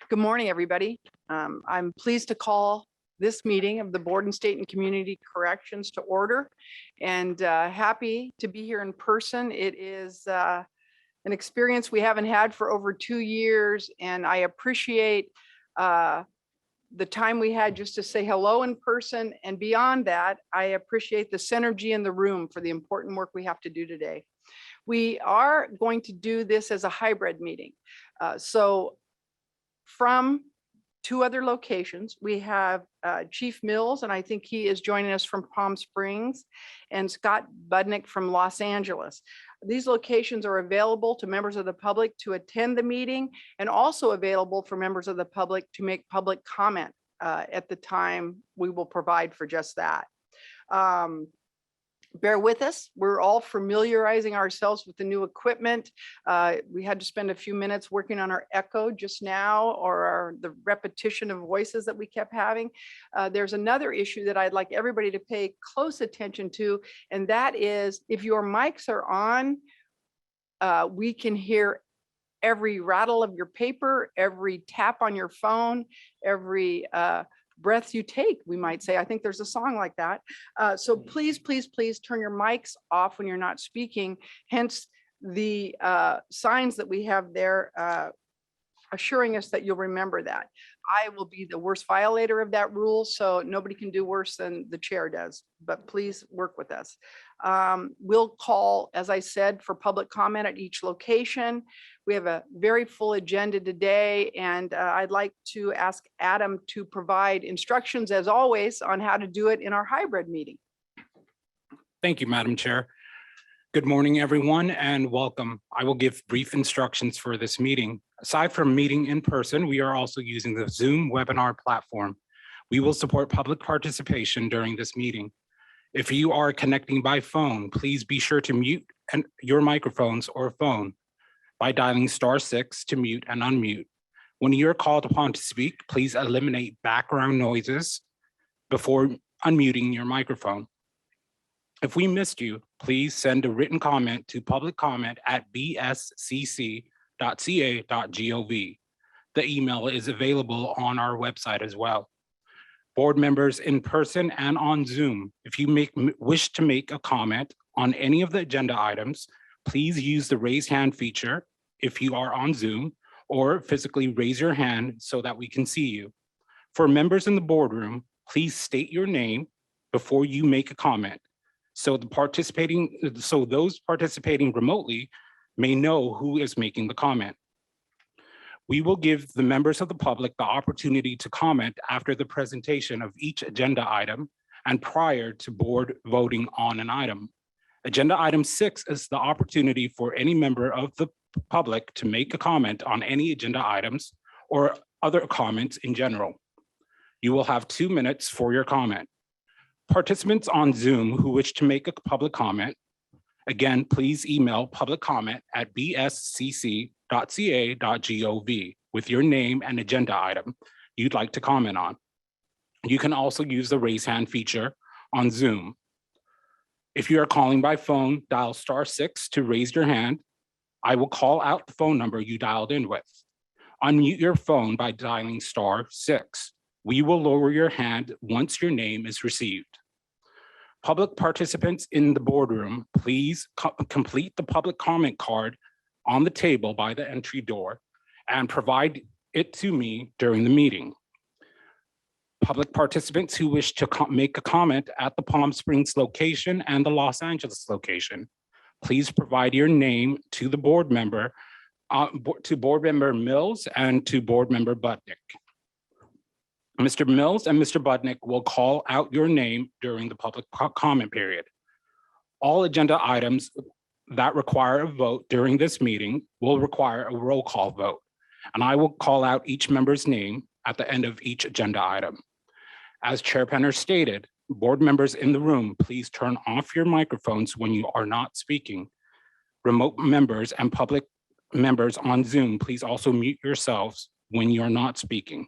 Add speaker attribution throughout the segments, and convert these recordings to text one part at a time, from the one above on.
Speaker 1: Good morning, everybody. I'm pleased to call this meeting of the Board and State and Community Corrections to order and happy to be here in person. It is an experience we haven't had for over 2 years, and I appreciate the time we had just to say hello in person. And beyond that, I appreciate the synergy in the room for the important work we have to do today. We are going to do this as a hybrid meeting. So from 2 other locations, we have Chief Mills, and I think he is joining us from Palm Springs, and Scott Budnick from Los Angeles. These locations are available to members of the public to attend the meeting, and also available for members of the public to make public comment at the time we will provide for just that. Bear with us. We're all familiarizing ourselves with the new equipment. We had to spend a few minutes working on our echo just now, or the repetition of voices that we kept having. There's another issue that I'd like everybody to pay close attention to, and that is if your mics are on, we can hear every rattle of your paper, every tap on your phone, every breath you take, we might say. I think there's a song like that. So please, please, please turn your mics off when you're not speaking. Hence the signs that we have there assuring us that you'll remember that. I will be the worst violator of that rule, so nobody can do worse than the chair does, but please work with us. We'll call, as I said, for public comment at each location. We have a very full agenda today, and I'd like to ask Adam to provide instructions, as always, on how to do it in our hybrid meeting.
Speaker 2: Thank you, Madam Chair. Good morning, everyone, and welcome. I will give brief instructions for this meeting. Aside from meeting in person, we are also using the Zoom webinar platform. We will support public participation during this meeting. If you are connecting by phone, please be sure to mute your microphones or phone by dialing *6 to mute and unmute. When you're called upon to speak, please eliminate background noises before unmuting your microphone. If we missed you, please send a written comment to publiccomment@bscc.ca.gov. The email is available on our website as well. Board members in person and on Zoom, if you wish to make a comment on any of the agenda items, please use the raise hand feature if you are on Zoom, or physically raise your hand so that we can see you. For members in the boardroom, please state your name before you make a comment, so those participating remotely may know who is making the comment. We will give the members of the public the opportunity to comment after the presentation of each agenda item and prior to board voting on an item. Agenda item 6 is the opportunity for any member of the public to make a comment on any agenda items or other comments in general. You will have 2 minutes for your comment. Participants on Zoom who wish to make a public comment, again, please email publiccomment@bscc.ca.gov with your name and agenda item you'd like to comment on. You can also use the raise hand feature on Zoom. If you are calling by phone, dial *6 to raise your hand. I will call out the phone number you dialed in with. Unmute your phone by dialing *6. We will lower your hand once your name is received. Public participants in the boardroom, please complete the public comment card on the table by the entry door and provide it to me during the meeting. Public participants who wish to make a comment at the Palm Springs location and the Los Angeles location, please provide your name to the board member, to Board Member Mills and to Board Member Budnick. Mr. Mills and Mr. Budnick will call out your name during the public comment period. All agenda items that require a vote during this meeting will require a roll call vote, and I will call out each member's name at the end of each agenda item. As Chair Penner stated, board members in the room, please turn off your microphones when you are not speaking. Remote members and public members on Zoom, please also mute yourselves when you're not speaking.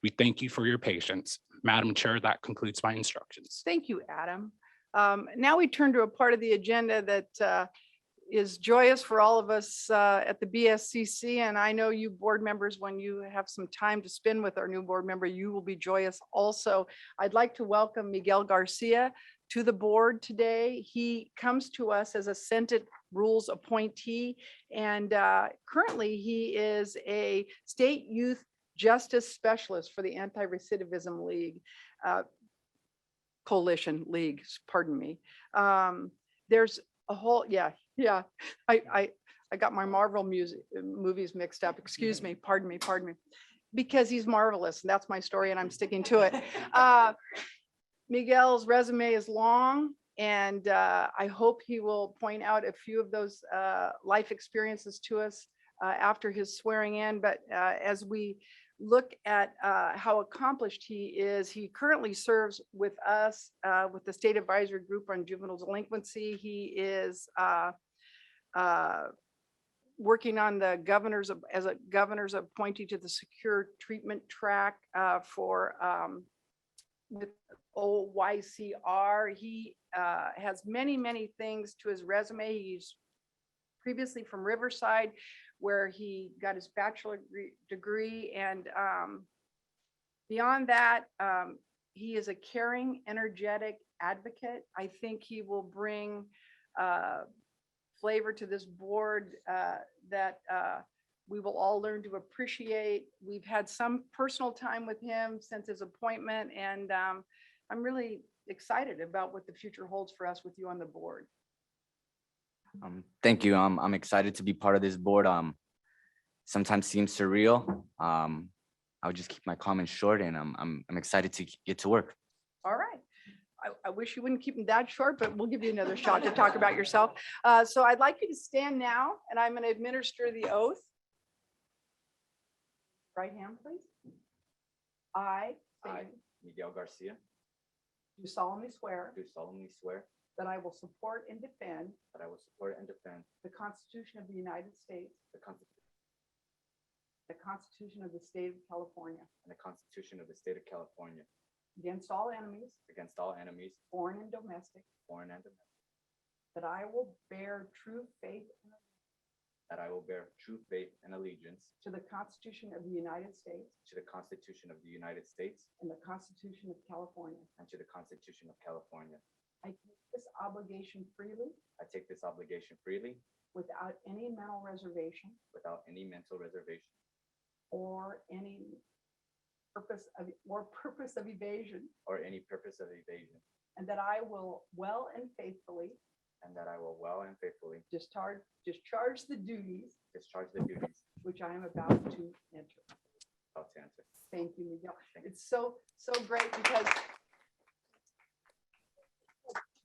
Speaker 2: We thank you for your patience. Madam Chair, that concludes my instructions.
Speaker 1: Thank you, Adam. Now we turn to a part of the agenda that is joyous for all of us at the BSCC. And I know you board members, when you have some time to spend with our new board member, you will be joyous also. I'd like to welcome Miguel Garcia to the board today. He comes to us as a Senate Rules appointee, and currently he is a state youth justice specialist for the Anti-Recidivism League, Coalition League, pardon me. There's a whole, yeah. I got my Marvel movies mixed up. Excuse me, pardon me. Because he's marvelous, and that's my story, and I'm sticking to it. Miguel's resume is long, and I hope he will point out a few of those life experiences to us after his swearing in. But as we look at how accomplished he is, he currently serves with us with the State Advisory Group on Juvenile Delinquency. He is working on the as a governor's appointee to the Secure Treatment Track for with OYCR. He has many things to his resume. He's previously from Riverside, where he got his bachelor degree. And beyond that, he is a caring, energetic advocate. I think he will bring flavor to this board that we will all learn to appreciate. We've had some personal time with him since his appointment, and I'm really excited about what the future holds for us with you on the board.
Speaker 3: Thank you. I'm excited to be part of this board. Sometimes seems surreal. I'll just keep my comments short, and I'm excited to get to work.
Speaker 1: All right. I wish you wouldn't keep them that short, but we'll give you another shot to talk about yourself. So I'd like you to stand now, and I'm going to administer the oath. Right hand, please. I
Speaker 3: Miguel Garcia,
Speaker 1: do solemnly swear
Speaker 3: do solemnly swear
Speaker 1: that I will support and defend
Speaker 3: that I will support and defend
Speaker 1: the Constitution of the United States,
Speaker 3: the
Speaker 1: Constitution of the State of California,
Speaker 3: and the Constitution of the State of California
Speaker 1: against all enemies,
Speaker 3: against all enemies,
Speaker 1: foreign and domestic,
Speaker 3: foreign and domestic,
Speaker 1: that I will bear true faith and
Speaker 3: that I will bear true faith and allegiance
Speaker 1: to the Constitution of the United States
Speaker 3: to the Constitution of the United States
Speaker 1: and the Constitution of California.
Speaker 3: and to the Constitution of California.
Speaker 1: I take this obligation freely
Speaker 3: I take this obligation freely
Speaker 1: without any mental reservation
Speaker 3: without any mental reservation
Speaker 1: or any purpose of evasion,
Speaker 3: or any purpose of evasion,
Speaker 1: and that I will well and faithfully
Speaker 3: and that I will well and faithfully
Speaker 1: discharge the duties
Speaker 3: discharge the duties
Speaker 1: which I am about to enter.
Speaker 3: about to enter.
Speaker 1: Thank you, Miguel. It's so great because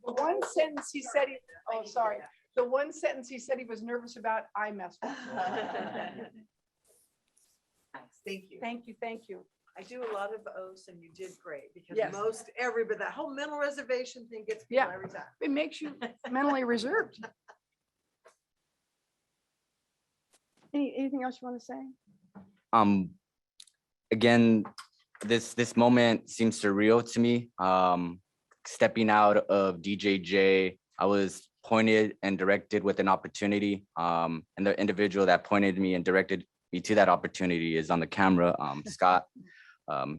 Speaker 1: the one sentence he said, the one sentence he said he was nervous about, I messed up.
Speaker 4: Thank you.
Speaker 1: Thank you.
Speaker 4: I do a lot of oaths and you did great because
Speaker 1: Yes.
Speaker 4: most everybody, that whole mental reservation thing gets people
Speaker 1: Yeah.
Speaker 4: every time.
Speaker 1: It makes you mentally reserved. Anything else you want to say?
Speaker 3: Again, this moment seems surreal to me. Stepping out of DJJ, I was pointed and directed with an opportunity. And the individual that pointed me and directed me to that opportunity is on the camera, Scott.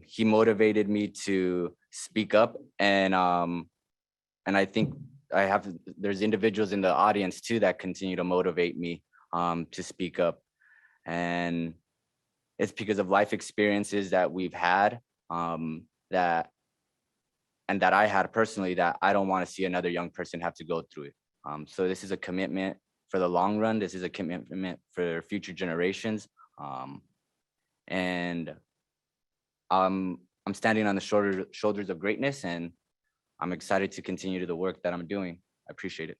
Speaker 3: He motivated me to speak up, and I think there's individuals in the audience too that continue to motivate me to speak up. And it's because of life experiences that we've had that I had personally that I don't want to see another young person have to go through it. So this is a commitment for the long run. This is a commitment for future generations. And I'm standing on the shoulders of greatness, and I'm excited to continue to the work that I'm doing. I appreciate it.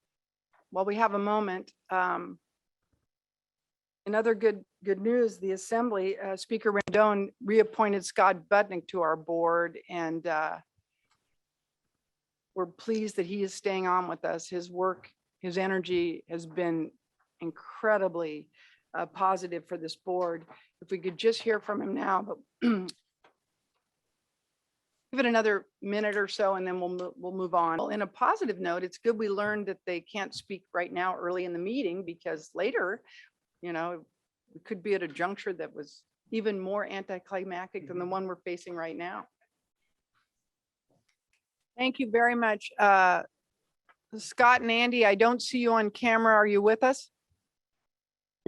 Speaker 1: Well, we have a moment. In other good news, the Assembly, Speaker Rendon reappointed Scott Budnick to our board, and we're pleased that he is staying on with us. His work, his energy has been incredibly positive for this board. If we could just hear from him now, but give it another minute or so and then we'll move on. Well, in a positive note, it's good we learned that they can't speak right now early in the meeting because later, we could be at a juncture that was even more anticlimactic than the one we're facing right now. Thank you very much. Scott and Andy, I don't see you on camera. Are you with us?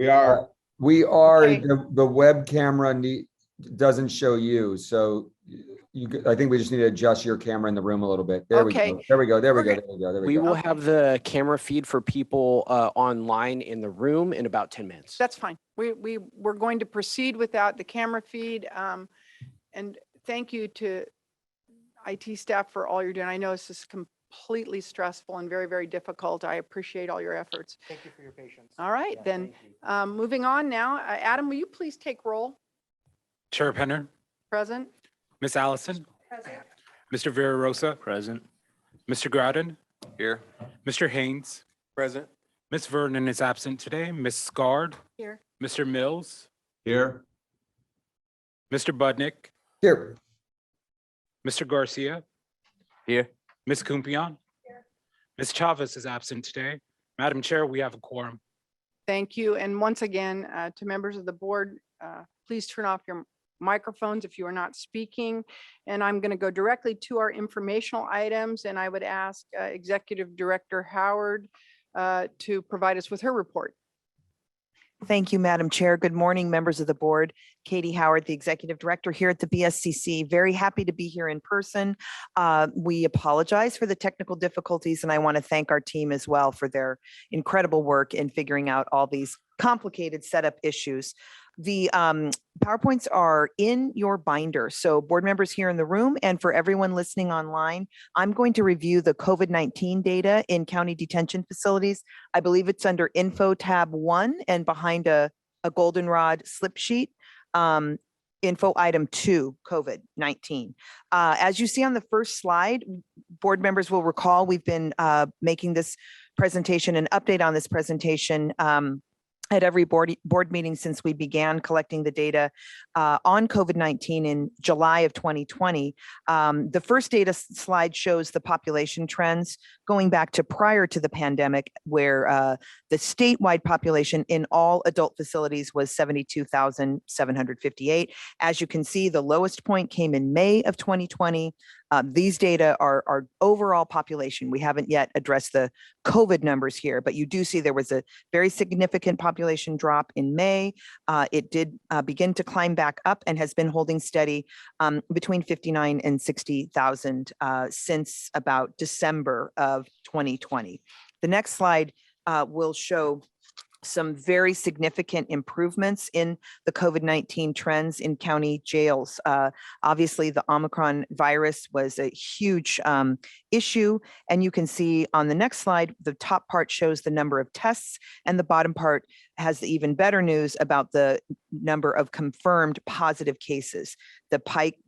Speaker 5: We are.
Speaker 6: We are,
Speaker 1: Okay.
Speaker 6: the web camera doesn't show you, so I think we just need to adjust your camera in the room a little bit. There we
Speaker 1: Okay.
Speaker 6: go. There we go. There we go.
Speaker 1: Okay.
Speaker 6: There we go. There we
Speaker 7: We
Speaker 6: go.
Speaker 7: will
Speaker 1: Okay.
Speaker 7: have the camera feed for people online in the room in about 10 minutes.
Speaker 1: That's fine. We're going to proceed without the camera feed. And thank you to IT staff for all you're doing. I know this is completely stressful and very, very difficult. I appreciate all your efforts.
Speaker 8: Thank you for your patience.
Speaker 1: All right,
Speaker 8: Yeah,
Speaker 1: then,
Speaker 8: thank you.
Speaker 1: moving on now. Adam, will you please take roll?
Speaker 2: Chair Penner,
Speaker 1: Present?
Speaker 2: Miss Allison, Mr. Vera Rosa,
Speaker 9: Present.
Speaker 2: Mr. Groudon,
Speaker 9: Here.
Speaker 2: Mr. Haynes,
Speaker 9: Present.
Speaker 2: Miss Vernon is absent today, Miss Scard,
Speaker 1: Here.
Speaker 2: Mr. Mills,
Speaker 5: Here.
Speaker 2: Mr. Budnick,
Speaker 6: Here.
Speaker 2: Mr. Garcia,
Speaker 3: Here.
Speaker 2: Miss Kumpion. Ms. Chavez is absent today. Madam Chair, we have a quorum.
Speaker 1: Thank you. And once again, to members of the board, please turn off your microphones if you are not speaking. And I'm going to go directly to our informational items. And I would ask Executive Director Howard to provide us with her report.
Speaker 10: Thank you, Madam Chair. Good morning, members of the board. Katie Howard, the Executive Director here at the BSCC. Very happy to be here in person. We apologize for the technical difficulties, and I want to thank our team as well for their incredible work in figuring out all these complicated setup issues. The PowerPoints are in your binder. So board members here in the room and for everyone listening online, I'm going to review the COVID-19 data in county detention facilities. I believe it's under Info tab 1 and behind a goldenrod slip sheet. Info item 2, COVID-19. As you see on the first slide, board members will recall we've been making this presentation, an update on this presentation at every board meeting since we began collecting the data on COVID-19 in July of 2020. The first data slide shows the population trends going back to prior to the pandemic, where the statewide population in all adult facilities was 72,758. As you can see, the lowest point came in May of 2020. These data are our overall population. We haven't yet addressed the COVID numbers here, but you do see there was a very significant population drop in May. It did begin to climb back up and has been holding steady between 59 and 60,000 since about December of 2020. The next slide will show some very significant improvements in the COVID-19 trends in county jails. Obviously, the Omicron virus was a huge issue, and you can see on the next slide, the top part shows the number of tests, and the bottom part has the even better news about the number of confirmed positive cases. The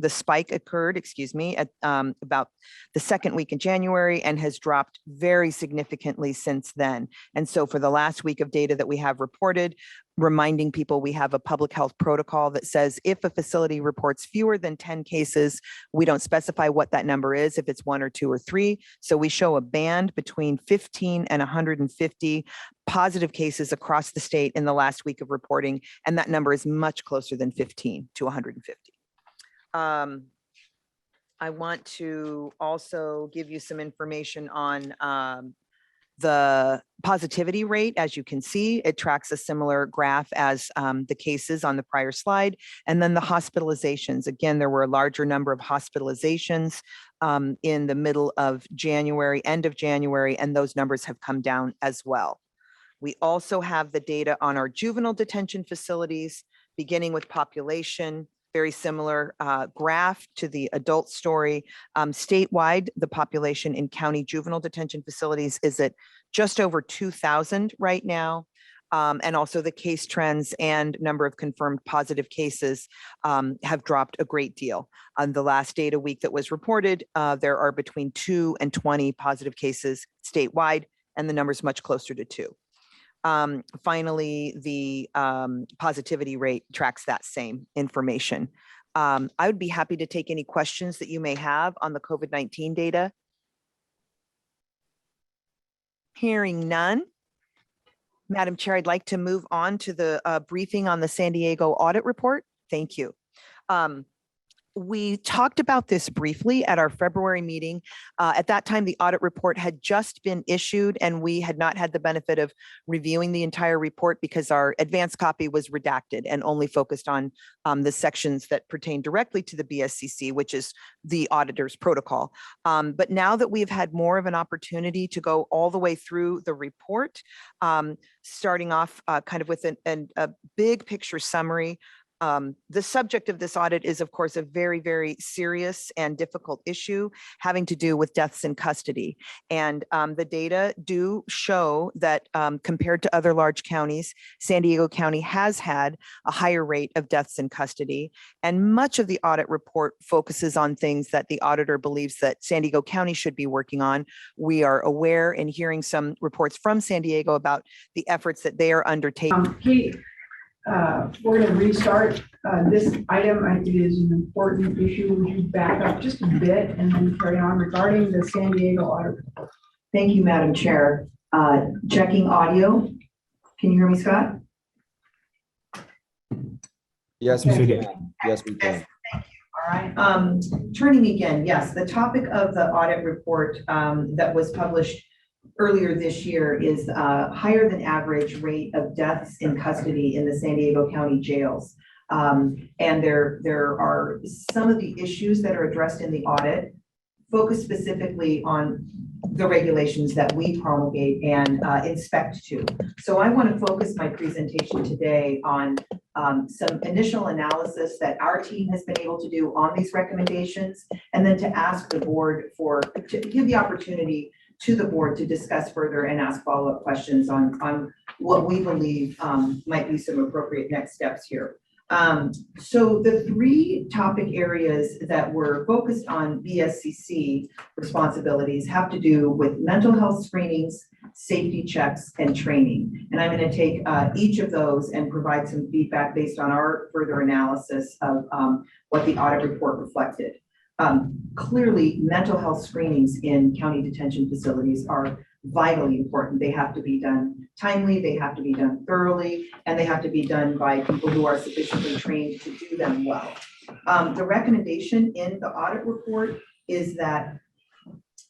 Speaker 10: spike occurred, at about the second week in January and has dropped very significantly since then. And so for the last week of data that we have reported, reminding people we have a public health protocol that says if a facility reports fewer than 10 cases, we don't specify what that number is, if it's 1 or 2 or 3. So we show a band between 15 and 150 positive cases across the state in the last week of reporting, and that number is much closer than 15 to 150. I want to also give you some information on the positivity rate. As you can see, it tracks a similar graph as the cases on the prior slide. And then the hospitalizations. Again, there were a larger number of hospitalizations in the middle of January, end of January, and those numbers have come down as well. We also have the data on our juvenile detention facilities, beginning with population. Very similar graph to the adult story. Statewide, the population in county juvenile detention facilities is at just over 2,000 right now. And also the case trends and number of confirmed positive cases have dropped a great deal. On the last data week that was reported, there are between 2 and 20 positive cases statewide, and the number is much closer to 2. Finally, the positivity rate tracks that same information. I would be happy to take any questions that you may have on the COVID-19 data. Hearing none. Madam Chair, I'd like to move on to the briefing on the San Diego audit report. Thank you. We talked about this briefly at our February meeting. At that time, the audit report had just been issued and we had not had the benefit of reviewing the entire report because our advanced copy was redacted and only focused on the sections that pertain directly to the BSCC, which is the auditor's protocol. But now that we've had more of an opportunity to go all the way through the report, starting off kind of with a big picture summary. The subject of this audit is, of course, a very, very serious and difficult issue having to do with deaths in custody. And the data do show that compared to other large counties, San Diego County has had a higher rate of deaths in custody. And much of the audit report focuses on things that the auditor believes that San Diego County should be working on. We are aware and hearing some reports from San Diego about the efforts that they are undertaking.
Speaker 8: Kate, we're going to restart this item. I think is an important issue. Would you back up just a bit and then carry on regarding the San Diego audit report?
Speaker 9: Thank you, Madam Chair. Checking audio. Can you hear me, Scott?
Speaker 6: Yes, we can. Yes, we can.
Speaker 9: All right. Turning again, yes, the topic of the audit report that was published earlier this year is higher than average rate of deaths in custody in the San Diego County jails. And there are some of the issues that are addressed in the audit focus specifically on the regulations that we promulgate and inspect to. So I want to focus my presentation today on some initial analysis that our team has been able to do on these recommendations, and then to ask the board to give the opportunity to the board to discuss further and ask follow-up questions on what we believe might be some appropriate next steps here. So the three topic areas that were focused on BSCC responsibilities have to do with mental health screenings, safety checks, and training. And I'm going to take each of those and provide some feedback based on our further analysis of what the audit report reflected. Clearly, mental health screenings in county detention facilities are vitally important. They have to be done timely, they have to be done thoroughly, and they have to be done by people who are sufficiently trained to do them well. The recommendation in the audit report is that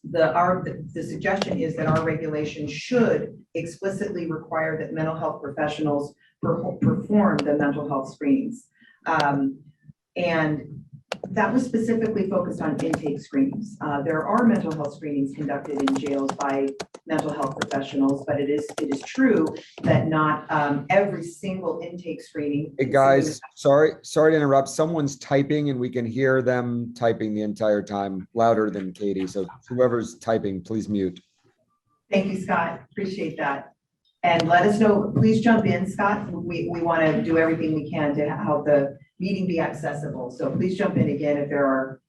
Speaker 9: the suggestion is that our regulation should explicitly require that mental health professionals perform the mental health screenings. And that was specifically focused on intake screenings. There are mental health screenings conducted in jails by mental health professionals, but it is true that not every single intake screening.
Speaker 6: Hey guys, sorry to interrupt. Someone's typing and we can hear them typing the entire time louder than Katie. So whoever's typing, please mute.
Speaker 9: Thank you, Scott. Appreciate that. And let us know, please jump in, Scott. We want to do everything we can to help the meeting be accessible. So please jump in again if there are,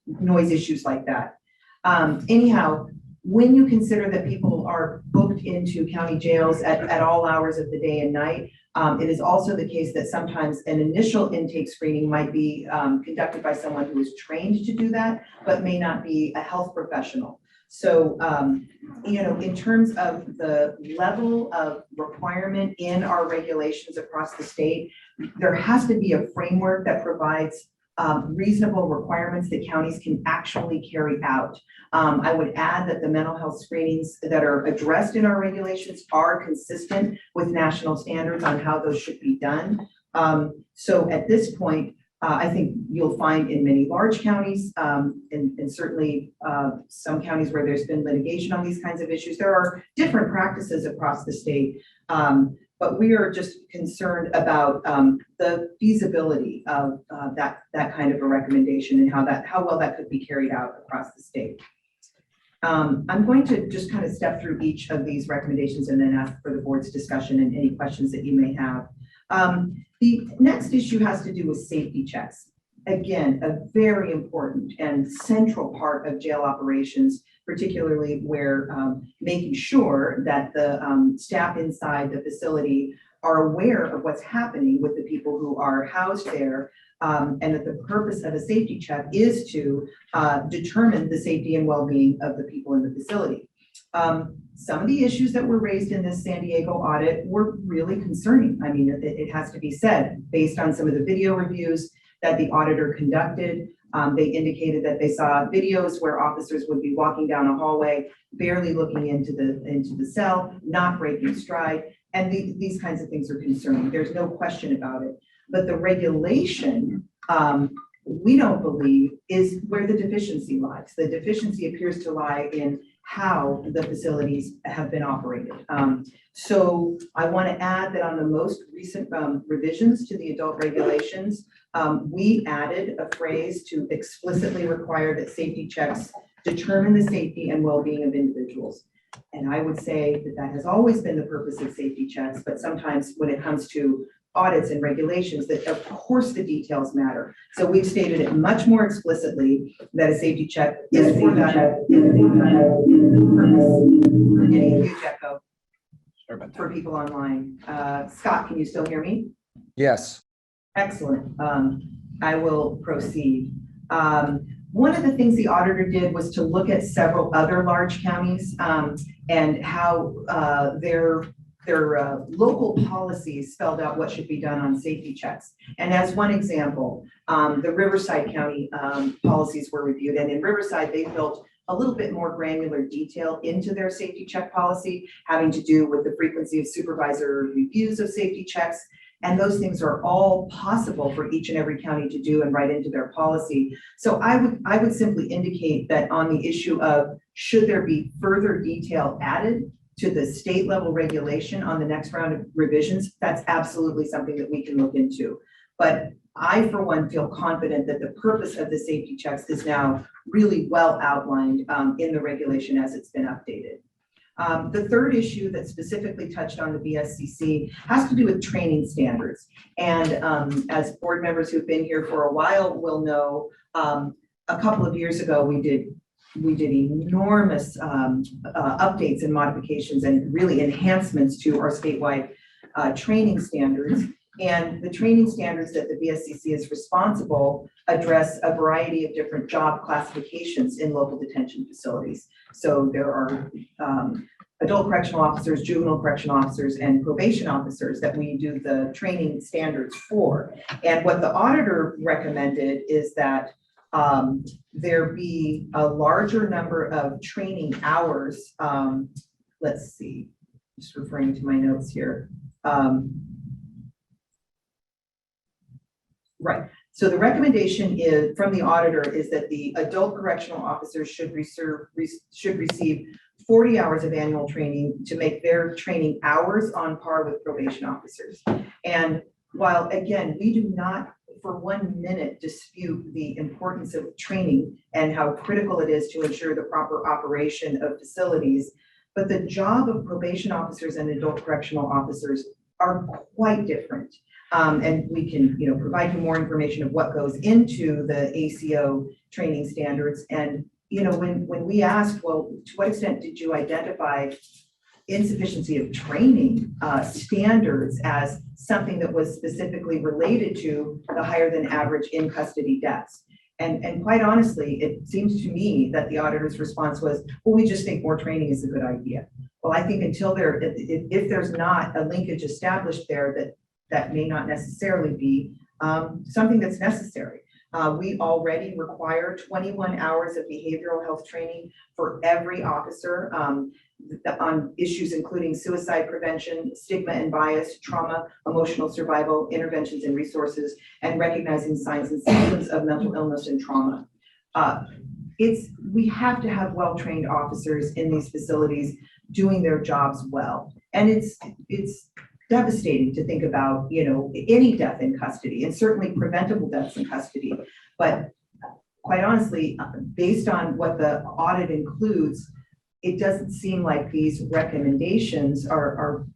Speaker 9: noise issues like that. Anyhow, when you consider that people are booked into county jails at all hours of the day and night, it is also the case that sometimes an initial intake screening might be conducted by someone who is trained to do that, but may not be a health professional. So, in terms of the level of requirement in our regulations across the state, there has to be a framework that provides reasonable requirements that counties can actually carry out. I would add that the mental health screenings that are addressed in our regulations are consistent with national standards on how those should be done. So at this point, I think you'll find in many large counties, and certainly some counties where there's been litigation on these kinds of issues, there are different practices across the state. But we are just concerned about the feasibility of that kind of a recommendation and how well that could be carried out across the state. I'm going to just kind of step through each of these recommendations and then ask for the board's discussion and any questions that you may have. The next issue has to do with safety checks. again, a very important and central part of jail operations, particularly where making sure that the staff inside the facility are aware of what's happening with the people who are housed there, and that the purpose of a safety check is to determine the safety and well-being of the people in the facility. Some of the issues that were raised in this San Diego audit were really concerning. I mean, it has to be said, based on some of the video reviews that the auditor conducted. They indicated that they saw videos where officers would be walking down a hallway, barely looking into the cell, not breaking stride. And these kinds of things are concerning. There's no question about it. But the regulation, we don't believe, is where the deficiency lies. The deficiency appears to lie in how the facilities have been operated. So I want to add that on the most recent revisions to the adult regulations, we added a phrase to explicitly require that safety checks determine the safety and well-being of individuals. And I would say that that has always been the purpose of safety checks, but sometimes when it comes to audits and regulations, that of course the details matter. So we've stated it much more explicitly that a safety check is for that purpose. We're getting a huge echo for people online. Scott, can you still hear me?
Speaker 6: Yes.
Speaker 9: Excellent. I will proceed. One of the things the auditor did was to look at several other large counties and how their local policies spelled out what should be done on safety checks. And as one example, the Riverside County policies were reviewed, and in Riverside, they built a little bit more granular detail into their safety check policy, having to do with the frequency of supervisor reviews of safety checks. And those things are all possible for each and every county to do and write into their policy. So I would simply indicate that on the issue of should there be further detail added to the state level regulation on the next round of revisions, that's absolutely something that we can look into. But I, for one, feel confident that the purpose of the safety checks is now really well outlined in the regulation as it's been updated. The third issue that specifically touched on the BSCC has to do with training standards. And as board members who've been here for a while will know, a couple of years ago, we did enormous updates and modifications and really enhancements to our statewide training standards. And the training standards that the BSCC is responsible address a variety of different job classifications in local detention facilities. So there are adult correctional officers, juvenile correctional officers, and probation officers that we do the training standards for. And what the auditor recommended is that there be a larger number of training hours. Let's see, just referring to my notes here. Right. So the recommendation is from the auditor is that the adult correctional officers should receive 40 hours of annual training to make their training hours on par with probation officers. And while again, we do not for 1 minute dispute the importance of training and how critical it is to ensure the proper operation of facilities, but the job of probation officers and adult correctional officers are quite different. And we can, provide you more information of what goes into the ACO training standards. And, when we asked, well, to what extent did you identify insufficiency of training standards as something that was specifically related to the higher than average in custody deaths? And quite honestly, it seems to me that the auditor's response was, well, we just think more training is a good idea. Well, I think until if there's not a linkage established there, that may not necessarily be something that's necessary. We already require 21 hours of behavioral health training for every officer on issues including suicide prevention, stigma and bias, trauma, emotional survival, interventions and resources, and recognizing signs and symptoms of mental illness and trauma. We have to have well-trained officers in these facilities doing their jobs well. And it's devastating to think about, any death in custody, and certainly preventable deaths in custody. But quite honestly, based on what the audit includes, it doesn't seem like these recommendations are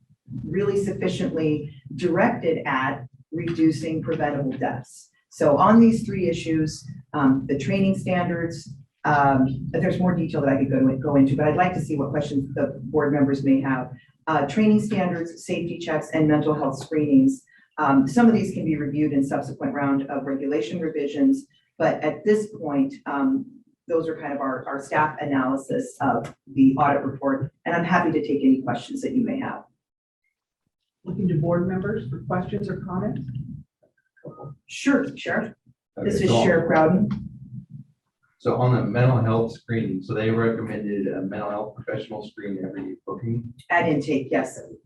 Speaker 9: really sufficiently directed at reducing preventable deaths. So on these three issues, the training standards, there's more detail that I could go into, but I'd like to see what questions the board members may have. Training standards, safety checks, and mental health screenings. Some of these can be reviewed in subsequent round of regulation revisions, but at this point, those are kind of our staff analysis of the audit report, and I'm happy to take any questions that you may have.
Speaker 8: Looking to board members for questions or comments?
Speaker 9: Sure, Sheriff. This
Speaker 5: Okay,
Speaker 9: is
Speaker 5: so-
Speaker 9: Sheriff Crowden.
Speaker 5: So on the mental health screening, so they recommended a mental health professional screen every booking.
Speaker 9: At intake, yes.
Speaker 5: And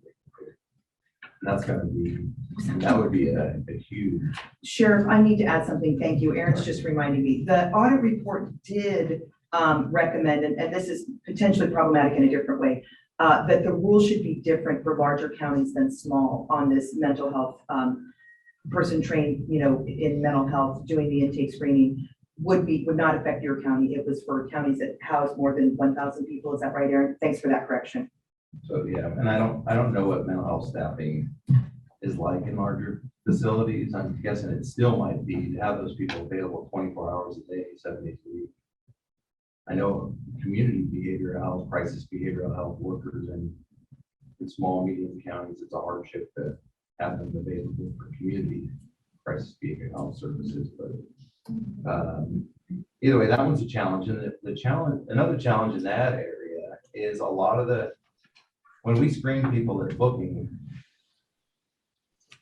Speaker 5: that's gonna be, that would be a huge,
Speaker 9: Sheriff, I need to add something. Thank you. Aaron's just reminding me. The audit report did recommend, and this is potentially problematic in a different way, that the rules should be different for larger counties than small on this mental health person trained, in mental health, doing the intake screening would not affect your county. It was for counties that house more than 1,000 people. Is that right, Aaron? Thanks for that correction.
Speaker 5: so yeah, and I don't know what mental health staffing is like in larger facilities. I'm guessing it still might be to have those people available 24 hours a day, 7 days a week. I know community behavioral health, crisis behavioral health workers in small, medium counties, it's a hardship to have them available for community crisis behavioral health services, but either way, that one's a challenge. And the challenge, another challenge in that area is a lot of when we screen people at booking,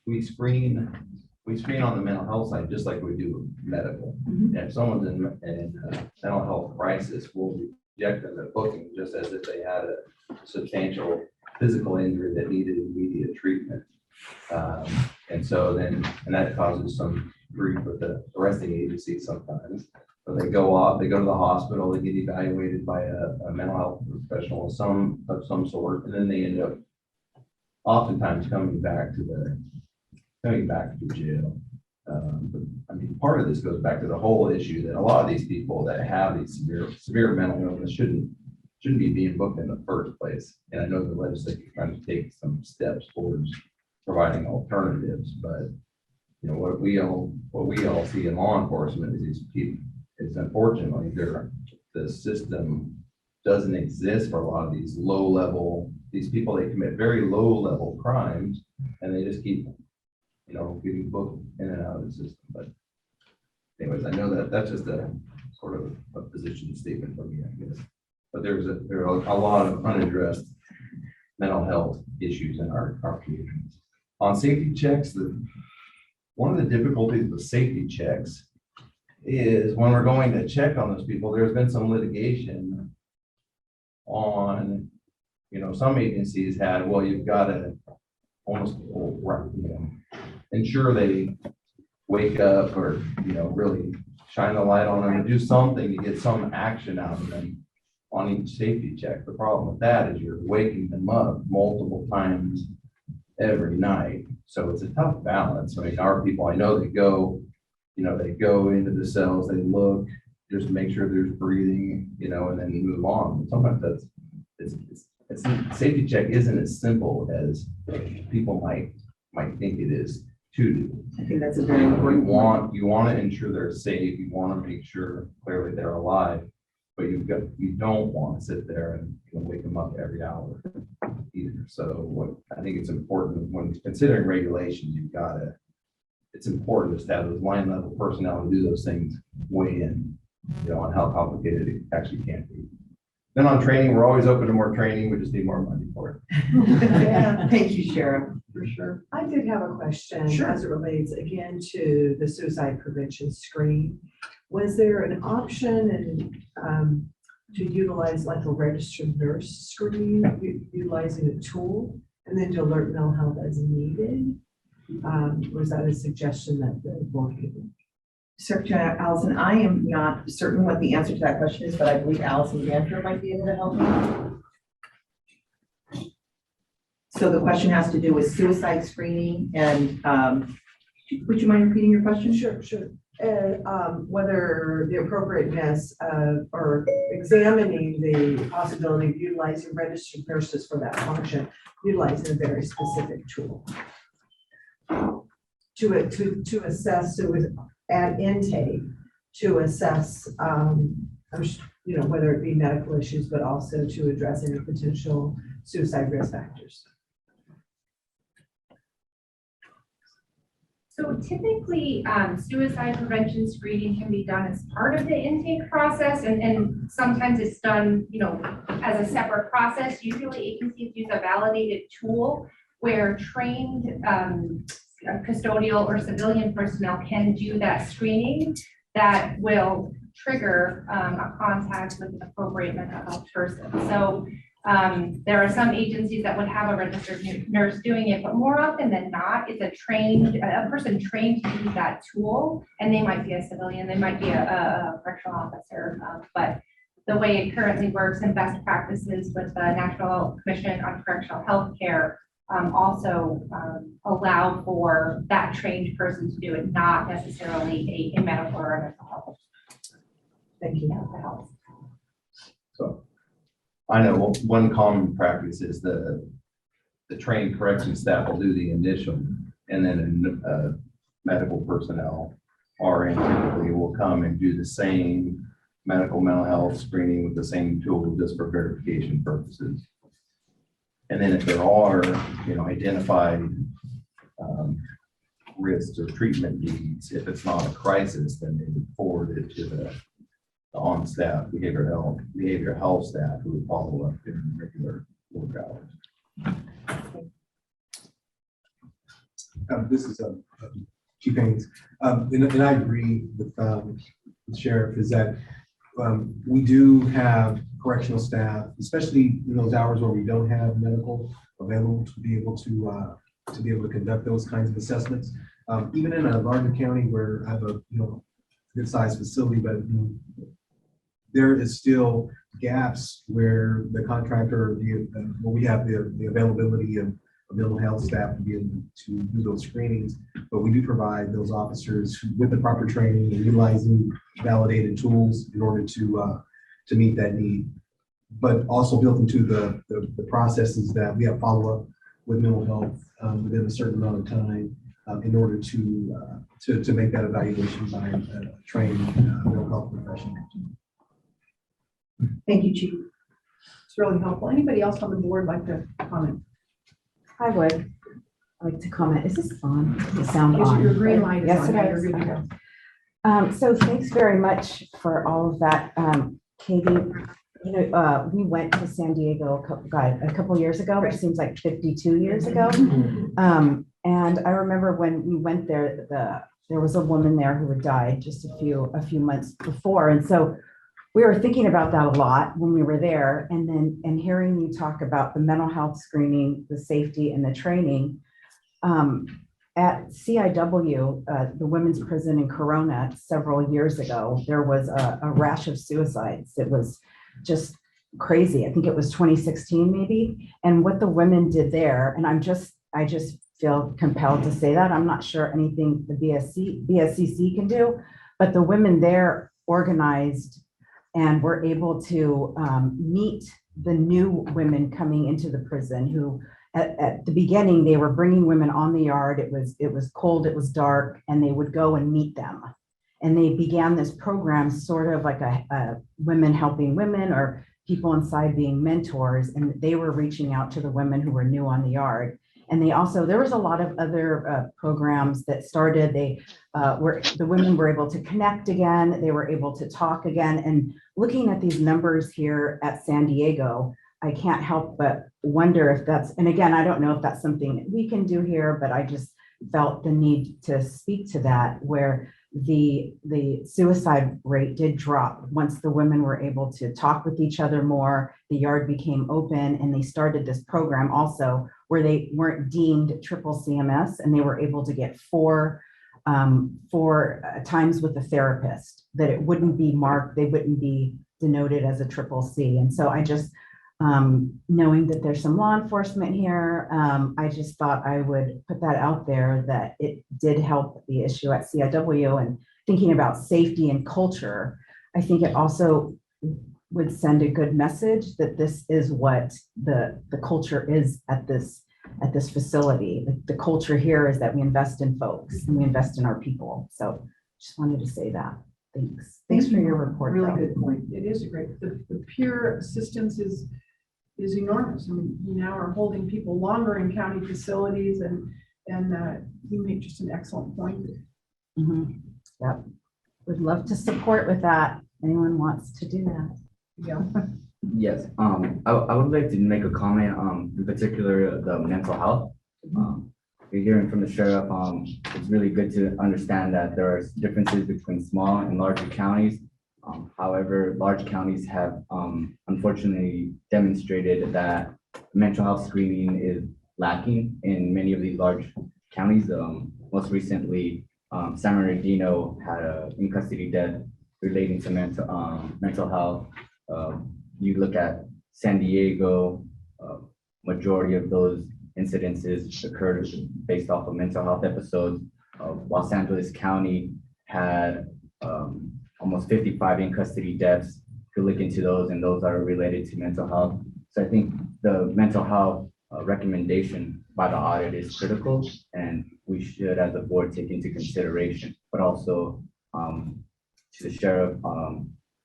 Speaker 5: we screen on the mental health side, just like we do medical. And if someone's in mental health crisis, we'll reject them at booking just as if they had a substantial physical injury that needed immediate treatment. And so then, and that causes some grief with the arresting agency sometimes. But they go off, they go to the hospital, they get evaluated by a mental health professional of some sort, and then they end up oftentimes coming back to jail. But, I mean, part of this goes back to the whole issue that a lot of these people that have these severe mental illness shouldn't be being booked in the first place. And I know the legislature is trying to take some steps towards providing alternatives, but what we all see in law enforcement is these people. It's unfortunately the system doesn't exist for a lot of these these people. They commit very low level crimes, and they just keep getting booked in and out of the system. But anyways, I know that's just a sort of a position statement from me, I guess. But there are a lot of unaddressed mental health issues in our communities. On safety checks, one of the difficulties with safety checks is when we're going to check on those people, there's been some litigation on, some agencies had, well, you've got to almost, ensure they wake up or, really shine the light on them and do something to get some action out of them on each safety check. The problem with that is you're waking them up multiple times every night. So it's a tough balance. I mean, our people, I know they go into the cells, they look just to make sure there's breathing, and then move on. Sometimes safety check isn't as simple as people might think it is to do.
Speaker 9: I think that's a very important point.
Speaker 5: You want to ensure they're safe. You want to make sure clearly they're alive, but you don't want to sit there and wake them up every hour either. So I think it's important when considering regulations, it's important just to have those line level personnel and do those things weigh in, on how complicated it actually can be. Then on training, we're always open to more training. We just need more money for it.
Speaker 9: Yeah, thank you, Sheriff.
Speaker 8: For sure.
Speaker 4: I did have a question
Speaker 9: Sure.
Speaker 4: as it relates again to the suicide prevention screen. Was there an option to utilize like a registered nurse screen, utilizing a tool, and then to alert mental health as needed? Was that a suggestion that the board gave?
Speaker 9: Secretary Allison, I am not certain what the answer to that question is, but I believe Allison Danfer might be able to help me. So the question has to do with suicide screening and, would you mind repeating your question?
Speaker 4: Sure. Whether the appropriateness of, or examining the possibility of utilizing registered nurses for that function, utilizing a very specific tool to assess at intake to assess, whether it be medical issues, but also to address any potential suicide risk factors.
Speaker 11: So typically, suicide prevention screening can be done as part of the intake process, and sometimes it's done, as a separate process. Usually agencies use a validated tool where trained custodial or civilian personnel can do that screening that will trigger a contact with an appropriate mental health person. So there are some agencies that would have a registered nurse doing it, but more often than not, it's a person trained to use that tool, and they might be a civilian, they might be a correctional officer, but the way it currently works and best practices with the National Commission on Correctional Health Care also allow for that trained person to do it, not necessarily a medical or a mental health.
Speaker 4: Thank you.
Speaker 11: Health.
Speaker 5: So I know one common practice is the trained correction staff will do the initial, and then medical personnel, RN typically, will come and do the same medical mental health screening with the same tool just for verification purposes. And then if there are, identified risks or treatment needs, if it's not a crisis, then they would forward it to the on-staff behavioral health staff who would follow up during regular work hours.
Speaker 12: This is Chief Haynes, and I agree with the sheriff is that we do have correctional staff, especially in those hours where we don't have medical available to be able to conduct those kinds of assessments. Even in a larger county where I have a good sized facility, but there is still gaps where the contractor, we have the availability of mental health staff to be able to do those screenings, but we do provide those officers with the proper training and utilizing validated tools in order to meet that need. But also built into the processes that we have follow-up with mental health within a certain amount of time in order to make that evaluation by a trained mental health professional.
Speaker 8: Thank you, Chief. It's really helpful. Anybody else on the board like to comment?
Speaker 13: I would. I'd like to comment. Is this on? Does it sound
Speaker 8: Yes,
Speaker 13: on?
Speaker 8: your green light is
Speaker 13: Yes,
Speaker 8: on.
Speaker 13: it
Speaker 8: You're
Speaker 13: is.
Speaker 8: good to go.
Speaker 13: So thanks very much for all of that. Katie, we went to San Diego a couple years ago, which seems like 52 years ago. And I remember when we went there, there was a woman there who had died just a few months before. And so we were thinking about that a lot when we were there, and hearing you talk about the mental health screening, the safety and the training. At CIW, the women's prison in Corona several years ago, there was a rash of suicides. It was just crazy. I think it was 2016 maybe. And what the women did there, and I just feel compelled to say that. I'm not sure anything the BSCC can do, but the women there organized and were able to meet the new women coming into the prison who at the beginning, they were bringing women on the yard. It was cold, it was dark, and they would go and meet them. And they began this program sort of like a women helping women, or people inside being mentors. And they were reaching out to the women who were new on the yard. And there was a lot of other programs that started. The women were able to connect again. They were able to talk again. And looking at these numbers here at San Diego, I can't help but wonder if and again, I don't know if that's something that we can do here, but I just felt the need to speak to that, where the suicide rate did drop once the women were able to talk with each other more. The yard became open, and they started this program also where they weren't deemed triple CMS, and they were able to get four times with a therapist, that it wouldn't be marked, they wouldn't be denoted as a triple C. And so I just, knowing that there's some law enforcement here, I just thought I would put that out there, that it did help the issue at CIW. And thinking about safety and culture, I think it also would send a good message that this is what the culture is at this facility. The culture here is that we invest in folks and we invest in our people. So Just wanted to say that. Thanks for your report.
Speaker 4: Really
Speaker 13: though.
Speaker 4: good point.
Speaker 8: It is a great, the peer assistance is enormous. I mean, we now are holding people longer in county facilities and you make just an excellent point.
Speaker 13: Mhm. Yep. Would love to support with that. Anyone wants to do that?
Speaker 8: Yeah.
Speaker 3: Yes, I would like to make a comment, in particular, the mental health. You're hearing from the sheriff, it's really good to understand that there are differences between small and larger counties. However, large counties have, unfortunately demonstrated that mental health screening is lacking in many of these large counties. Most recently, San Bernardino had a in custody death relating to mental health. You look at San Diego, majority of those incidences occurred based off of mental health episodes. Los Angeles County had almost 55 in custody deaths. If you look into those, and those are related to mental health. So I think the mental health recommendation by the audit is critical, and we should, as a board, take into consideration, but also to the sheriff,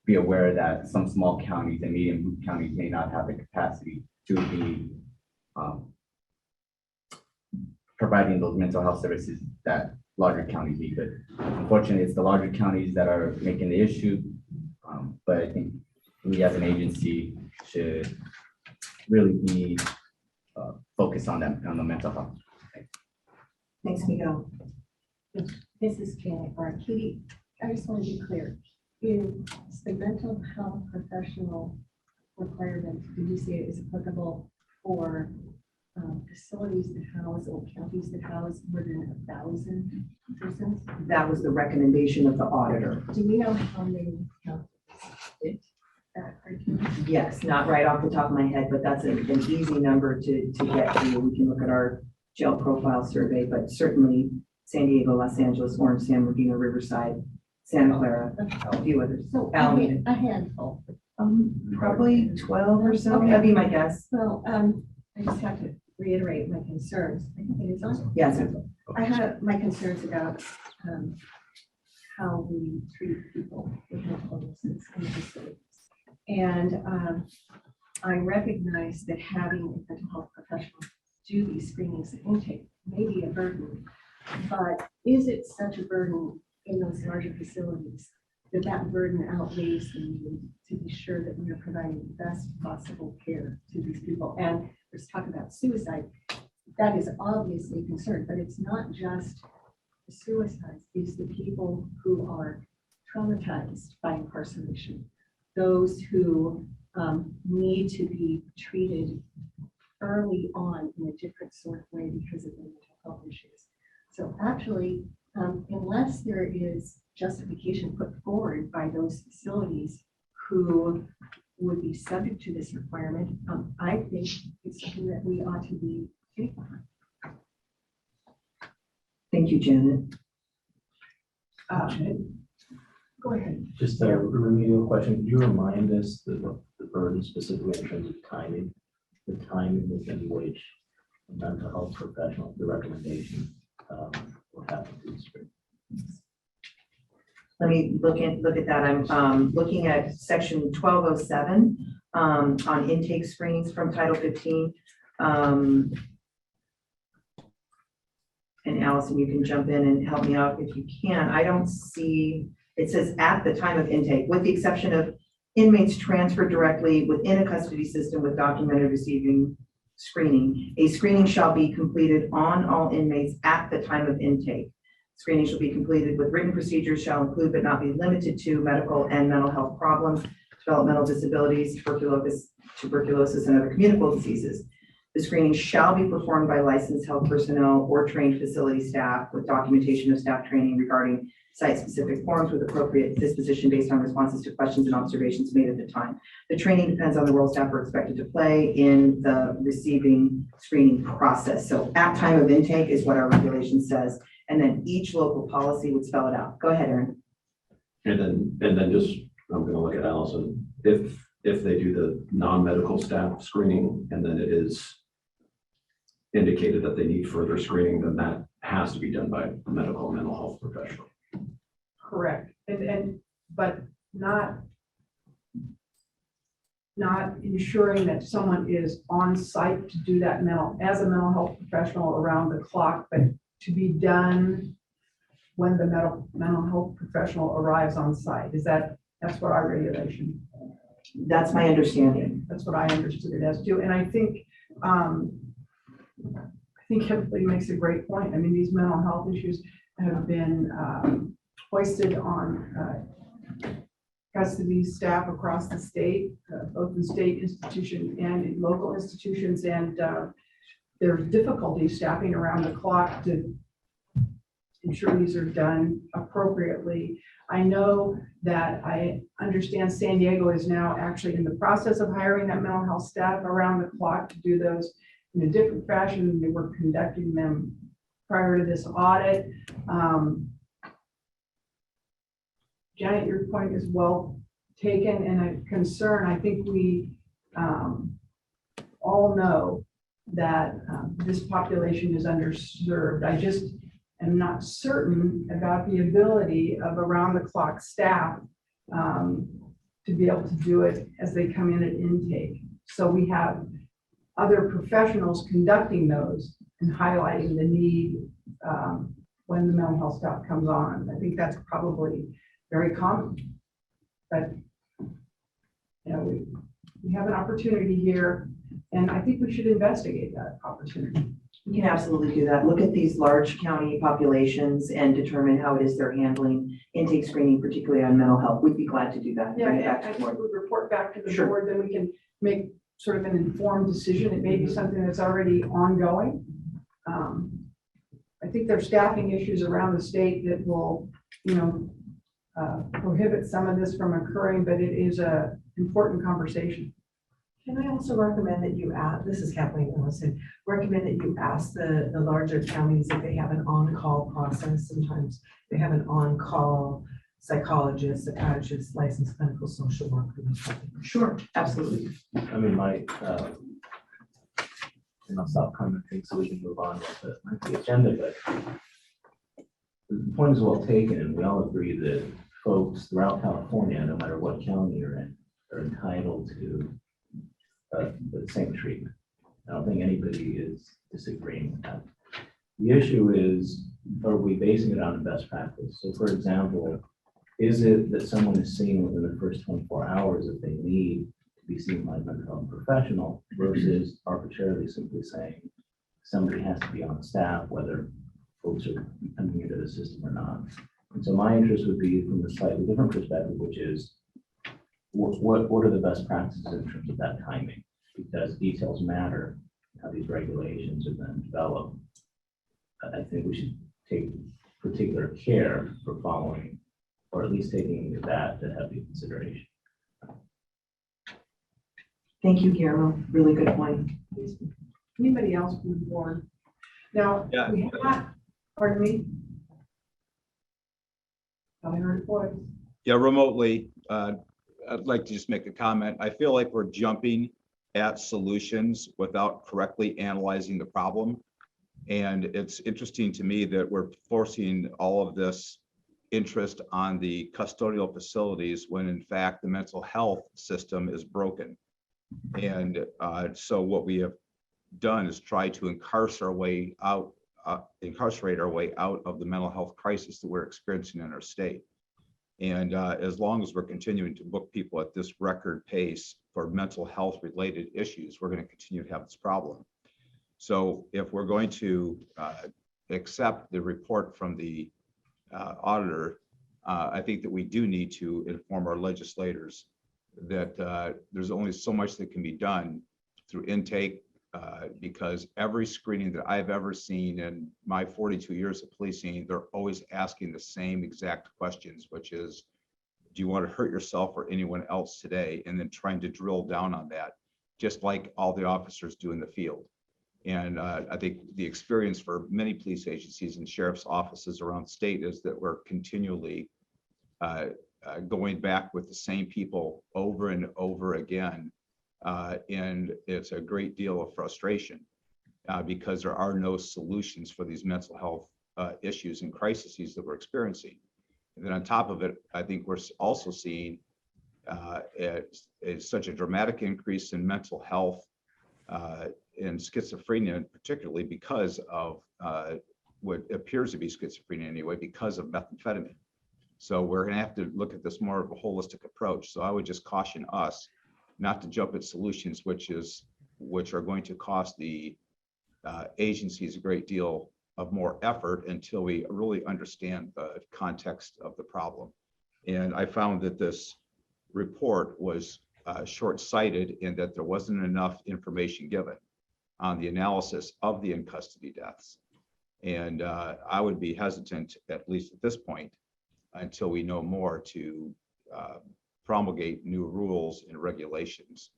Speaker 3: be aware that some small counties and medium counties may not have the capacity to be providing those mental health services that larger counties need. But unfortunately, it's the larger counties that are making the issue. But I think we as an agency should really be focused on them, on the mental health.
Speaker 9: Thanks, Miguel.
Speaker 14: This is Janet Barr. Katie, I just want to be clear. Is the mental health professional requirement, did you say it is applicable for facilities that house or counties that house more than 1,000 persons?
Speaker 9: That was the recommendation of the auditor.
Speaker 14: Do we know how many counties fit that criteria?
Speaker 9: Yes, not right off the top of my head, but that's an easy number to get to. We can look at our jail profile survey, but certainly San Diego, Los Angeles, Orange, San Bernardino, Riverside, Santa Clara, a few others.
Speaker 14: So
Speaker 9: Alameda.
Speaker 14: a handful.
Speaker 9: Probably 12 or so, that'd be my guess.
Speaker 14: Well, I just have to reiterate my concerns. I think it is on.
Speaker 9: Yes.
Speaker 14: I have my concerns about how we treat people with mental illnesses in the facilities. And I recognize that having a mental health professional do these screenings at intake may be a burden, but is it such a burden in those larger facilities that that burden outweighs the need to be sure that we are providing the best possible care to these people? And let's talk about suicide. That is obviously a concern, but it's not just the suicides, it's the people who are traumatized by incarceration, those who need to be treated early on in a different sort of way because of their mental health issues. So actually, unless there is justification put forward by those facilities who would be subject to this requirement, I think it's something that we ought to be taking on.
Speaker 9: Thank you, Janet.
Speaker 8: Go ahead.
Speaker 15: Just a remedial question. Could you remind us the burden specifically in terms of timing, the timing within which a mental health professional, the recommendation will happen to the screen?
Speaker 9: Let me look at that. I'm looking at section 1207 on intake screenings from Title 15. And Allison, you can jump in and help me out if you can. I don't see, it says at the time of intake, with the exception of inmates transferred directly within a custody system with documented receiving screening. A screening shall be completed on all inmates at the time of intake. Screening shall be completed with written procedures, shall include but not be limited to medical and mental health problems, developmental disabilities, tuberculosis, and other communicable diseases. The screening shall be performed by licensed health personnel or trained facility staff with documentation of staff training regarding site-specific forms with appropriate disposition based on responses to questions and observations made at the time. The training depends on the role staff are expected to play in the receiving screening process. So at time of intake is what our regulation says. And then each local policy would spell it out. Go ahead, Aaron.
Speaker 16: And then just, I'm gonna look at Allison. If they do the non-medical staff screening and then it is indicated that they need further screening, then that has to be done by a medical and mental health professional.
Speaker 8: Correct. But not ensuring that someone is on site to do that as a mental health professional around the clock, but to be done when the mental health professional arrives on site. That's what our regulation.
Speaker 9: That's my understanding.
Speaker 8: That's what I understood it as too. And I think everybody makes a great point. I mean, these mental health issues have been hoisted on custody staff across the state, both in state institutions and in local institutions. And there's difficulty staffing around the clock to ensure these are done appropriately. I know that I understand San Diego is now actually in the process of hiring that mental health staff around the clock to do those in a different fashion than they were conducting them prior to this audit. Janet, your point is well taken and a concern. I think we all know that this population is underserved. I just am not certain about the ability of around-the-clock staff to be able to do it as they come in at intake. So we have other professionals conducting those and highlighting the need when the mental health staff comes on. I think that's probably very common. But you know, we have an opportunity here, and I think we should investigate that opportunity.
Speaker 9: You can absolutely do that. Look at these large county populations and determine how it is they're handling intake screening, particularly on mental health. We'd be glad to do that.
Speaker 8: Yeah,
Speaker 9: Bring it back
Speaker 8: I
Speaker 9: to the
Speaker 8: think
Speaker 9: board.
Speaker 8: we report back to the
Speaker 9: Sure.
Speaker 8: board, then we can make sort of an informed decision. It may be something that's already ongoing. I think there's staffing issues around the state that will, prohibit some of this from occurring, but it is a important conversation.
Speaker 4: Can I also recommend that you this is Kathleen Ellison, recommend that you ask the larger counties if they have an on-call process. Sometimes they have an on-call psychologist, psychiatrist, licensed clinical social worker.
Speaker 9: Sure, absolutely.
Speaker 15: I mean, and I'll stop commenting so we can move on with the agenda, but the point is well taken, and we all agree that folks throughout California, no matter what county you're in, are entitled to the same treatment. I don't think anybody is disagreeing with that. The issue is, are we basing it on a best practice? So for example, is it that someone is seen within the first 24 hours that they need to be seen by a mental health professional versus arbitrarily simply saying somebody has to be on staff, whether folks are coming into the system or not? And so my interest would be from a slightly different perspective, which is what are the best practices in terms of that timing? Because details matter, how these regulations are then developed. I think we should take particular care for following, or at least taking that to heavy consideration.
Speaker 9: Thank you, Guillermo. Really good point.
Speaker 8: Anybody else from the board? Now,
Speaker 17: Yeah.
Speaker 8: we have, pardon me? I heard a voice.
Speaker 17: Yeah, remotely, I'd like to just make a comment. I feel like we're jumping at solutions without correctly analyzing the problem. And it's interesting to me that we're forcing all of this interest on the custodial facilities when in fact the mental health system is broken. And so what we have done is try to incarcerate our way out of the mental health crisis that we're experiencing in our state. And as long as we're continuing to book people at this record pace for mental health related issues, we're going to continue to have this problem. So if we're going to accept the report from the auditor, I think that we do need to inform our legislators that there's only so much that can be done through intake, because every screening that I've ever seen in my 42 years of policing, they're always asking the same exact questions, which is, do you want to hurt yourself or anyone else today? And then trying to drill down on that, just like all the officers do in the field. And I think the experience for many police agencies and sheriff's offices around the state is that we're continually going back with the same people over and over again. And it's a great deal of frustration because there are no solutions for these mental health issues and crises that we're experiencing. And then on top of it, I think we're also seeing such a dramatic increase in mental health and schizophrenia, particularly because of what appears to be schizophrenia anyway, because of methamphetamine. So we're going to have to look at this more of a holistic approach. So I would just caution us not to jump at solutions which are going to cost the agencies a great deal of more effort until we really understand the context of the problem. And I found that this report was short-sighted in that there wasn't enough information given on the analysis of the in-custody deaths. And I would be hesitant, at least at this point, until we know more, to promulgate new rules and regulations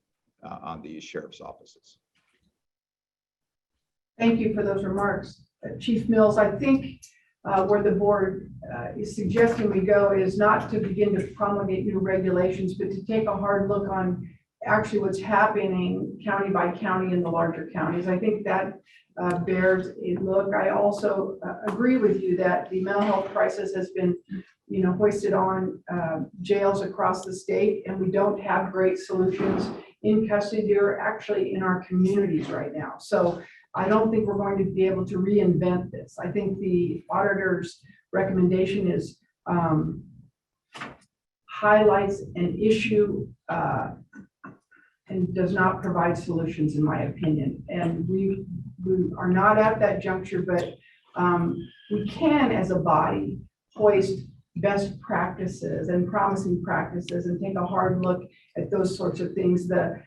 Speaker 17: on the sheriff's offices.
Speaker 8: Thank you for those remarks. Chief Mills, I think where the board is suggesting we go is not to begin to promulgate new regulations, but to take a hard look on actually what's happening county by county in the larger counties. I think that bears a look. I also agree with you that the mental health crisis has been, hoisted on jails across the state, and we don't have great solutions in custody. They're actually in our communities right now. So I don't think we're going to be able to reinvent this. I think the auditor's recommendation is highlights an issue and does not provide solutions, in my opinion. And we are not at that juncture, but we can, as a body, hoist best practices and promising practices and take a hard look at those sorts of things. The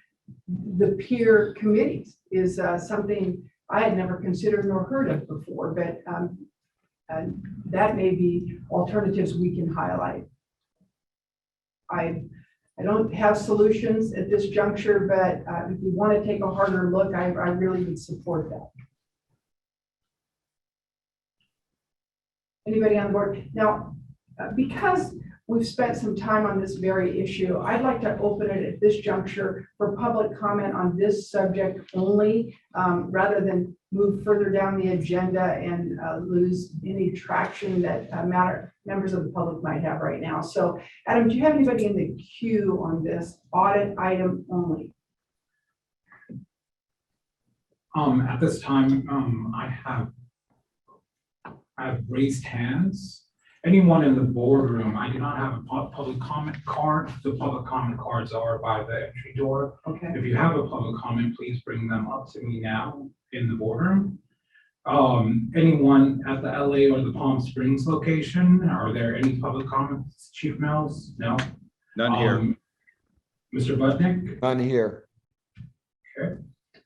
Speaker 8: peer committees is something I had never considered nor heard of before, but that may be alternatives we can highlight. I don't have solutions at this juncture, but if you want to take a harder look, I really would support that. Anybody on board? Now, because we've spent some time on this very issue, I'd like to open it at this juncture for public comment on this subject only, rather than move further down the agenda and lose any traction that members of the public might have right now. So, Adam, do you have anybody in the queue on this audit item only?
Speaker 18: At this time, I have raised hands. Anyone in the boardroom, I do not have a public comment card. The public comment cards are by the entry door.
Speaker 8: Okay.
Speaker 18: If you have a public comment, please bring them up to me now in the boardroom. Anyone at the LA or the Palm Springs location, are there any public comments? Chief Mills? No?
Speaker 17: None here.
Speaker 18: Mr. Budnick?
Speaker 6: None here.
Speaker 18: Okay.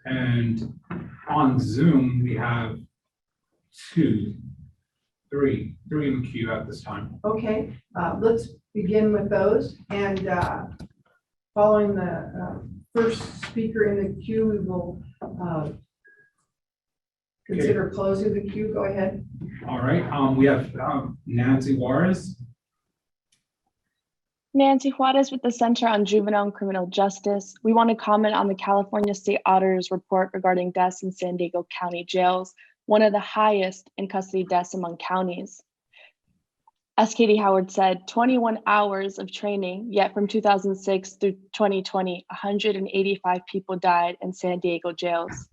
Speaker 18: And on Zoom, we have three in the queue at this time.
Speaker 8: Okay, let's begin with those. And following the first speaker in the queue, we will consider closing the queue. Go ahead.
Speaker 18: All right, we have Nancy Juarez.
Speaker 19: Nancy Juarez with the Center on Juvenile and Criminal Justice. We want to comment on the California State Auditor's report regarding deaths in San Diego County jails, one of the highest in custody deaths among counties. As Katie Howard said, 21 hours of training, yet from 2006 through 2020, 185 people died in San Diego jails.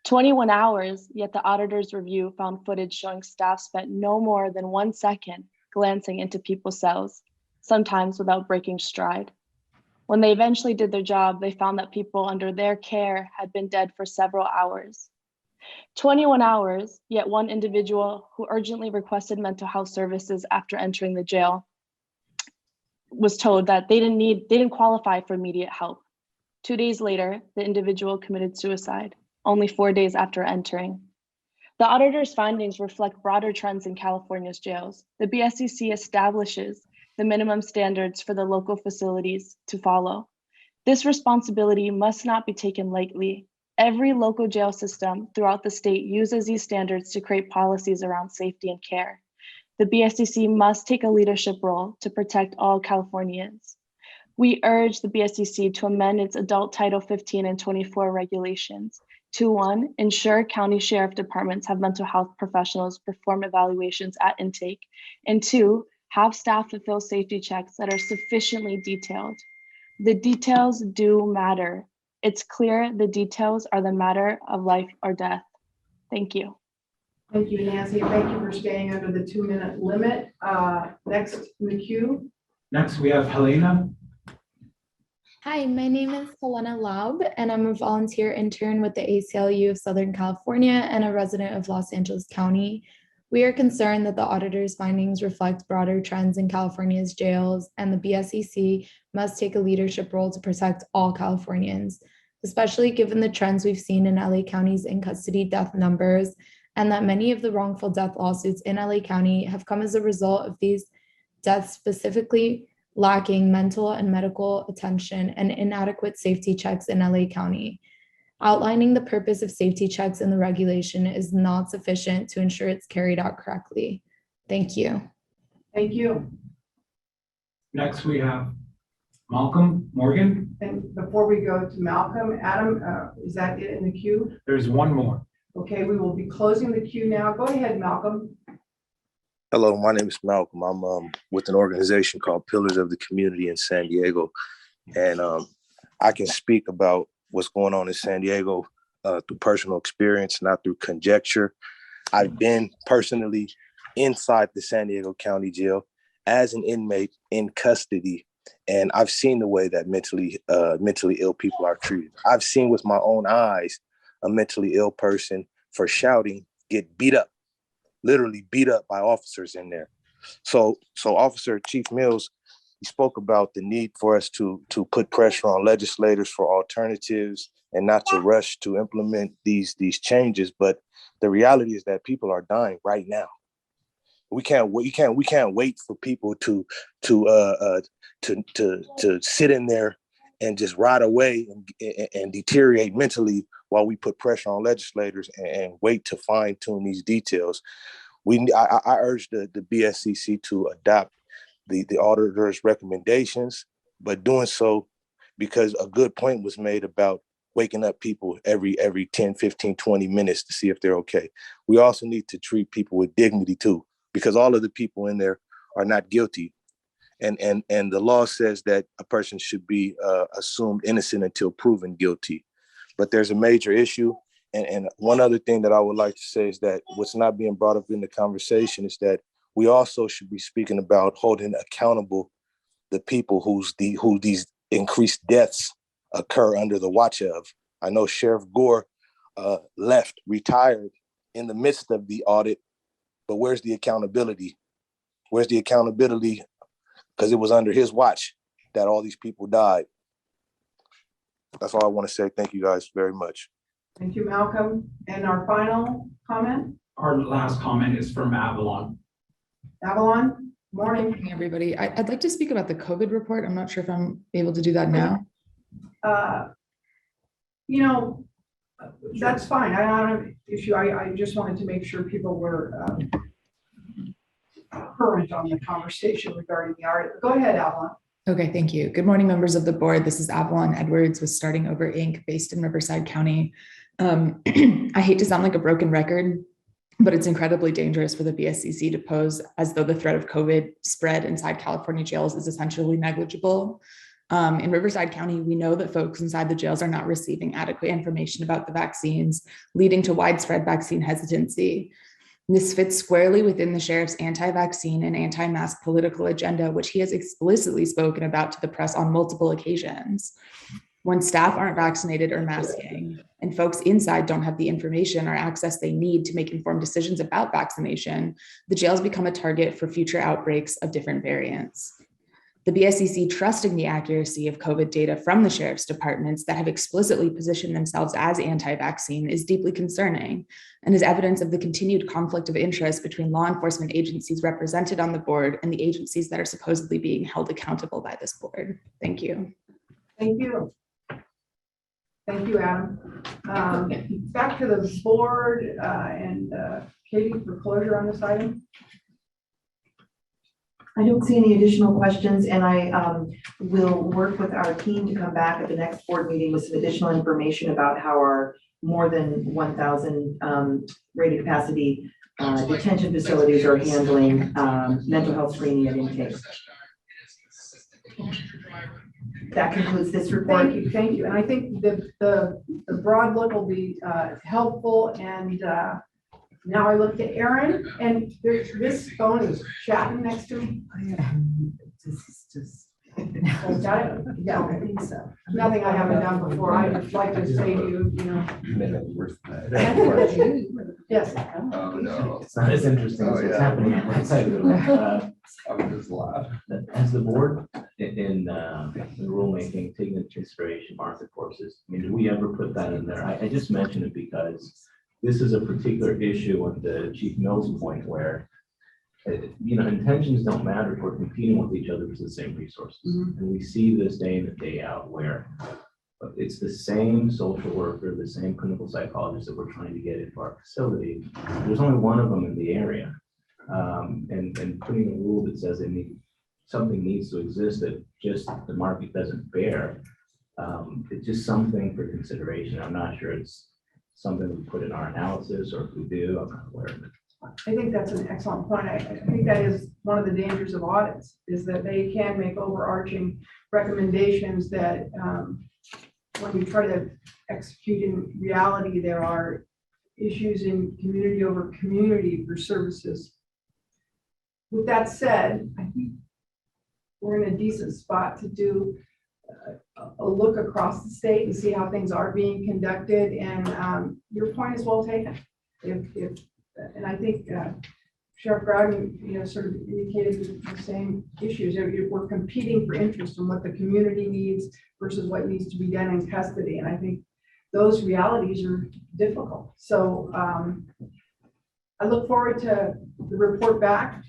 Speaker 19: 21 hours, yet the auditor's review found footage showing staff spent no more than 1 second glancing into people's cells, sometimes without breaking stride. When they eventually did their job, they found that people under their care had been dead for several hours. 21 hours, yet one individual who urgently requested mental health services after entering the jail was told that they didn't qualify for immediate help. 2 days later, the individual committed suicide, only 4 days after entering. The auditor's findings reflect broader trends in California's jails. The BSCC establishes the minimum standards for the local facilities to follow. This responsibility must not be taken lightly. Every local jail system throughout the state uses these standards to create policies around safety and care. The BSCC must take a leadership role to protect all Californians. We urge the BSCC to amend its adult Title 15 and 24 regulations to 1, ensure county sheriff departments have mental health professionals perform evaluations at intake, and 2, Have staff fulfill safety checks that are sufficiently detailed. The details do matter. It's clear the details are the matter of life or death. Thank you.
Speaker 8: Thank you, Nancy. Thank you for staying under the 2-minute limit. Next in the queue.
Speaker 18: Next, we have Helena.
Speaker 20: Hi, my name is Helena Laub, and I'm a volunteer intern with the ACLU of Southern California and a resident of Los Angeles County. We are concerned that the auditor's findings reflect broader trends in California's jails, and the BSEC must take a leadership role to protect all Californians, especially given the trends we've seen in LA County's in-custody death numbers, and that many of the wrongful death lawsuits in LA County have come as a result of these deaths specifically lacking mental and medical attention and inadequate safety checks in LA County. Outlining the purpose of safety checks in the regulation is not sufficient to ensure it's carried out correctly. Thank you.
Speaker 8: Thank you.
Speaker 18: Next, we have Malcolm Morgan.
Speaker 8: And before we go to Malcolm, Adam, is that it in the queue?
Speaker 18: There's one more.
Speaker 8: Okay, we will be closing the queue now. Go ahead, Malcolm.
Speaker 21: Hello, my name is Malcolm. I'm with an organization called Pillars of the Community in San Diego. And I can speak about what's going on in San Diego through personal experience, not through conjecture. I've been personally inside the San Diego County Jail as an inmate in custody. And I've seen the way that mentally ill people are treated. I've seen with my own eyes a mentally ill person for shouting get beat up. Literally beat up by officers in there. So Officer Chief Mills, he spoke about the need for us to put pressure on legislators for alternatives and not to rush to implement these changes. But the reality is that people are dying right now. We can't wait for people to sit in there and just rot away and deteriorate mentally while we put pressure on legislators and wait to fine tune these details. I urge the BSCC to adopt the auditor's recommendations, but doing so because a good point was made about waking up people every 10, 15, 20 minutes to see if they're okay. We also need to treat people with dignity too, because all of the people in there are not guilty. And the law says that a person should be assumed innocent until proven guilty. But there's a major issue. And one other thing that I would like to say is that what's not being brought up in the conversation is that we also should be speaking about holding accountable the people who these increased deaths occur under the watch of. I know Sheriff Gore retired in the midst of the audit, but where's the accountability? Where's the accountability? Because it was under his watch that all these people died. That's all I want to say. Thank you guys very much.
Speaker 8: Thank you, Malcolm. And our final comment?
Speaker 18: Our last comment is from Avalon.
Speaker 8: Avalon, morning.
Speaker 22: Morning, everybody. I'd like to speak about the COVID report. I'm not sure if I'm able to do that now.
Speaker 8: That's fine. I don't have an issue. I just wanted to make sure people were current on the conversation regarding the art. Go ahead, Avalon.
Speaker 22: Okay, thank you. Good morning, members of the board. This is Avalon Edwards with Starting Over Inc., based in Riverside County. I hate to sound like a broken record, but it's incredibly dangerous for the BSCC to pose as though the threat of COVID spread inside California jails is essentially negligible. In Riverside County, we know that folks inside the jails are not receiving adequate information about the vaccines, leading to widespread vaccine hesitancy. This fits squarely within the sheriff's anti-vaccine and anti-mask political agenda, which he has explicitly spoken about to the press on multiple occasions. When staff aren't vaccinated or masking, and folks inside don't have the information or access they need to make informed decisions about vaccination, the jails become a target for future outbreaks of different variants. The BSCC trusting the accuracy of COVID data from the sheriff's departments that have explicitly positioned themselves as anti-vaccine is deeply concerning and is evidence of the continued conflict of interest between law enforcement agencies represented on the board and the agencies that are supposedly being held accountable by this board. Thank you.
Speaker 8: Thank you. Thank you, Adam. Back to the board and Katie for closure on this item.
Speaker 9: I don't see any additional questions, and I will work with our team to come back at the next board meeting with some additional information about how our more than 1,000 rated capacity detention facilities are handling mental health screening at intake. That concludes this report.
Speaker 8: Thank you. And I think the broad look will be helpful. And now I look at Aaron, and there's this phone is chatting next to me. Oh, got it? Yeah, I think so. Nothing I haven't done before. I would like to say to you, you know. Yes.
Speaker 5: Oh, no.
Speaker 15: It's not as interesting as what's happening outside of the room.
Speaker 5: I would just laugh.
Speaker 15: Has the board in rulemaking taken into consideration market forces? I mean, do we ever put that in there? I just mention it because this is a particular issue with the Chief Mills point where, you know, intentions don't matter if we're competing with each other for the same resources. And we see this day in and day out where it's the same social worker, the same clinical psychologist that we're trying to get into our facility. There's only one of them in the area. And putting a rule that says something needs to exist that just the market doesn't bear, it's just something for consideration. I'm not sure it's something we put in our analysis, or if we do, I'm not aware of it.
Speaker 8: I think that's an excellent point. I think that is one of the dangers of audits, is that they can make overarching recommendations that when you try to execute in reality, there are issues in community over community for services. With that said, I think we're in a decent spot to do a look across the state and see how things are being conducted. And your point is well taken. And I think Sheriff Groudon, you know, sort of indicated the same issues. We're competing for interest in what the community needs versus what needs to be done in custody. And I think those realities are difficult. So I look forward to the report back.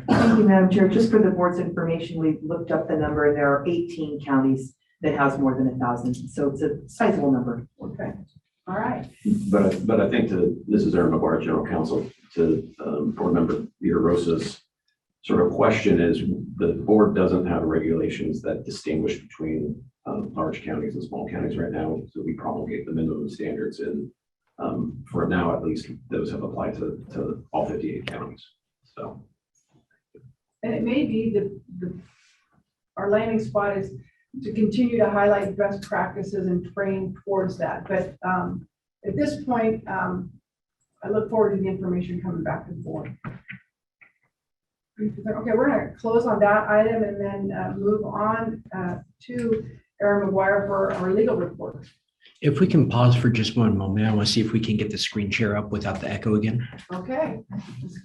Speaker 9: Thank you, Madam Chair. Just for the board's information, we've looked up the number, and there are 18 counties that house more than 1,000. So it's a sizable number.
Speaker 8: Okay. All right.
Speaker 16: But I think this is Aaron McGuire, General Counsel, to Board Member Peter Rosa's sort of question is the board doesn't have regulations that distinguish between large counties and small counties right now. So we promulgate the minimum standards, and for now, at least, those have applied to all 58 counties. So.
Speaker 8: And it may be our landing spot is to continue to highlight best practices and train towards that. But at this point, I look forward to the information coming back to the board. Okay, we're going to close on that item and then move on to Aaron McGuire for our legal report.
Speaker 2: If we can pause for just one moment, I want to see if we can get the screen share up without the echo again.
Speaker 8: Okay.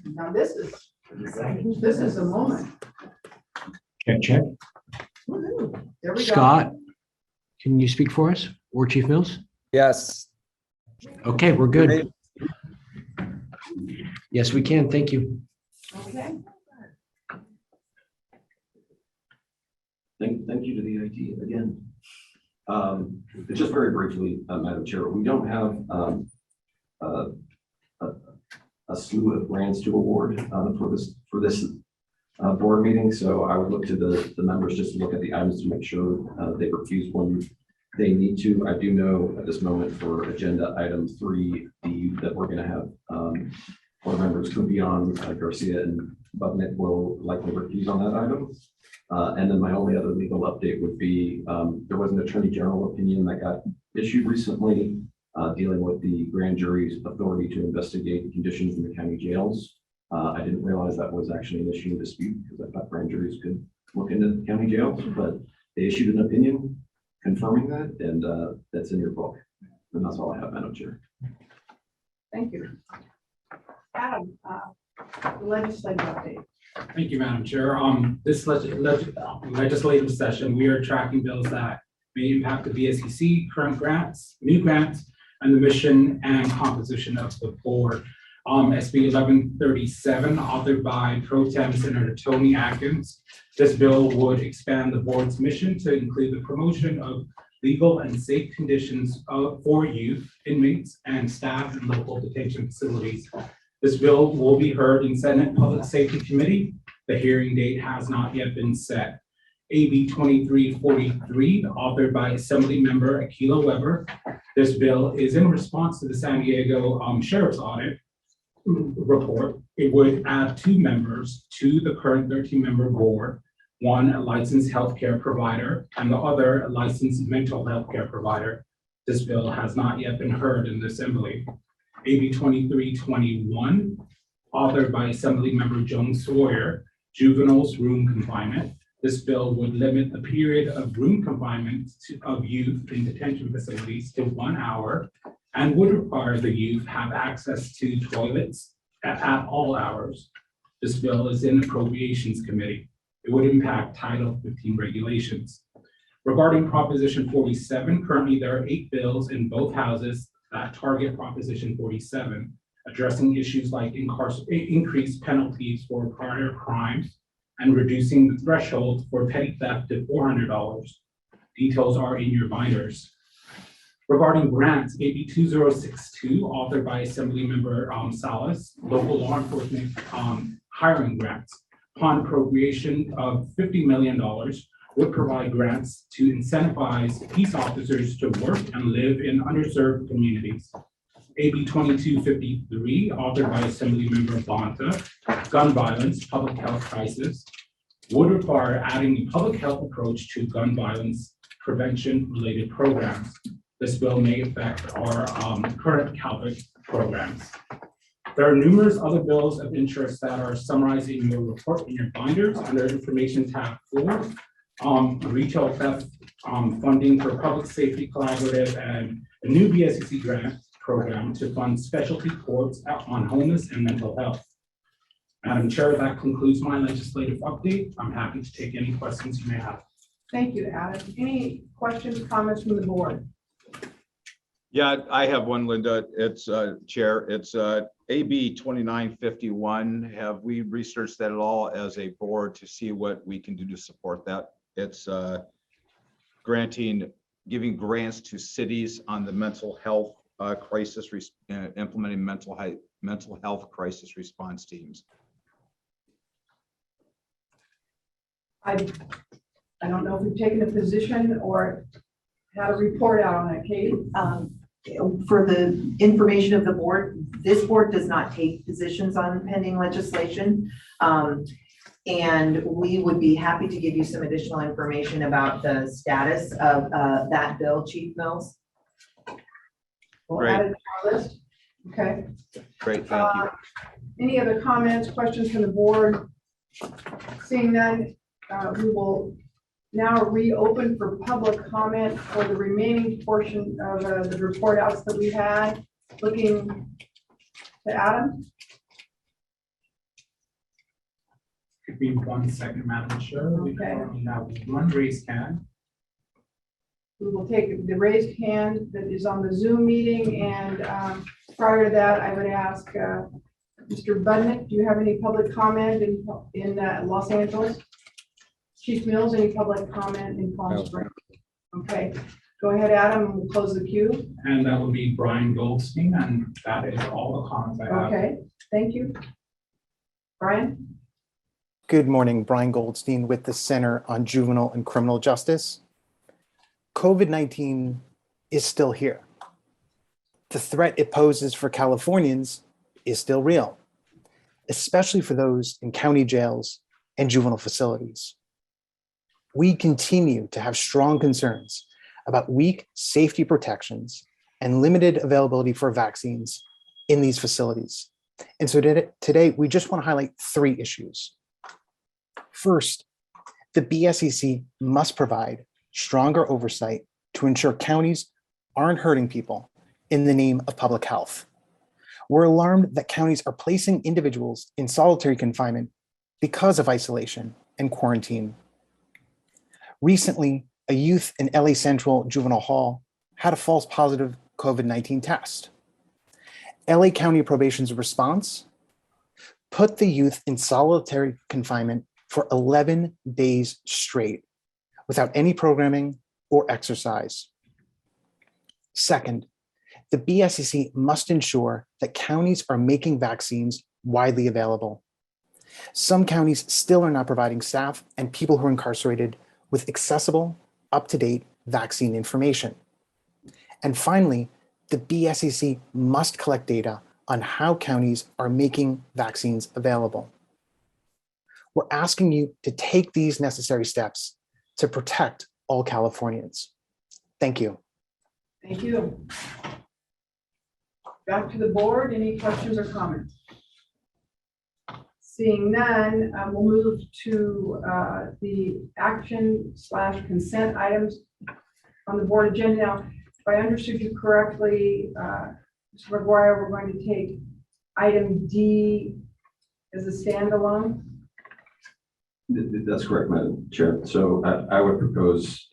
Speaker 8: Now this is a moment.
Speaker 2: Check.
Speaker 8: Woohoo. There we go.
Speaker 2: Scott, can you speak for us, or Chief Mills?
Speaker 6: Yes.
Speaker 2: Okay, we're good. Yes, we can. Thank you.
Speaker 8: Okay.
Speaker 16: Thank you to the IT again. Just very briefly, Madam Chair, we don't have a slew of grants to award for this board meeting. So I would look to the members just to look at the items to make sure they refuse when they need to. I do know at this moment for agenda item 3D that we're going to have board members Kumpion, Garcia, and Bubnick will likely refuse on that item. And then my only other legal update would be there was an attorney general opinion that got issued recently dealing with the grand jury's authority to investigate conditions in the county jails. I didn't realize that was actually an issue in dispute because I thought grand juries could look into county jails, but they issued an opinion confirming that, and that's in your book. And that's all I have, Madam Chair.
Speaker 8: Thank you. Adam, legislative update.
Speaker 18: Thank you, Madam Chair. This legislative session, we are tracking bills that may impact the BSCC, current grants, new grants, and the mission and composition of the board. SB 1137, authored by Pro Tem Senator Tony Atkins. This bill would expand the board's mission to include the promotion of legal and safe conditions for youth, inmates, and staff in local detention facilities. This bill will be heard in Senate Public Safety Committee. The hearing date has not yet been set. AB 2343, authored by Assembly Member Akila Weber. This bill is in response to the San Diego Sheriff's audit. report, it would add 2 members to the current 13-member board, one a licensed healthcare provider and the other a licensed mental health care provider. This bill has not yet been heard in the Assembly. AB 2321, authored by Assemblymember Jones Sawyer, juveniles room confinement. This bill would limit the period of room confinement of youth in detention facilities to 1 hour and would require the youth have access to toilets at all hours. This bill is in Appropriations Committee. It would impact Title 15 regulations. Regarding Proposition 47, currently there are 8 bills in both houses that target Proposition 47, addressing issues like increased penalties for prior crimes and reducing the threshold for petty theft to $400. Details are in your binders. Regarding grants, AB 2062, authored by Assemblymember Salas, local law enforcement hiring grants. Upon appropriation of $50 million, would provide grants to incentivize peace officers to work and live in underserved communities. AB 2253, authored by Assemblymember Bonta, gun violence, public health crisis, would require adding a public health approach to gun violence prevention-related programs. This bill may affect our current CALVIC programs. There are numerous other bills of interest that are summarized in your report in your binders under Information tab 4. Retail theft funding for Public Safety Collaborative and a new BSCC grant program to fund specialty courts on homeless and mental health. Madam Chair, that concludes my legislative update. I'm happy to take any questions you may have.
Speaker 8: Thank you, Adam. Any questions, comments from the board?
Speaker 17: Yeah, I have one, Linda. It's Chair. It's AB 2951. Have we researched that at all as a board to see what we can do to support that? It's giving grants to cities on the mental health crisis, implementing mental health crisis response teams.
Speaker 8: I don't know if we've taken a position or had a report out on it, Kate.
Speaker 9: For the information of the board, this board does not take positions on pending legislation. And we would be happy to give you some additional information about the status of that bill, Chief Mills.
Speaker 8: We'll add it to our list. Okay.
Speaker 17: Great, thank you.
Speaker 8: Any other comments, questions from the board? Seeing none, we will now reopen for public comment for the remaining portion of the report outs that we had. Looking to Adam.
Speaker 18: Give me 1 second, Madam Chair. We currently have 1 raised hand.
Speaker 8: We will take the raised hand that is on the Zoom meeting, and prior to that, I would ask Mr. Budnick, do you have any public comment in Los Angeles? Chief Mills, any public comment in Palm Springs? Okay, go ahead, Adam, and we'll close the queue.
Speaker 18: And that would be Brian Goldstein, and that is all the comments I have.
Speaker 8: Okay, thank you. Brian?
Speaker 1: Good morning, Brian Goldstein with the Center on Juvenile and Criminal Justice. COVID-19 is still here. The threat it poses for Californians is still real, especially for those in county jails and juvenile facilities. We continue to have strong concerns about weak safety protections and limited availability for vaccines in these facilities. And so today, we just want to highlight 3 issues. First, the BSCC must provide stronger oversight to ensure counties aren't hurting people in the name of public health. We're alarmed that counties are placing individuals in solitary confinement because of isolation and quarantine. Recently, a youth in LA Central Juvenile Hall had a false positive COVID-19 test. LA County Probation's response put the youth in solitary confinement for 11 days straight without any programming or exercise. Second, the BSCC must ensure that counties are making vaccines widely available. Some counties still are not providing staff and people who are incarcerated with accessible, up-to-date vaccine information. And finally, the BSCC must collect data on how counties are making vaccines available. We're asking you to take these necessary steps to protect all Californians. Thank you.
Speaker 8: Thank you. Back to the board, any questions or comments? Seeing none, we'll move to the action/consent items on the board agenda. Now, if I understood you correctly, Mr. McGuire, we're going to take item D as a standalone.
Speaker 16: That's correct, Madam Chair. So I would propose,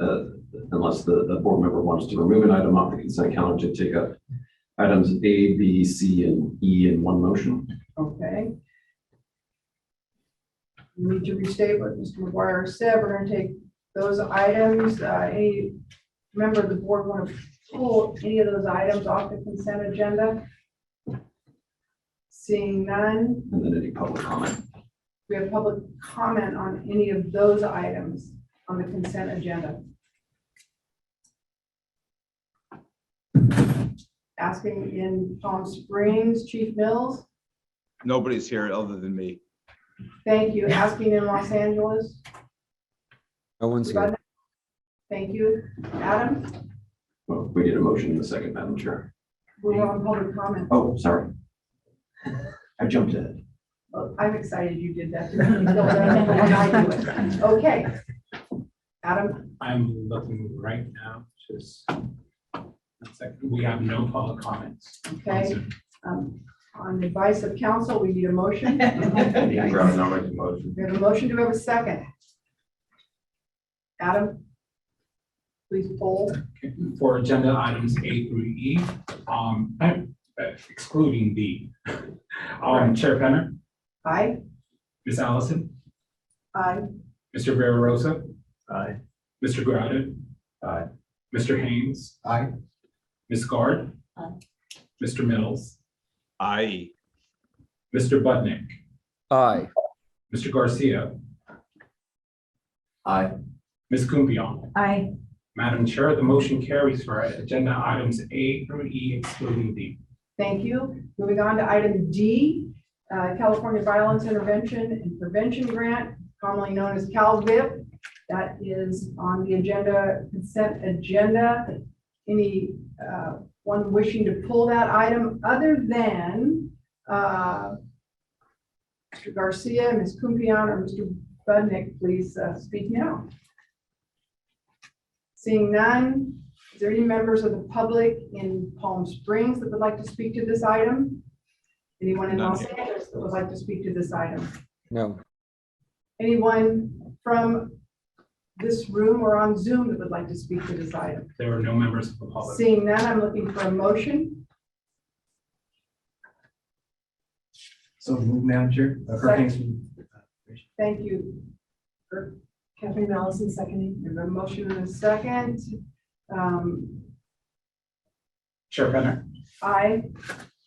Speaker 16: unless the board member wants to remove an item off the consent calendar, to take up items A, B, C, and E in one motion.
Speaker 8: Okay. We need to restate what Mr. McGuire said. We're going to take those items. Any member of the board want to pull any of those items off the consent agenda? Seeing none.
Speaker 16: And then any public comment.
Speaker 8: We have public comment on any of those items on the consent agenda. Asking in Palm Springs, Chief Mills.
Speaker 17: Nobody's here other than me.
Speaker 8: Thank you. Asking in Los Angeles.
Speaker 6: No one's here.
Speaker 8: Thank you. Adam,
Speaker 16: Well, we need a motion in a second, Madam Chair.
Speaker 8: we're on public comment.
Speaker 16: Oh, sorry. I jumped ahead.
Speaker 8: Well, I'm excited you did that. When I do it. Okay. Adam,
Speaker 18: I'm looking right now, just one second. We have no public comments.
Speaker 8: okay. On advice of counsel, we need a motion.
Speaker 5: Brown, I'll make the motion.
Speaker 8: We have a motion. Do we have a second? Adam, please poll.
Speaker 18: For agenda items A through E, excluding D. Chair Penner,
Speaker 8: Aye.
Speaker 18: Ms. Allison,
Speaker 8: Aye.
Speaker 18: Mr. Vera Rosa,
Speaker 5: Aye.
Speaker 18: Mr. Groudon,
Speaker 5: Aye.
Speaker 18: Mr. Haynes,
Speaker 12: Aye.
Speaker 18: Ms. Guard,
Speaker 8: Aye.
Speaker 18: Mr. Mills,
Speaker 17: Aye.
Speaker 18: Mr. Budnick,
Speaker 6: Aye.
Speaker 18: Mr. Garcia,
Speaker 5: Aye.
Speaker 18: Ms. Kumpion.
Speaker 13: Aye.
Speaker 18: Madam Chair, the motion carries for agenda items A through E excluding D.
Speaker 8: Thank you. Moving on to item D, California Violence Intervention and Prevention Grant, commonly known as CalVIP. That is on the agenda, consent agenda. Any one wishing to pull that item other than Mr. Garcia, Ms. Kumpion, or Mr. Budnick, please speak now. Seeing none, is there any members of the public in Palm Springs that would like to speak to this item? Anyone in
Speaker 17: None
Speaker 8: Los
Speaker 17: here.
Speaker 8: Angeles that would like to speak to this item?
Speaker 6: No.
Speaker 8: Anyone from this room or on Zoom that would like to speak to this item?
Speaker 18: There are no members of the public.
Speaker 8: Seeing none, I'm looking for a motion.
Speaker 12: So move, Madam Chair. Kirk Haynes.
Speaker 8: Thank you. Kathleen Allison seconding. We have a motion and a second.
Speaker 18: Chair Penner,
Speaker 8: Aye.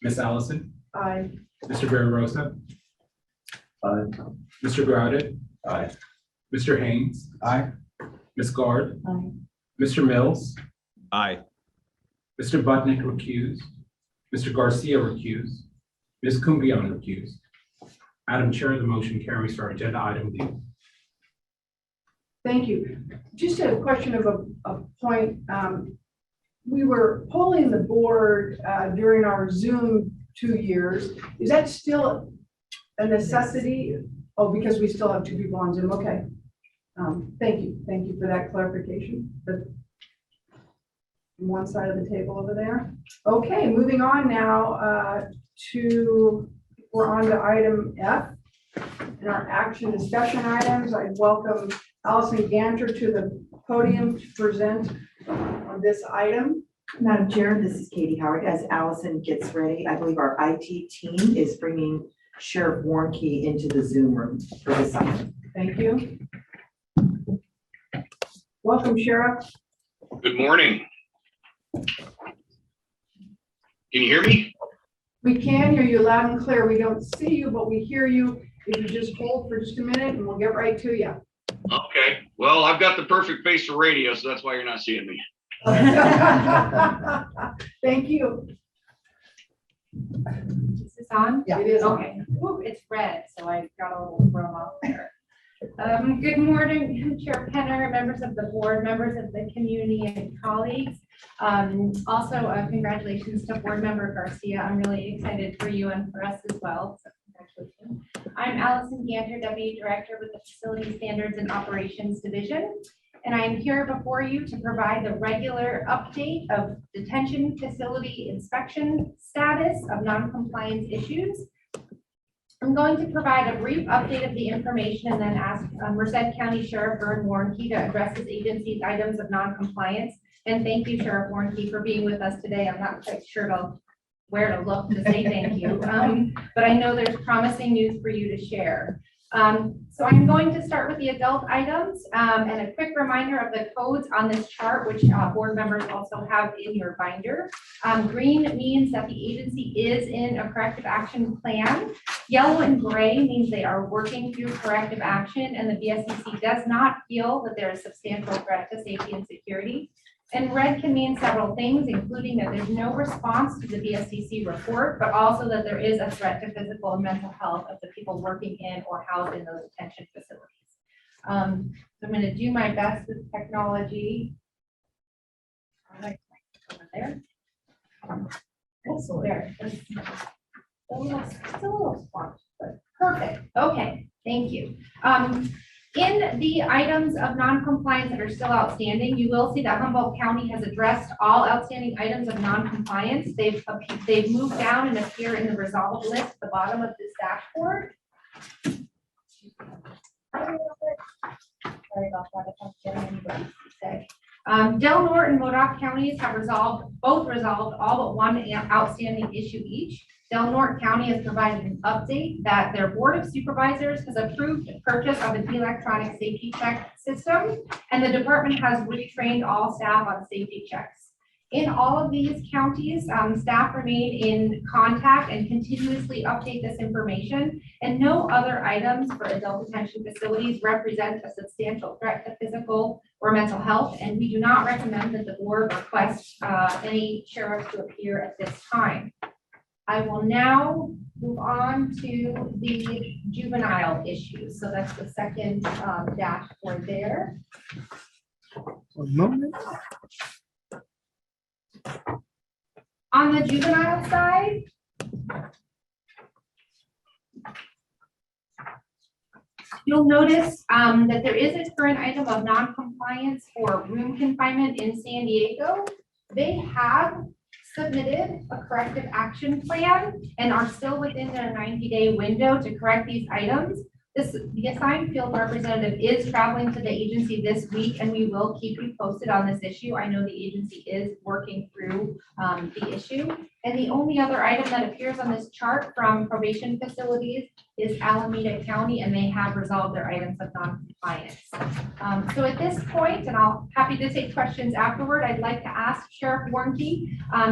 Speaker 18: Ms. Allison,
Speaker 8: Aye.
Speaker 18: Mr. Vera Rosa,
Speaker 5: Aye.
Speaker 18: Mr. Groudon,
Speaker 5: Aye.
Speaker 18: Mr. Haynes,
Speaker 12: Aye.
Speaker 18: Ms. Guard,
Speaker 8: Aye.
Speaker 18: Mr. Mills,
Speaker 17: Aye.
Speaker 18: Mr. Budnick recused, Mr. Garcia recused, Ms. Kumpion recused. Madam Chair, the motion carries for agenda item D.
Speaker 8: Thank you. Just a question of a point. We were polling the board during our Zoom 2 years. Is that still a necessity? Oh, because we still have 2 people on Zoom. Okay. Thank you. Thank you for that clarification. But on one side of the table over there. Okay, moving on now we're on to item F in our action discussion items. I welcome Allison Ganter to the podium to present on this item.
Speaker 9: Madam Chair, this is Katie Howard. As Allison gets ready, I believe our IT team is bringing Sheriff Warnke into the Zoom room for this item.
Speaker 8: Thank you. Welcome, Sheriff.
Speaker 7: Good morning. Can you hear me?
Speaker 8: We can hear you loud and clear. We don't see you, but we hear you. If you just hold for just a minute and we'll get right to you.
Speaker 7: Okay. Well, I've got the perfect face for radio, so that's why you're not seeing me.
Speaker 8: Thank you.
Speaker 10: on?
Speaker 8: Yeah, it is on.
Speaker 10: Okay. Ooh, it's red, so I got a little thrown off there. Good morning, Chair Penner, members of the board, members of the community and colleagues. Also, congratulations to Board Member Garcia. I'm really excited for you and for us as well. So congratulations. I'm Allison Ganter, Deputy Director with the Facility Standards and Operations Division. And I am here before you to provide the regular update of detention facility inspection status of non-compliance issues. I'm going to provide a brief update of the information and then ask Merced County Sheriff Vern Warnke to address his agency's items of non-compliance. And thank you, Sheriff Warnke, for being with us today. I'm not quite sure where to look to say thank you, but I know there's promising news for you to share. So I'm going to start with the adult items and a quick reminder of the codes on this chart, which board members also have in your binder. Green means that the agency is in a corrective action plan. Yellow and gray means they are working through corrective action and the BSCC does not feel that there is substantial threat to safety and security. And red can mean several things, including that there's no response to the BSCC report, but also that there is a threat to physical and mental health of the people working in or housed in those detention facilities. So I'm going to do my best with technology. All right, over there. There. Still a little squashed, but perfect. Okay, thank you. In the items of non-compliance that are still outstanding, you will see that Humboldt County has addressed all outstanding items of non-compliance. They've moved down and appear in the resolved list at the bottom of this dashboard. Sorry about that, if I'm getting anybody to say. Del Norte and Modoc counties have both resolved all but one outstanding issue each. Del Norte County has provided an update that their Board of Supervisors has approved the purchase of an electronic safety check system, and the department has retrained all staff on safety checks. In all of these counties, staff remain in contact and continuously update this information, and no other items for adult detention facilities represent a substantial threat to physical or mental health, and we do not recommend that the board request any sheriffs to appear at this time. I will now move on to the juvenile issues. So that's the second dashboard there.
Speaker 1: One moment.
Speaker 10: On the juvenile side, you'll notice that there is a current item of non-compliance for room confinement in San Diego. They have submitted a corrective action plan and are still within their 90-day window to correct these items. The assigned field representative is traveling to the agency this week, and we will keep you posted on this issue. I know the agency is working through the issue. And the only other item that appears on this chart from probation facilities is Alameda County, and they have resolved their items of non-compliance. So at this point, and I'll happy to take questions afterward, I'd like to ask Sheriff Warnke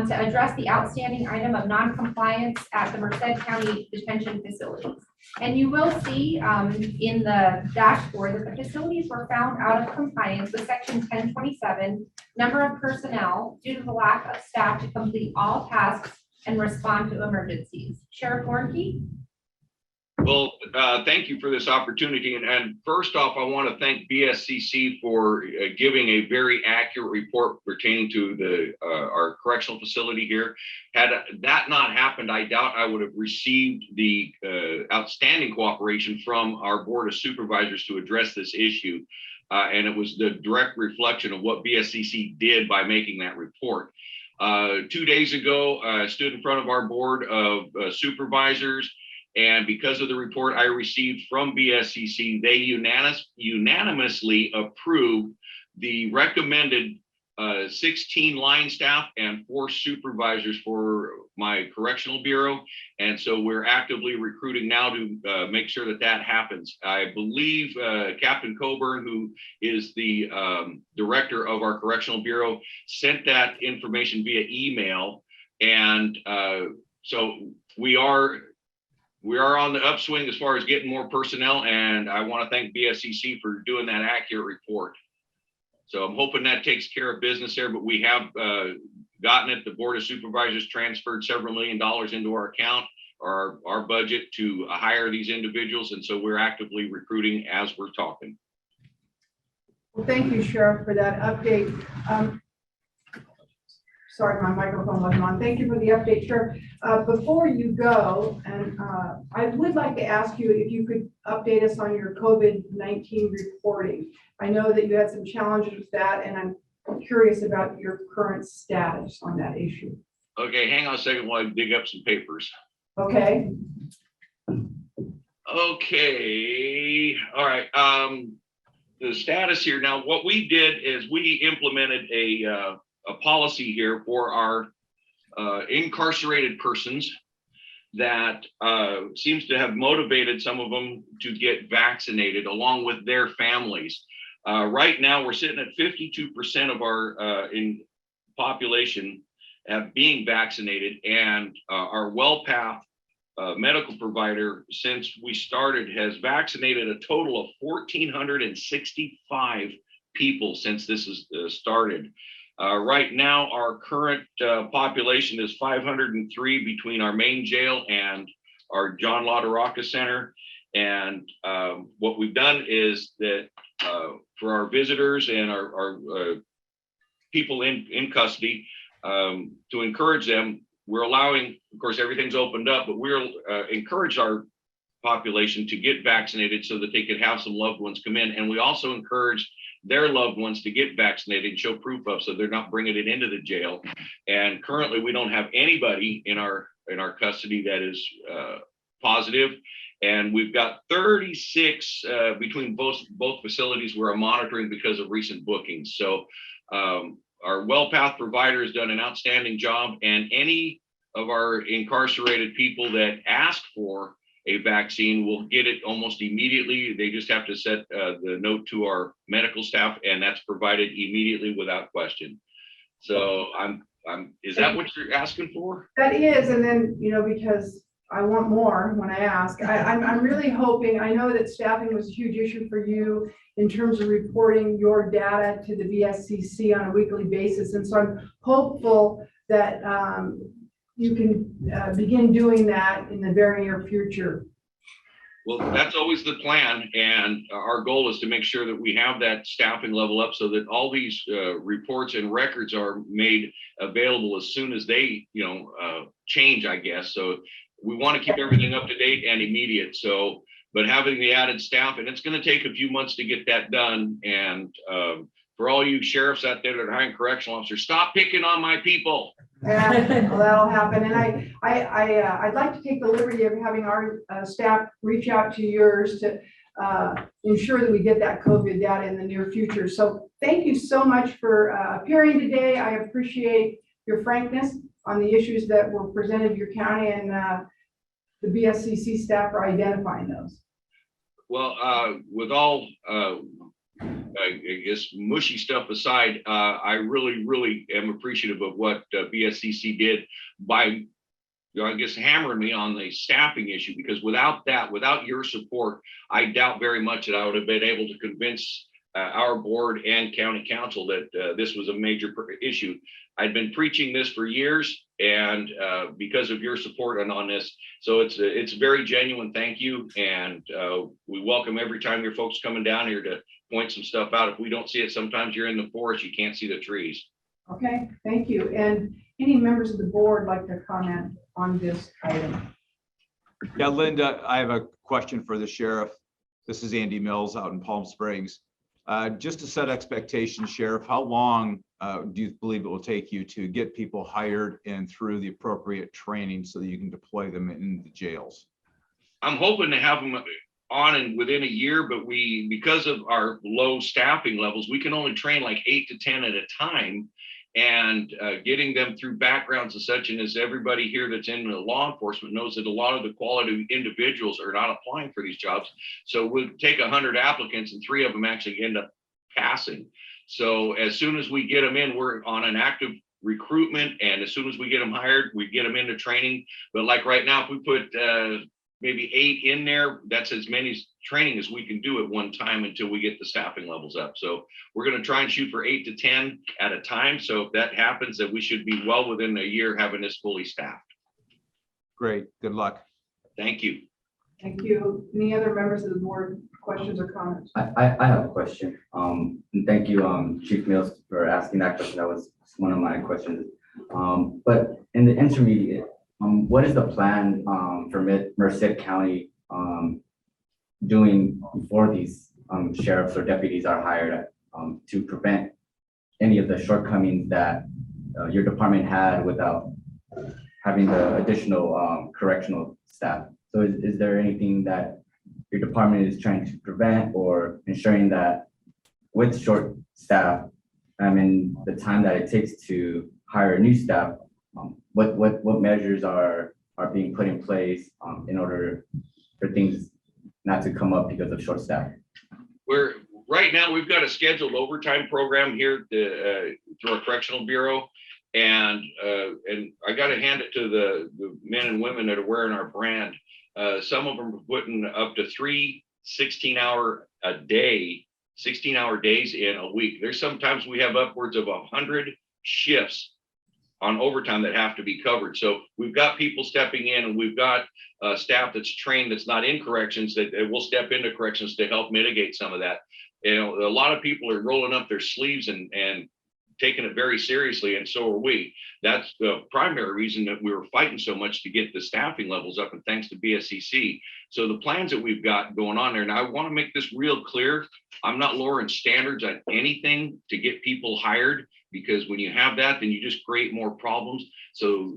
Speaker 10: to address the outstanding item of non-compliance at the Merced County detention facilities. And you will see in the dashboard that the facilities were found out of compliance with section 1027, number of personnel, due to the lack of staff to complete all tasks and respond to emergencies. Sheriff Warnke?
Speaker 7: Well, thank you for this opportunity. And first off, I want to thank BSCC for giving a very accurate report pertaining to our correctional facility here. Had that not happened, I doubt I would have received the outstanding cooperation from our Board of Supervisors to address this issue. And it was the direct reflection of what BSCC did by making that report. 2 days ago, I stood in front of our Board of Supervisors. And because of the report I received from BSCC, they unanimously approved the recommended 16 line staff and 4 supervisors for my correctional bureau. And so we're actively recruiting now to make sure that that happens. I believe Captain Coburn, who is the director of our correctional bureau, sent that information via email. And so we are on the upswing as far as getting more personnel, and I want to thank BSCC for doing that accurate report. So I'm hoping that takes care of business there, but we have gotten it. The Board of Supervisors transferred several $1 million into our account, our budget to hire these individuals. And so we're actively recruiting as we're talking.
Speaker 8: Well, thank you, Sheriff, for that update. Sorry, my microphone wasn't on. Thank you for the update, Sheriff. Before you go, and I would like to ask you if you could update us on your COVID-19 reporting. I know that you had some challenges with that, and I'm curious about your current status on that issue.
Speaker 7: Okay, hang on a second while I dig up some papers.
Speaker 8: Okay.
Speaker 7: Okay, all right. The status here now, what we did is we implemented a policy here for our incarcerated persons that seems to have motivated some of them to get vaccinated along with their families. Right now, we're sitting at 52% of our population being vaccinated, and our WellPath medical provider, since we started, has vaccinated a total of 1,465 people since this is started. Right now, our current population is 503 between our main jail and our John LaDeRocca Center. And what we've done is that for our visitors and our people in custody, to encourage them, we're allowing, of course, everything's opened up, but we're encourage our population to get vaccinated so that they could have some loved ones come in. And we also encourage their loved ones to get vaccinated and show proof of, so they're not bringing it into the jail. And currently we don't have anybody in our custody that is positive. And we've got 36 between both facilities we're monitoring because of recent bookings. So our WellPath provider has done an outstanding job, and any of our incarcerated people that ask for a vaccine will get it almost immediately. They just have to set the note to our medical staff, and that's provided immediately without question. So is that what you're asking for?
Speaker 8: That is, and then, you know, because I want more when I ask, I'm really hoping, I know that staffing was a huge issue for you in terms of reporting your data to the BSCC on a weekly basis. And so I'm hopeful that you can begin doing that in the very near future.
Speaker 7: Well, that's always the plan. And our goal is to make sure that we have that staffing level up so that all these reports and records are made available as soon as they, change, I guess. So we want to keep everything up to date and immediate. So, but having the added staff, and it's going to take a few months to get that done. And for all you sheriffs out there that are hiring correctional officers, stop picking on my people.
Speaker 8: Yeah, well, that'll happen. And I'd like to take the liberty of having our staff reach out to yours to ensure that we get that COVID data in the near future. So thank you so much for appearing today. I appreciate your frankness on the issues that were presented to your county, and the BSCC staff for identifying those.
Speaker 7: Well, with all, I guess, mushy stuff aside, I really, really am appreciative of what BSCC did by, I guess, hammering me on the staffing issue, because without that, without your support, I doubt very much that I would have been able to convince our board and county council that this was a major issue. I'd been preaching this for years, and because of your support on this, so it's very genuine. Thank you, and we welcome every time your folks coming down here to point some stuff out. If we don't see it, sometimes you're in the forest, you can't see the trees.
Speaker 8: Okay, thank you. And any members of the board like to comment on this item?
Speaker 17: Yeah, Linda, I have a question for the sheriff. This is Andy Mills out in Palm Springs. Just to set expectations, Sheriff, how long do you believe it will take you to get people hired and through the appropriate training so that you can deploy them in the jails?
Speaker 7: I'm hoping to have them on and within a year, but because of our low staffing levels, we can only train like 8 to 10 at a time. And getting them through backgrounds and such, and as everybody here that's in law enforcement knows, that a lot of the quality individuals are not applying for these jobs. So we'll take 100 applicants and 3 of them actually end up passing. So as soon as we get them in, we're on an active recruitment, and as soon as we get them hired, we get them into training. But like right now, if we put maybe 8 in there, that's as many training as we can do at one time until we get the staffing levels up. So we're going to try and shoot for 8 to 10 at a time. So if that happens, that we should be well within a year having this fully staffed.
Speaker 17: Great. Good luck.
Speaker 7: Thank you.
Speaker 8: Thank you. Any other members of the board, questions or comments?
Speaker 3: I have a question. And thank you, Chief Mills, for asking that question. That was one of my questions. But in the intermediate, what is the plan for Merced County doing before these sheriffs or deputies are hired to prevent any of the shortcomings that your department had without having the additional correctional staff? So is there anything that your department is trying to prevent or ensuring that with short staff, and the time that it takes to hire new staff, what measures are being put in place in order for things not to come up because of short staff?
Speaker 7: Right now, we've got a scheduled overtime program here through our correctional bureau. And I got to hand it to the men and women that are wearing our brand. Some of them are putting up to 3 16-hour days in a week. There's sometimes we have upwards of 100 shifts on overtime that have to be covered. So we've got people stepping in, and we've got staff that's trained that's not in corrections that will step into corrections to help mitigate some of that. You know, a lot of people are rolling up their sleeves and taking it very seriously, and so are we. That's the primary reason that we were fighting so much to get the staffing levels up, and thanks to BSCC. So the plans that we've got going on there, and I want to make this real clear, I'm not lowering standards on anything to get people hired, because when you have that, then you just create more problems. So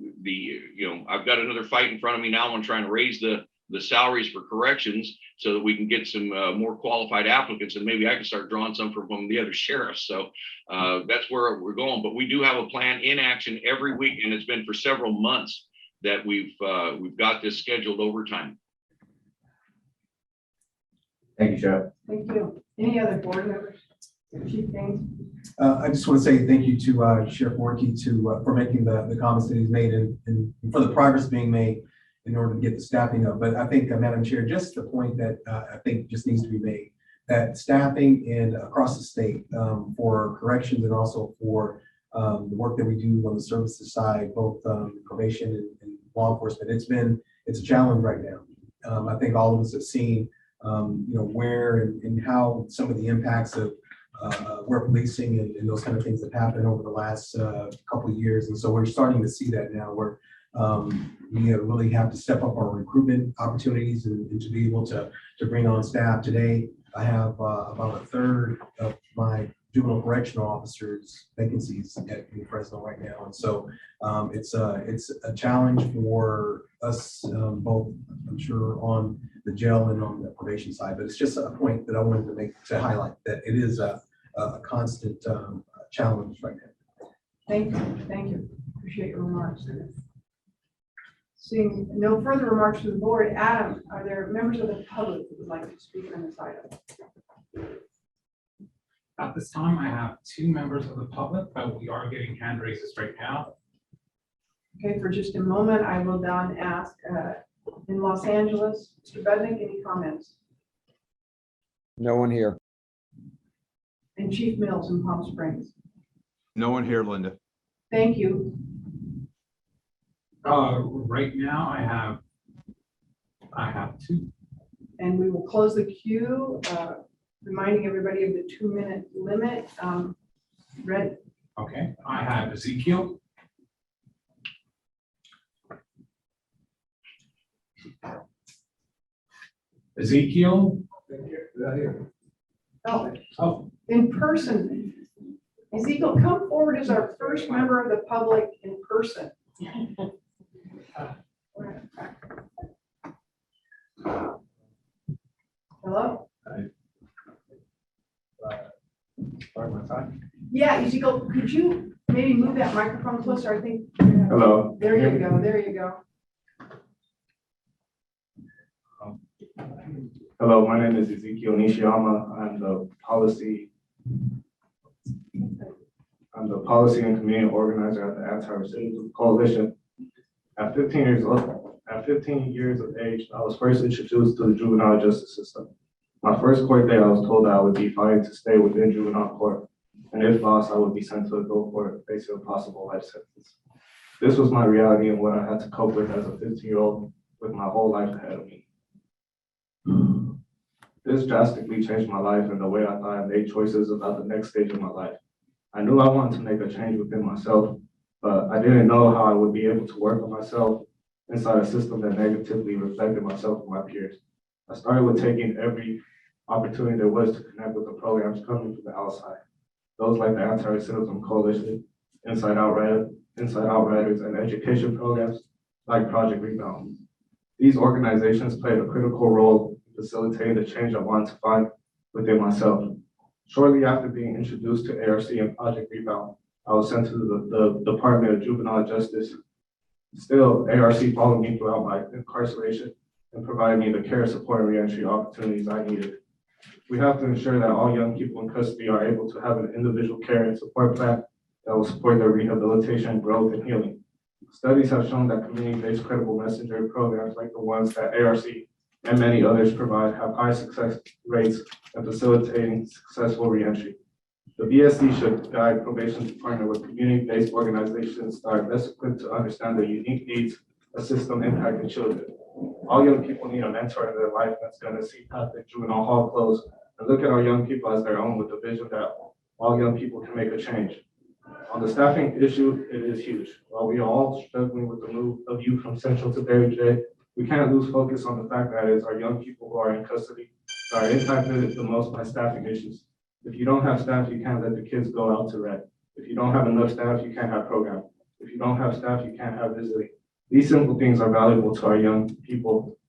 Speaker 7: I've got another fight in front of me now on trying to raise the salaries for corrections so that we can get some more qualified applicants, and maybe I can start drawing some from the other sheriffs. So that's where we're going. But we do have a plan in action every week, and it's been for several months that we've got this scheduled overtime.
Speaker 3: Thank you, Sheriff.
Speaker 8: Thank you. Any other board members? Chief Gaines?
Speaker 12: I just want to say thank you to Sheriff Warnke for making the comments that he's made and for the progress being made in order to get the staffing up. But I think, Madam Chair, just the point that I think just needs to be made, that staffing across the state for corrections and also for the work that we do on the services side, both probation and law enforcement, it's a challenge right now. I think all of us have seen where and how some of the impacts of where policing and those kind of things have happened over the last couple of years. And so we're starting to see that now, where we really have to step up our recruitment opportunities and to be able to bring on staff. Today, I have about a third of my juvenile correctional officers vacancies in Fresno right now. And so it's a challenge for us both, I'm sure, on the jail and on the probation side. But it's just a point that I wanted to make, to highlight that it is a constant challenge right now.
Speaker 8: Thank you. Thank you. Appreciate your remarks. Seeing no further remarks to the board, Adam, are there members of the public who would like to speak on this item?
Speaker 18: At this time, I have 2 members of the public, but we are getting hand raises right now.
Speaker 8: Okay, for just a moment, I will then ask in Los Angeles, Mr. Bednick, any comments?
Speaker 6: No one here.
Speaker 8: And Chief Mills in Palm Springs.
Speaker 17: No one here, Linda.
Speaker 8: Thank you.
Speaker 18: Right now, I have 2.
Speaker 8: And we will close the queue, reminding everybody of the 2-minute limit. Ready?
Speaker 18: Okay, I have Ezekiel. Ezekiel.
Speaker 8: Oh, in person. Ezekiel, come forward as our first member of the public in person. Hello?
Speaker 11: Start my time.
Speaker 8: Yeah, Ezekiel, could you maybe move that microphone closer? I think.
Speaker 11: Hello.
Speaker 8: There you go. There you go.
Speaker 11: Hello, my name is Ezekiel Nishiyama. I'm the policy and community organizer at the Anti-Recidivism Coalition. At 15 years of age, I was first introduced to the juvenile justice system. My first court day, I was told that I would be fined to stay within juvenile court, and if lost, I would be sent to adult court facing a possible life sentence. This was my reality and what I had to cope with as a 15-year-old with my whole life ahead of me. This drastically changed my life and the way I thought I made choices about the next stage of my life. I knew I wanted to make a change within myself, but I didn't know how I would be able to work on myself inside a system that negatively reflected myself and my peers. I started with taking every opportunity there was to connect with the programs coming from the outside. Those like the Anti-Racism Coalition, Inside Out Riders, and education programs like Project Rebound. These organizations played a critical role in facilitating the change I wanted to find within myself. Shortly after being introduced to ARC and Project Rebound, I was sent to the Department of Juvenile Justice. Still, ARC followed me throughout my incarceration and provided me the care, support, and reentry opportunities I needed. We have to ensure that all young people in custody are able to have an individual care and support plan that will support their rehabilitation, growth, and healing. Studies have shown that community-based credible messenger programs like the ones that ARC and many others provide have high success rates in facilitating successful reentry. The BSC should guide probation to partner with community-based organizations that are best equipped to understand the unique needs of system-impacted children. All young people need a mentor in their life that's going to see past the juvenile hall close and look at our young people as their own with the vision that all young people can make a change. On the staffing issue, it is huge. While we are all struggling with the move of youth from Central to Berry J, we can't lose focus on the fact that it's our young people who are in custody that are impacted the most by staffing issues. If you don't have staff, you can't let the kids go out to rec. If you don't have enough staff, you can't have programs. If you don't have staff, you can't have visiting. These simple things are valuable to our young people,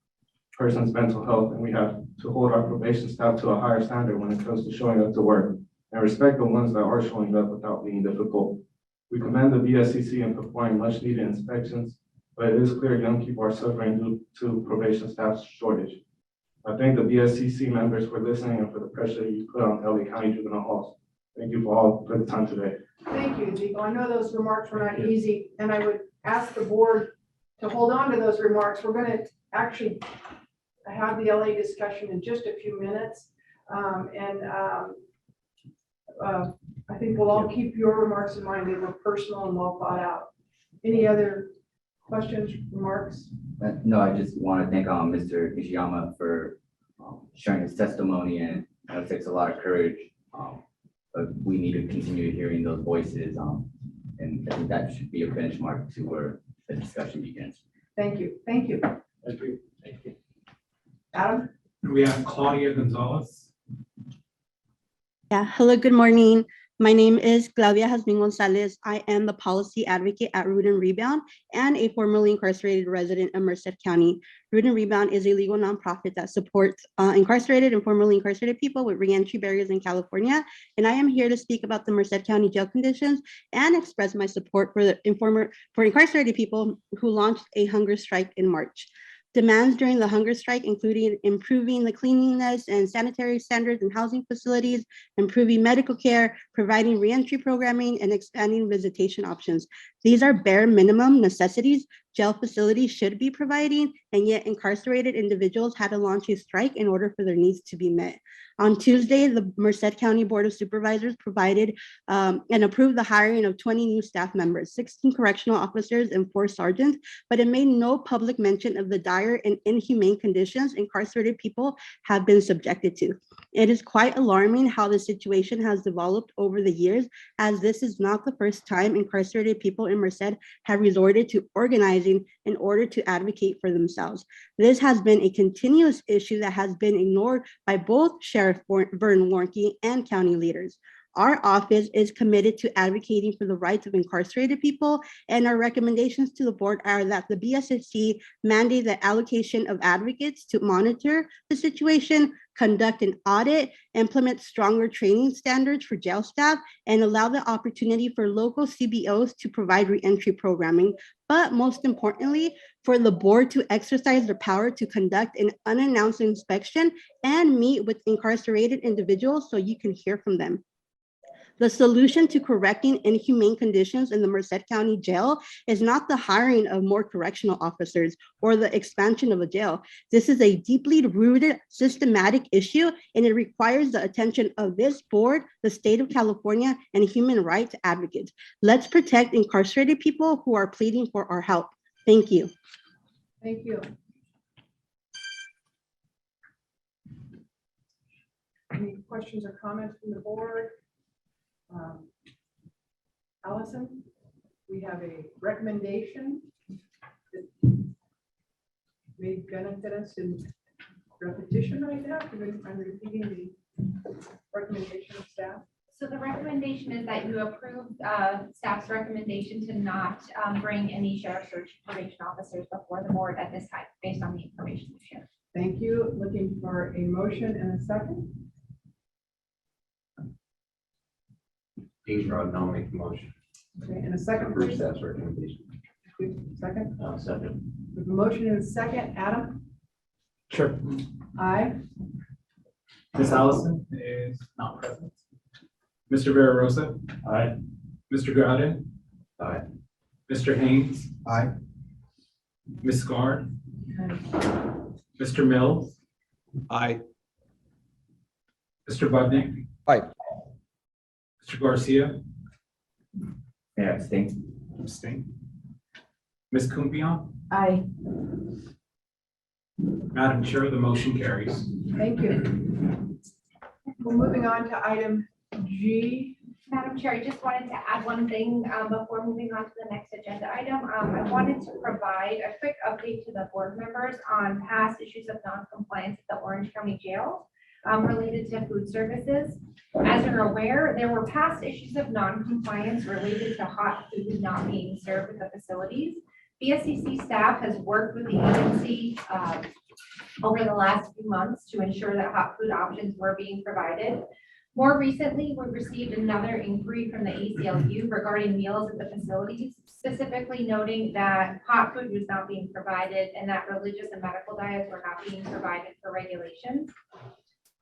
Speaker 11: person's mental health, and we have to hold our probation staff to a higher standard when it comes to showing up to work and respect the ones that are showing up without being difficult. We commend the BSCC in performing much needed inspections, but it is clear young people are suffering due to probation staff shortage. I thank the BSCC members for listening and for the pressure you put on LA County Juvenile Halls. Thank you for the time today.
Speaker 8: Thank you, Ezekiel. I know those remarks were not easy, and I would ask the board to hold on to those remarks. We're going to actually have the LA discussion in just a few minutes. I think we'll all keep your remarks in mind. They were personal and well thought out. Any other questions, remarks?
Speaker 3: No, I just want to thank Mr. Ishiyama for sharing his testimony, and it takes a lot of courage, but we need to continue hearing those voices, and I think that should be a benchmark to where the discussion begins.
Speaker 8: Thank you. Thank you.
Speaker 18: Thank you. Thank you.
Speaker 8: Adam?
Speaker 18: We have Claudia Gonzalez.
Speaker 4: Yeah, hello, good morning. My name is Claudia Jazmin Gonzalez. I am the policy advocate at Root and Rebound and a formerly incarcerated resident of Merced County. Root and Rebound is a legal nonprofit that supports incarcerated and formerly incarcerated people with reentry barriers in California. And I am here to speak about the Merced County jail conditions and express my support for incarcerated people who launched a hunger strike in March. Demands during the hunger strike including improving the cleanliness and sanitary standards in housing facilities, improving medical care, providing reentry programming, and expanding visitation options. These are bare minimum necessities jail facilities should be providing, and yet incarcerated individuals had to launch a strike in order for their needs to be met. On Tuesday, the Merced County Board of Supervisors provided and approved the hiring of 20 new staff members, 16 correctional officers and 4 sergeants, but it made no public mention of the dire and inhumane conditions incarcerated people have been subjected to. It is quite alarming how the situation has developed over the years, as this is not the first time incarcerated people in Merced have resorted to organizing in order to advocate for themselves. This has been a continuous issue that has been ignored by both Sheriff Vern Warnke and county leaders. Our office is committed to advocating for the rights of incarcerated people, and our recommendations to the board are that the BSSC mandate the allocation of advocates to monitor the situation, conduct an audit, implement stronger training standards for jail staff, and allow the opportunity for local CBOs to provide reentry programming. But most importantly, for the board to exercise their power to conduct an unannounced inspection and meet with incarcerated individuals so you can hear from them. The solution to correcting inhumane conditions in the Merced County Jail is not the hiring of more correctional officers or the expansion of a jail. This is a deeply rooted systematic issue, and it requires the attention of this board, the state of California, and human rights advocates. Let's protect incarcerated people who are pleading for our help. Thank you.
Speaker 8: Thank you. Any questions or comments from the board? Allison, we have a recommendation that may benefit us in repetition right now. I'm repeating the recommendation of staff.
Speaker 10: So the recommendation is that you approve staff's recommendation to not bring any sheriff's or chief probation officers before the board at this time, based on the information you shared.
Speaker 8: Thank you. Looking for a motion and a second.
Speaker 5: Dean Rod, I'll make the motion.
Speaker 8: Okay, and a second,
Speaker 5: Approve
Speaker 8: please.
Speaker 5: staff's recommendation.
Speaker 8: Second.
Speaker 5: Second.
Speaker 8: With a motion and a second, Adam?
Speaker 18: Sure.
Speaker 8: Aye.
Speaker 18: Ms. Allison is not present. Mr. Vera Rosa? Aye. Mr. Grouden?
Speaker 5: Aye.
Speaker 18: Mr. Haynes?
Speaker 12: Aye.
Speaker 18: Ms. Scar? Mr. Mills?
Speaker 17: Aye.
Speaker 18: Mr. Budnick?
Speaker 6: Aye.
Speaker 18: Mr. Garcia?
Speaker 3: May I abstain?
Speaker 18: Abstain. Ms. Kumpion?
Speaker 13: Aye.
Speaker 18: Madam Chair, the motion carries.
Speaker 8: Thank you. We're moving on to item G.
Speaker 10: Madam Chair, I just wanted to add one thing before moving on to the next agenda item. I wanted to provide a quick update to the board members on past issues of non-compliance at the Orange County Jail related to food services. As you're aware, there were past issues of non-compliance related to hot food not being served at the facilities. BSCC staff has worked with the agency over the last few months to ensure that hot food options were being provided. More recently, we received another inquiry from the ACLU regarding meals at the facilities, specifically noting that hot food was not being provided and that religious and medical diets were not being provided for regulations.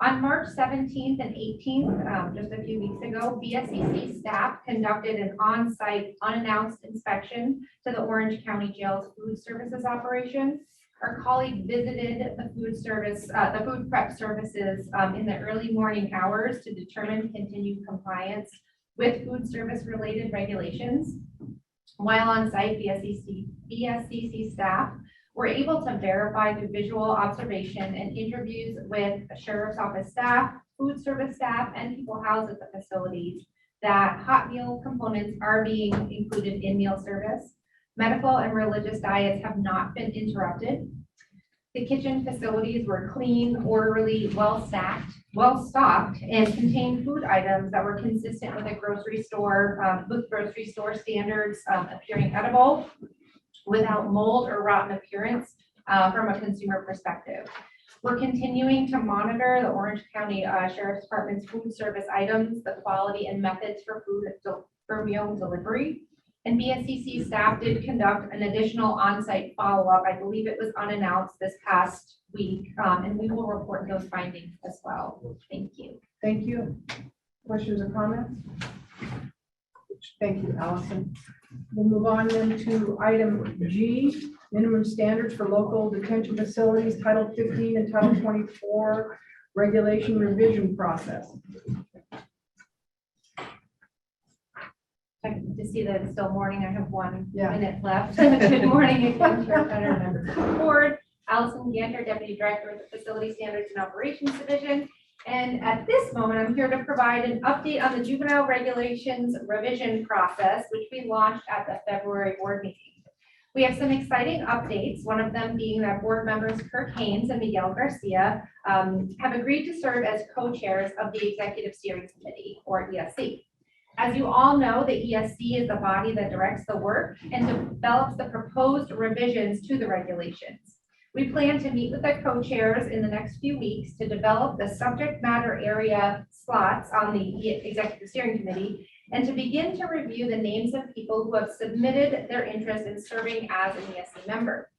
Speaker 10: On March 17th and 18th, just a few weeks ago, BSCC staff conducted an on-site unannounced inspection to the Orange County Jail's food services operation. Our colleague visited the food prep services in the early morning hours to determine continued compliance with food service related regulations. While on site, BSCC staff were able to verify through visual observation and interviews with sheriff's office staff, food service staff, and people housed at the facilities that hot meal components are being included in meal service. Medical and religious diets have not been interrupted. The kitchen facilities were clean, orderly, well-stocked, and contained food items that were consistent with a grocery store, standards, appearing edible, without mold or rotten appearance from a consumer perspective. We're continuing to monitor the Orange County Sheriff's Department's food service items, the quality and methods for meal delivery. And BSCC staff did conduct an additional on-site follow-up. I believe it was unannounced this past week, and we will report those findings as well. Thank you.
Speaker 8: Thank you. Questions or comments? Thank you, Allison. We'll move on then to item G, minimum standards for local detention facilities, Title 15 and Title 24 regulation revision process.
Speaker 10: To see that it's still morning, I have 1 minute left. Good morning again, Chair Penner, members of the board. Allison Ganter, Deputy Director of the Facility Standards and Operations Division. And at this moment, I'm here to provide an update on the juvenile regulations revision process, which we launched at the February board meeting. We have some exciting updates, one of them being that board members Kirk Haynes and Miguel Garcia have agreed to serve as co-chairs of the Executive Steering Committee, or ESC. As you all know, the ESC is the body that directs the work and develops the proposed revisions to the regulations. We plan to meet with the co-chairs in the next few weeks to develop the subject matter area slots on the Executive Steering Committee and to begin to review the names of people who have submitted their interest in serving as an ESC member.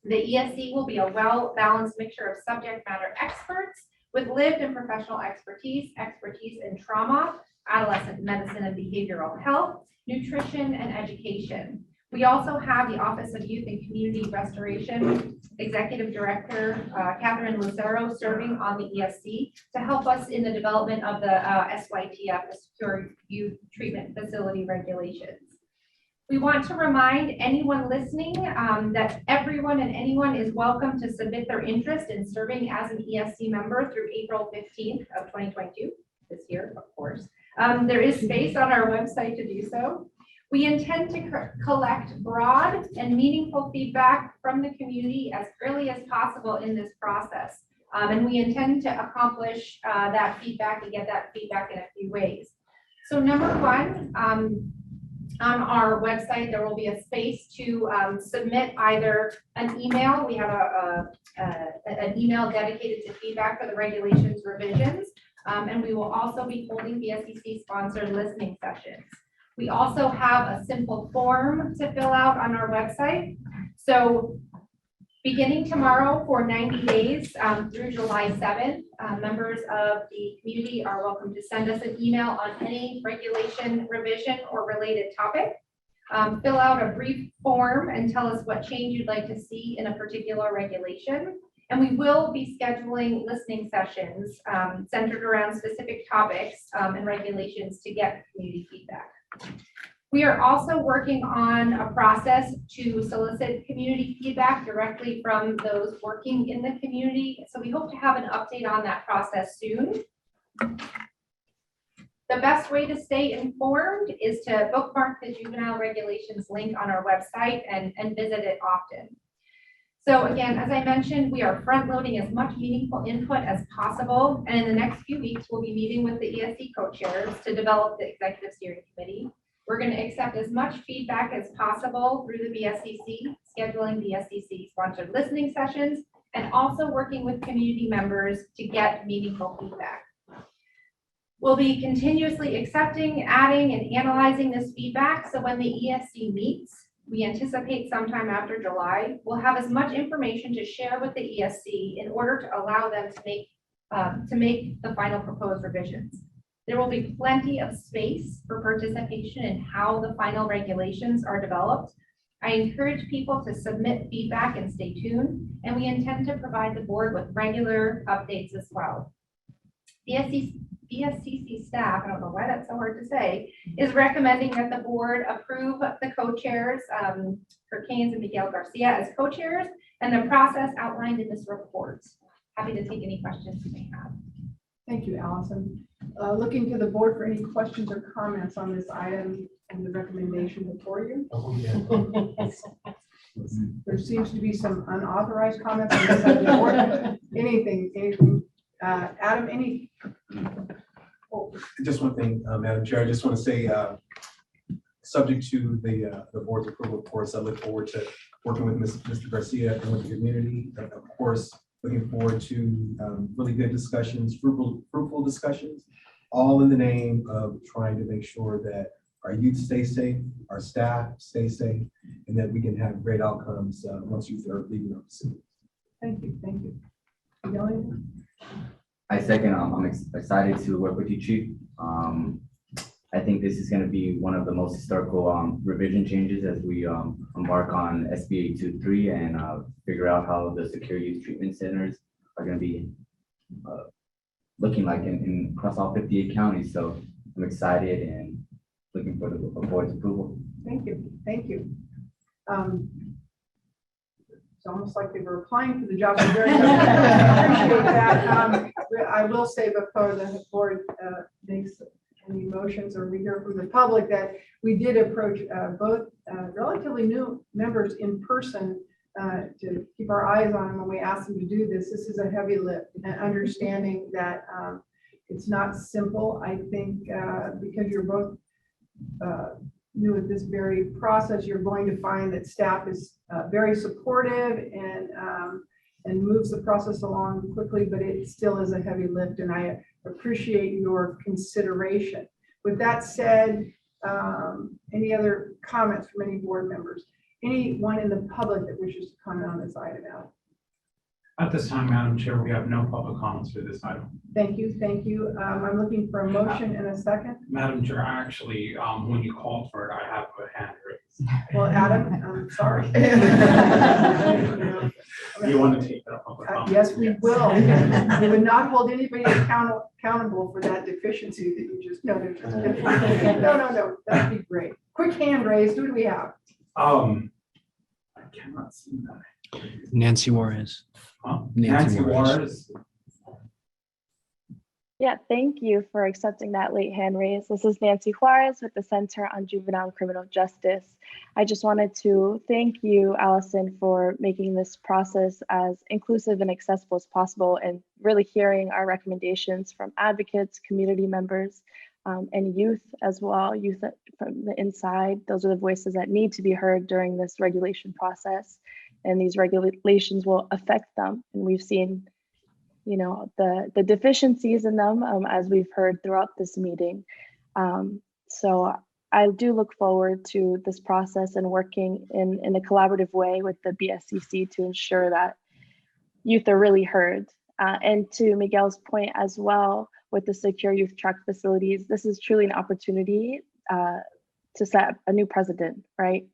Speaker 10: The ESC will be a well-balanced mixture of subject matter experts with lived and professional expertise in trauma, adolescent medicine and behavioral health, nutrition, and education. We also have the Office of Youth and Community Restoration Executive Director, Catherine Lucero, serving on the ESC to help us in the development of the SYTF, the Secure Youth Treatment Facility regulations. We want to remind anyone listening that everyone and anyone is welcome to submit their interest in serving as an ESC member through April 15th of 2022, this year, of course. There is space on our website to do so. We intend to collect broad and meaningful feedback from the community as early as possible in this process. And we intend to accomplish that feedback and get that feedback in a few ways. So number one, on our website, there will be a space to submit either an email. We have an email dedicated to feedback for the regulations revisions. And we will also be holding BSCC sponsored listening sessions. We also have a simple form to fill out on our website. So beginning tomorrow for 90 days through July 7th, members of the community are welcome to send us an email on any regulation revision or related topic. Fill out a brief form and tell us what change you'd like to see in a particular regulation. And we will be scheduling listening sessions centered around specific topics and regulations to get community feedback. We are also working on a process to solicit community feedback directly from those working in the community. So we hope to have an update on that process soon. The best way to stay informed is to bookmark the juvenile regulations link on our website and visit it often. So again, as I mentioned, we are front loading as much meaningful input as possible. And in the next few weeks, we'll be meeting with the ESC co-chairs to develop the executive steering committee. We're going to accept as much feedback as possible through the BSCC, scheduling BSCC sponsored listening sessions, and also working with community members to get meaningful feedback. We'll be continuously accepting, adding, and analyzing this feedback. So when the ESC meets, we anticipate sometime after July, we'll have as much information to share with the ESC in order to allow them to make the final proposed revisions. There will be plenty of space for participation in how the final regulations are developed. I encourage people to submit feedback and stay tuned, and we intend to provide the board with regular updates as well. The BSCC staff, I don't know why that's so hard to say, is recommending that the board approve the co-chairs, Kurt Keynes and Miguel Garcia as co-chairs, and the process outlined in this report. Happy to take any questions you may have.
Speaker 8: Thank you, Allison. Looking to the board for any questions or comments on this item and the recommendation before you.
Speaker 12: Oh, yeah.
Speaker 8: There seems to be some unauthorized comments on this side of the board. Anything, Adam, any? Oh.
Speaker 12: Just one thing, Madam Chair, I just want to say, subject to the board's approval, of course, I look forward to working with Mr. Garcia and with the community. And of course, looking forward to really good discussions, fruitful discussions, all in the name of trying to make sure that our youth stay safe, our staff stay safe, and that we can have great outcomes once youth are leaving our facilities.
Speaker 8: Thank you, thank you. Miguel?
Speaker 3: I second, I'm excited to work with you, Chief. I think this is going to be one of the most historical revision changes as we embark on SB 823 and figure out how the secure youth treatment centers are going to be looking like in across all 58 counties. So I'm excited and looking for the board's approval.
Speaker 8: Thank you, thank you. It's almost like they were applying for the job. I very much appreciate that. I will say before the board makes any motions or we hear from the public that we did approach both relatively new members in person to keep our eyes on them when we asked them to do this. This is a heavy lift, and understanding that it's not simple. I think because you're both new at this very process, you're going to find that staff is very supportive and moves the process along quickly, but it still is a heavy lift, and I appreciate your consideration. With that said, any other comments from any board members? Anyone in the public that wishes to comment on this item out?
Speaker 18: At this time, Madam Chair, we have no public comments for this item.
Speaker 8: Thank you, thank you. I'm looking for a motion and a second.
Speaker 18: Madam Chair, actually, when you called for it, I have a hand raised.
Speaker 8: Well, Adam, I'm sorry.
Speaker 18: You want to take that public comment?
Speaker 8: Yes, we will. We would not hold anybody accountable for that deficiency that you just noted. No, that'd be great. quick hand raised. Who do we have?
Speaker 18: I cannot see that.
Speaker 2: Nancy Juarez.
Speaker 18: Nancy Juarez.
Speaker 14: Yeah, thank you for accepting that late hand raise. This is Nancy Juarez with the Center on Juvenile and Criminal Justice. I just wanted to thank you, Allison, for making this process as inclusive and accessible as possible and really hearing our recommendations from advocates, community members, and youth as well, youth from the inside. Those are the voices that need to be heard during this regulation process. And these regulations will affect them. And we've seen the deficiencies in them as we've heard throughout this meeting. So I do look forward to this process and working in a collaborative way with the BSCC to ensure that youth are really heard. And to Miguel's point as well, with the secure youth track facilities, this is truly an opportunity to set a new precedent, right?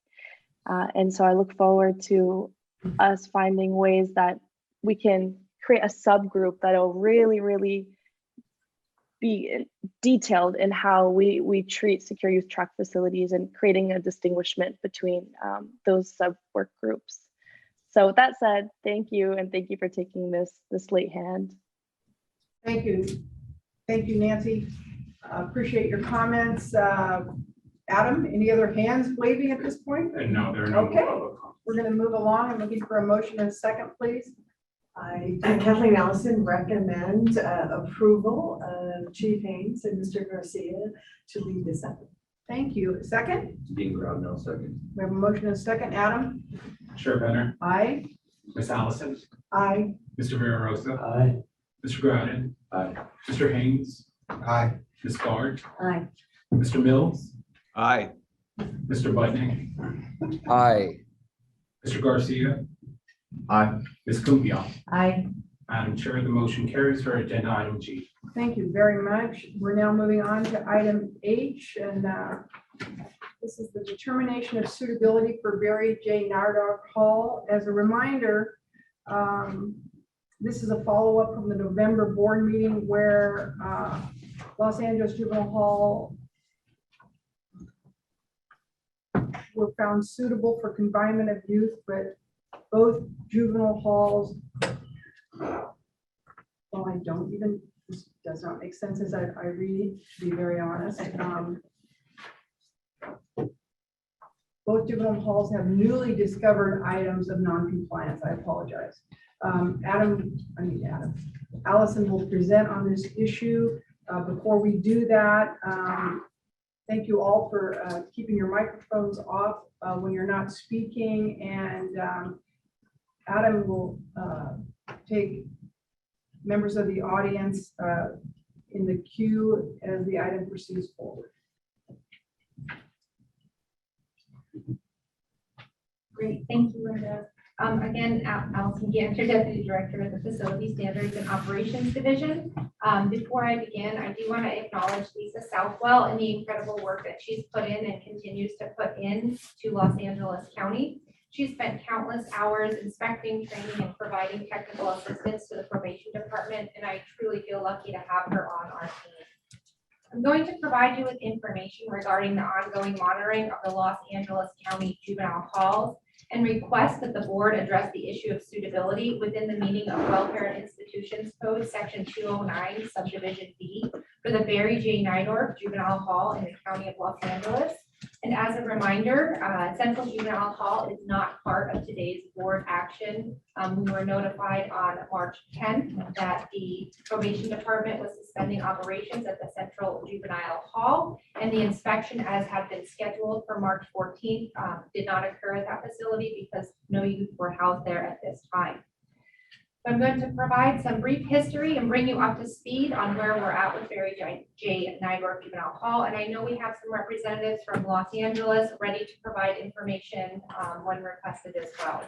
Speaker 14: And so I look forward to us finding ways that we can create a subgroup that'll really be detailed in how we treat secure youth track facilities and creating a distinguishment between those sub work groups. So with that said, thank you, and thank you for taking this late hand.
Speaker 8: Thank you. Thank you, Nancy. Appreciate your comments. Adam, any other hands waving at this point?
Speaker 18: No, there are no.
Speaker 8: Okay, we're going to move along. I'm looking for a motion in a second, please.
Speaker 19: Kathleen Allison, recommend approval of Chief Haynes and Mr. Garcia to lead this up.
Speaker 8: Thank you. Second?
Speaker 5: Dean Groudon, second.
Speaker 8: We have a motion and a second. Adam?
Speaker 18: Sheriff Penner.
Speaker 8: Aye.
Speaker 18: Miss Allison.
Speaker 8: Aye.
Speaker 18: Mr. Villarosa.
Speaker 15: Aye.
Speaker 18: Mr. Groudon.
Speaker 5: Aye.
Speaker 18: Mr. Haynes.
Speaker 12: Aye.
Speaker 18: Ms. Bard.
Speaker 19: Aye.
Speaker 18: Mr. Mills.
Speaker 17: Aye.
Speaker 18: Mr. Budnick.
Speaker 6: Aye.
Speaker 18: Mr. Garcia.
Speaker 3: Aye.
Speaker 18: Ms. Kumpion.
Speaker 19: Aye.
Speaker 18: Madam Chair, the motion carries for agenda item G.
Speaker 8: Thank you very much. We're now moving on to item H, and this is the determination of suitability for Barry J. Nardog Hall. As a reminder, this is a follow-up from the November board meeting where Los Angeles Juvenile Hall were found suitable for confinement of youth, but both juvenile halls, well, I don't even, this does not make sense as I read, to be very honest. Both juvenile halls have newly discovered items of non-compliance. I apologize. Allison will present on this issue. Before we do that, thank you all for keeping your microphones off when you're not speaking, and Adam will take members of the audience in the queue as the item proceeds forward.
Speaker 10: Great, thank you, Linda. Again, Allison Ganter, Deputy Director of the Facility Standards and Operations Division. Before I begin, I do want to acknowledge Lisa Southwell and the incredible work that she's put in and continues to put in to Los Angeles County. She's spent countless hours inspecting, training, and providing technical assistance to the probation department, and I truly feel lucky to have her on our team. I'm going to provide you with information regarding the ongoing monitoring of the Los Angeles County Juvenile Halls and request that the board address the issue of suitability within the meaning of Welfare and Institutions Code, Section 209, Subdivision B, for the Barry J. Nydorf Juvenile Hall in the County of Los Angeles. And as a reminder, Central Juvenile Hall is not part of today's board action. We were notified on March 10th that the probation department was suspending operations at the Central Juvenile Hall, and the inspection, as had been scheduled for March 14th, did not occur at that facility because no youth were housed there at this time. So I'm going to provide some brief history and bring you up to speed on where we're at with Barry J. Nydorf Juvenile Hall. And I know we have some representatives from Los Angeles ready to provide information when requested as well.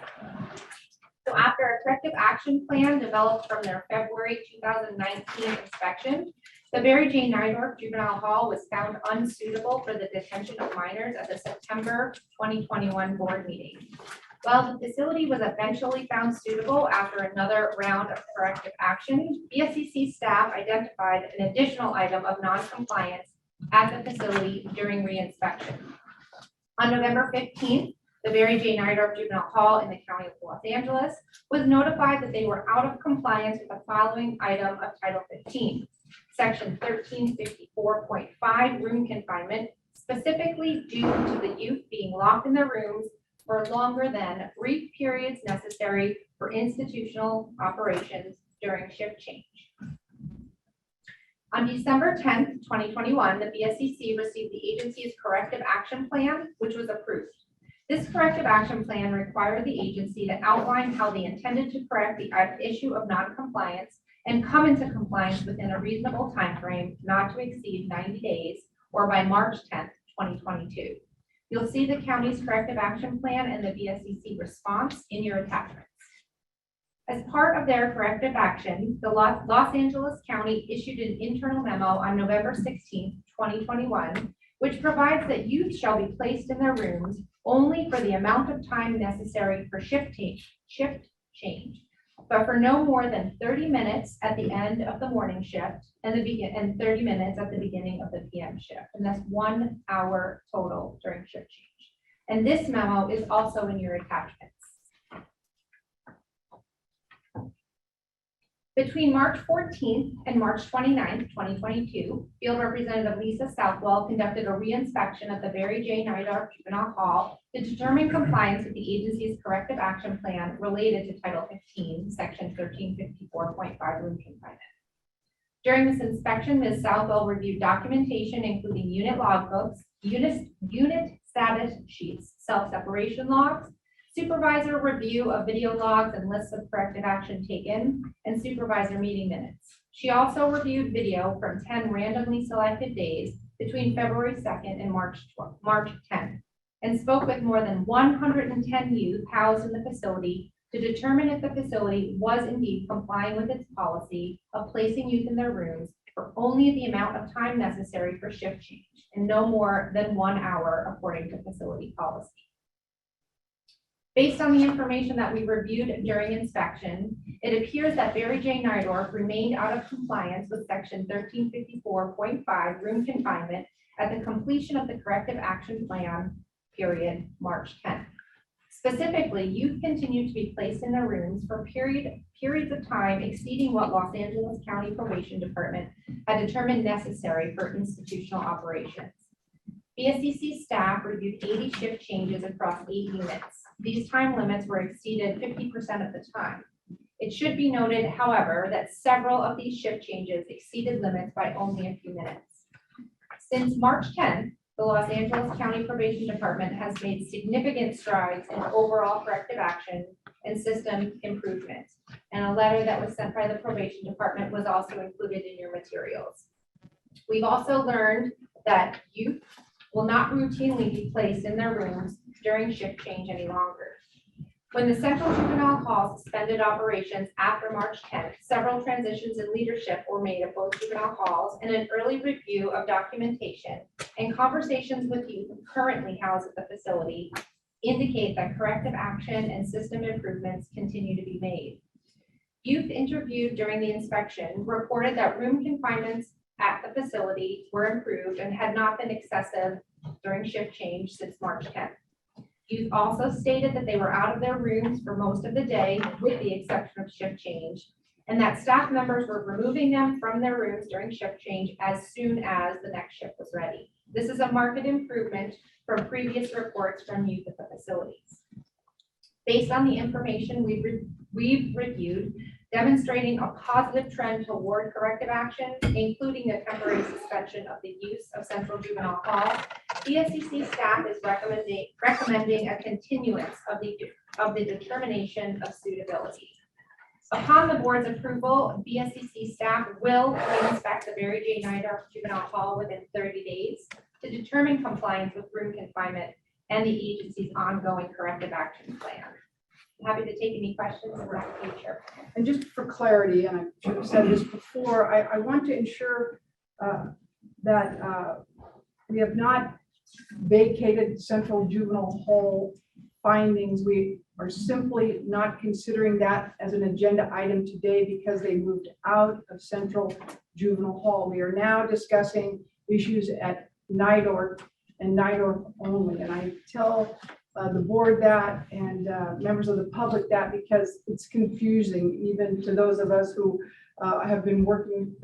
Speaker 10: So after a corrective action plan developed from their February 2019 inspection, the Barry J. Nydorf Juvenile Hall was found unsuitable for the detention of minors at the September 2021 board meeting. While the facility was eventually found suitable after another round of corrective action, BSCC staff identified an additional item of non-compliance at the facility during re-inspection. On November 15th, the Barry J. Neidorf Juvenile Hall in the County of Los Angeles was notified that they were out of compliance with the following item of Title 15, Section 1354.5, room confinement, specifically due to the youth being locked in their rooms for longer than brief periods necessary for institutional operations during shift change. On December 10th, 2021, the BSCC received the agency's corrective action plan, which was approved. This corrective action plan required the agency to outline how they intended to correct the issue of noncompliance and come into compliance within a reasonable timeframe not to exceed 90 days or by March 10th, 2022. You'll see the county's corrective action plan and the BSCC response in your attachments. As part of their corrective action, the Los Angeles County issued an internal memo on November 16th, 2021, which provides that youth shall be placed in their rooms only for the amount of time necessary for shift change, but for no more than 30 minutes at the end of the morning shift and 30 minutes at the beginning of the PM shift. And that's 1 hour total during shift change. And this memo is also in your attachments. Between March 14th and March 29th, 2022, Field Representative Lisa Southwell conducted a re-inspection of the Barry J. Neidorf Juvenile Hall to determine compliance with the agency's corrective action plan related to Title 15, Section 1354.5, room confinement. During this inspection, Ms. Southwell reviewed documentation including unit logbooks, unit status sheets, self-separation logs, supervisor review of video logs and lists of corrective action taken, and supervisor meeting minutes. She also reviewed video from 10 randomly selected days between February 2nd and March 10th, and spoke with more than 110 youth housed in the facility to determine if the facility was indeed complying with its policy of placing youth in their rooms for only the amount of time necessary for shift change and no more than 1 hour according to facility policy. Based on the information that we reviewed during inspection, it appears that Barry J. Neidorf remained out of compliance with Section 1354.5, room confinement, at the completion of the corrective action plan period, March 10th. Specifically, youth continued to be placed in their rooms for periods of time exceeding what Los Angeles County Probation Department had determined necessary for institutional operations. BSCC staff reviewed 80 shift changes across 8 units. These time limits were exceeded 50% of the time. It should be noted, however, that several of these shift changes exceeded limits by only a few minutes. Since March 10th, the Los Angeles County Probation Department has made significant strides in overall corrective action and system improvement. And a letter that was sent by the Probation Department was also included in your materials. We've also learned that youth will not routinely be placed in their rooms during shift change any longer. When the Central Juvenile Hall suspended operations after March 10th, several transitions in leadership were made at both juvenile halls, and an early review of documentation and conversations with youth currently housed at the facility indicate that corrective action and system improvements continue to be made. Youth interviewed during the inspection reported that room confinements at the facility were improved and had not been excessive during shift change since March 10th. Youth also stated that they were out of their rooms for most of the day, with the exception of shift change, and that staff members were removing them from their rooms during shift change as soon as the next shift was ready. This is a marked improvement from previous reports from youth at the facilities. Based on the information we've reviewed, demonstrating a positive trend toward corrective action, including the temporary suspension of the use of Central Juvenile Hall, BSCC staff is recommending a continuance of the determination of suitability. Upon the board's approval, BSCC staff will inspect the Barry J. Neidorf Juvenile Hall within 30 days to determine compliance with room confinement and the agency's ongoing corrective action plan. I'm happy to take any questions in the future.
Speaker 8: And just for clarity, and I should have said this before, I want to ensure that we have not vacated Central Juvenile Hall findings. We are simply not considering that as an agenda item today because they moved out of Central Juvenile Hall. We are now discussing issues at Neidorf and Night only. And I tell the board that and members of the public that because it's confusing even to those of us who have been working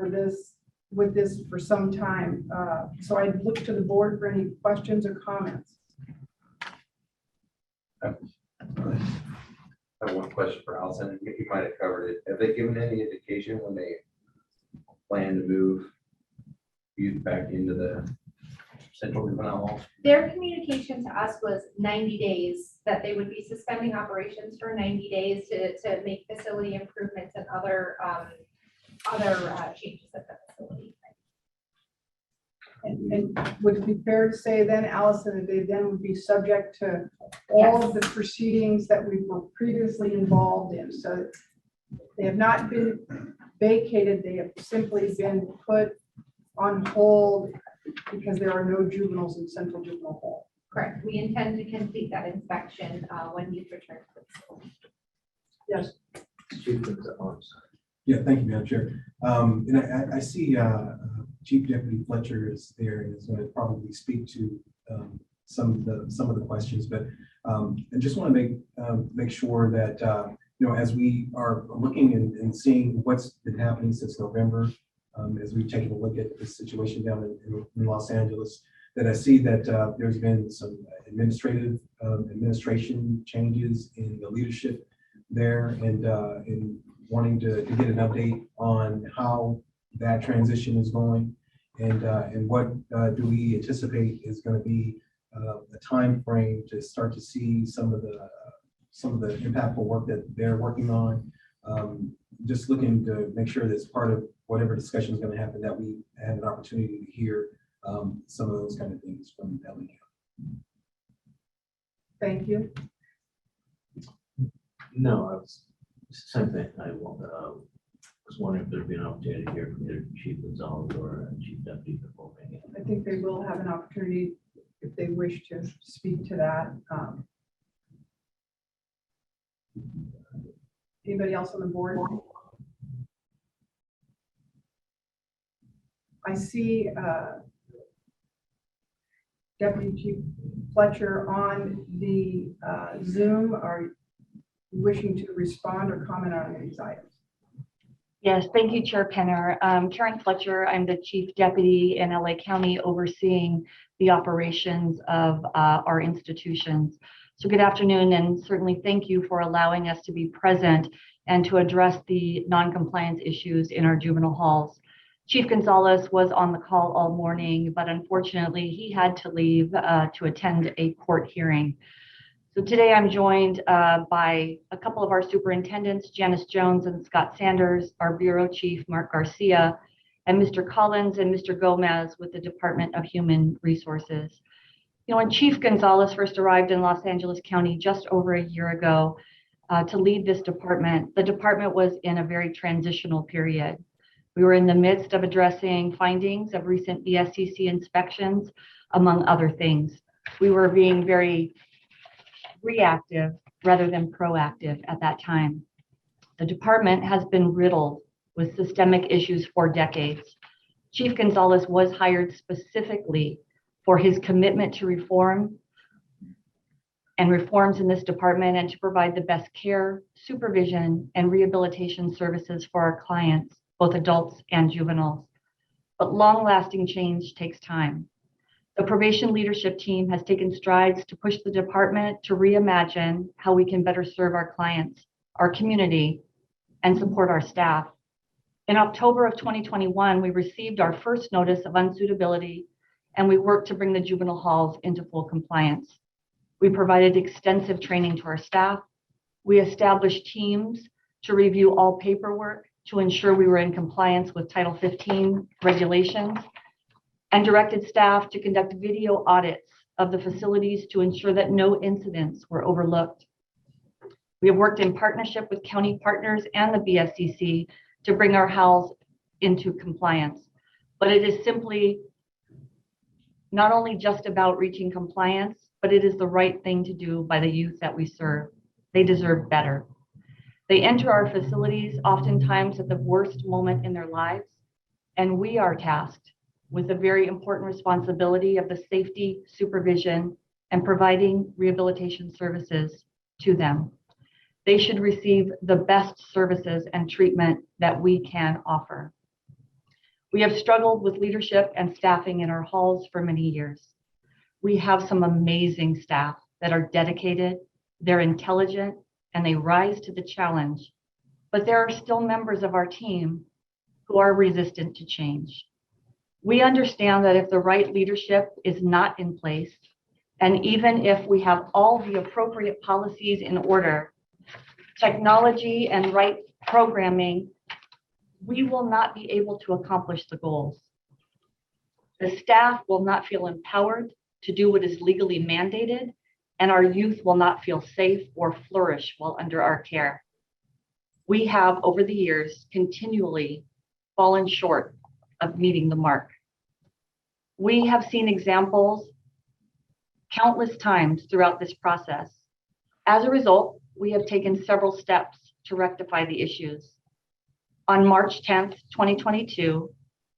Speaker 8: with this for some time. So I look to the board for any questions or comments.
Speaker 5: I have one question for Allison, and you might have covered it. Have they given any indication when they plan to move youth back into the central juvenile hall?
Speaker 10: Their communication to us was 90 days, that they would be suspending operations for 90 days to make facility improvements and other changes at the facility.
Speaker 8: And would it be fair to say then, Allison, that they then would be subject to all of the proceedings that we were previously involved in? So they have not been vacated, they have simply been put on hold because there are no juveniles in Central Juvenile Hall.
Speaker 10: Correct. We intend to complete that inspection when youth return to the facility.
Speaker 8: Yes.
Speaker 12: Yeah, thank you, Madam Chair. And I see Chief Deputy Fletcher is there and is going to probably speak to some of the questions, but I just want to make sure that as we are looking and seeing what's been happening since November, as we've taken a look at the situation down in Los Angeles, that I see that there's been some administration changes in the leadership there, and in wanting to get an update on how that transition is going, and what do we anticipate is going to be a time frame to start to see some of the impactful work that they're working on. Just looking to make sure that's part of whatever discussion is going to happen, that we have an opportunity to hear some of those kind of things from LA County.
Speaker 8: Thank you.
Speaker 15: No, I was, same thing. I was wondering if there'd be an opportunity to hear from either Chief Gonzalez or Chief Deputy before making it.
Speaker 8: I think they will have an opportunity if they wish to speak to that. Anybody else on the board? I see Deputy Chief Fletcher on the Zoom. Are you wishing to respond or comment on these items?
Speaker 20: Yes, thank you, Chair Penner. Karen Fletcher, I'm the Chief Deputy in LA County overseeing the operations of our institutions. So good afternoon, and certainly thank you for allowing us to be present and to address the non-compliance issues in our juvenile halls. Chief Gonzalez was on the call all morning, but unfortunately he had to leave to attend a court hearing. So today I'm joined by a couple of our superintendents, Janice Jones and Scott Sanders, our Bureau Chief, Mark Garcia, and Mr. Collins and Mr. Gomez with the Department of Human Resources. When Chief Gonzalez first arrived in Los Angeles County just over a year ago to lead this department, the department was in a very transitional period. We were in the midst of addressing findings of recent BSCC inspections, among other things. We were being very reactive rather than proactive at that time. The department has been riddled with systemic issues for decades. Chief Gonzalez was hired specifically for his commitment to reform and reforms in this department and to provide the best care, supervision, and rehabilitation services for our clients, both adults and juveniles. But long-lasting change takes time. The probation leadership team has taken strides to push the department to reimagine how we can better serve our clients, our community, and support our staff. In October of 2021, we received our first notice of unsuitability, and we worked to bring the juvenile halls into full compliance. We provided extensive training to our staff. We established teams to review all paperwork to ensure we were in compliance with Title 15 regulations, and directed staff to conduct video audits of the facilities to ensure that no incidents were overlooked. We have worked in partnership with county partners and the BSCC to bring our halls into compliance. But it is simply not only just about reaching compliance, but it is the right thing to do by the youth that we serve. They deserve better. They enter our facilities oftentimes at the worst moment in their lives, and we are tasked with the very important responsibility of the safety, supervision, and providing rehabilitation services to them. They should receive the best services and treatment that we can offer. We have struggled with leadership and staffing in our halls for many years. We have some amazing staff that are dedicated, they're intelligent, and they rise to the challenge. But there are still members of our team who are resistant to change. We understand that if the right leadership is not in place, and even if we have all the appropriate policies in order, technology and right programming, we will not be able to accomplish the goals. The staff will not feel empowered to do what is legally mandated, and our youth will not feel safe or flourish while under our care. We have, over the years, continually fallen short of meeting the mark. We have seen examples countless times throughout this process. As a result, we have taken several steps to rectify the issues. On March 10th, 2022,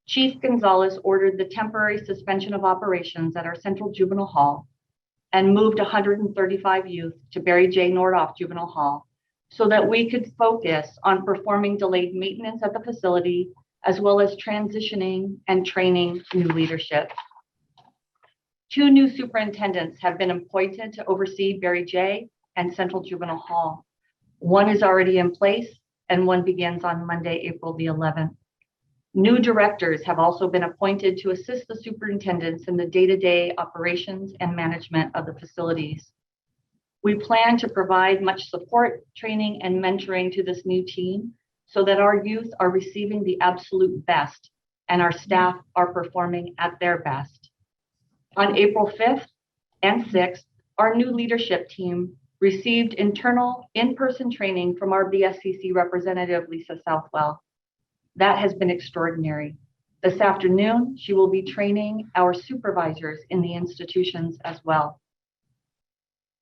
Speaker 20: Chief Gonzalez ordered the temporary suspension of operations at our Central Juvenile Hall and moved 135 youth to Barry J. Nordoff Juvenile Hall so that we could focus on performing delayed maintenance at the facility, as well as transitioning and training new leadership. 2 new superintendents have been appointed to oversee Barry J. and Central Juvenile Hall. One is already in place and one begins on Monday, April the 11th. New directors have also been appointed to assist the superintendents in the day-to-day operations and management of the facilities. We plan to provide much support, training, and mentoring to this new team so that our youth are receiving the absolute best and our staff are performing at their best. On April 5th and 6th, our new leadership team received internal in-person training from our BSCC representative, Lisa Southwell. That has been extraordinary. This afternoon, she will be training our supervisors in the institutions as well.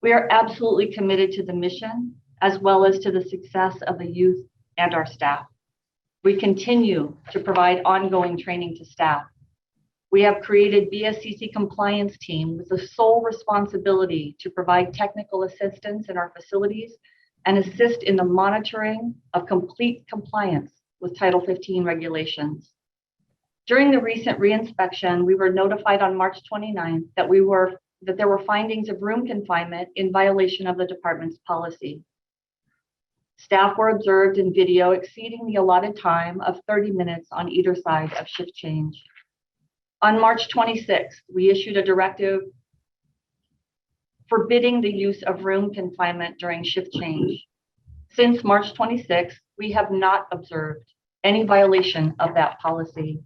Speaker 20: We are absolutely committed to the mission, as well as to the success of the youth and our staff. We continue to provide ongoing training to staff. We have created BSCC compliance team with the sole responsibility to provide technical assistance in our facilities and assist in the monitoring of complete compliance with Title 15 regulations. During the recent reinspection, we were notified on March 29th that there were findings of room confinement in violation of the department's policy. Staff were observed in video exceeding the allotted time of 30 minutes on either side of shift change. On March 26th, we issued a directive forbidding the use of room confinement during shift change. Since March 26th, we have not observed any violation of that policy.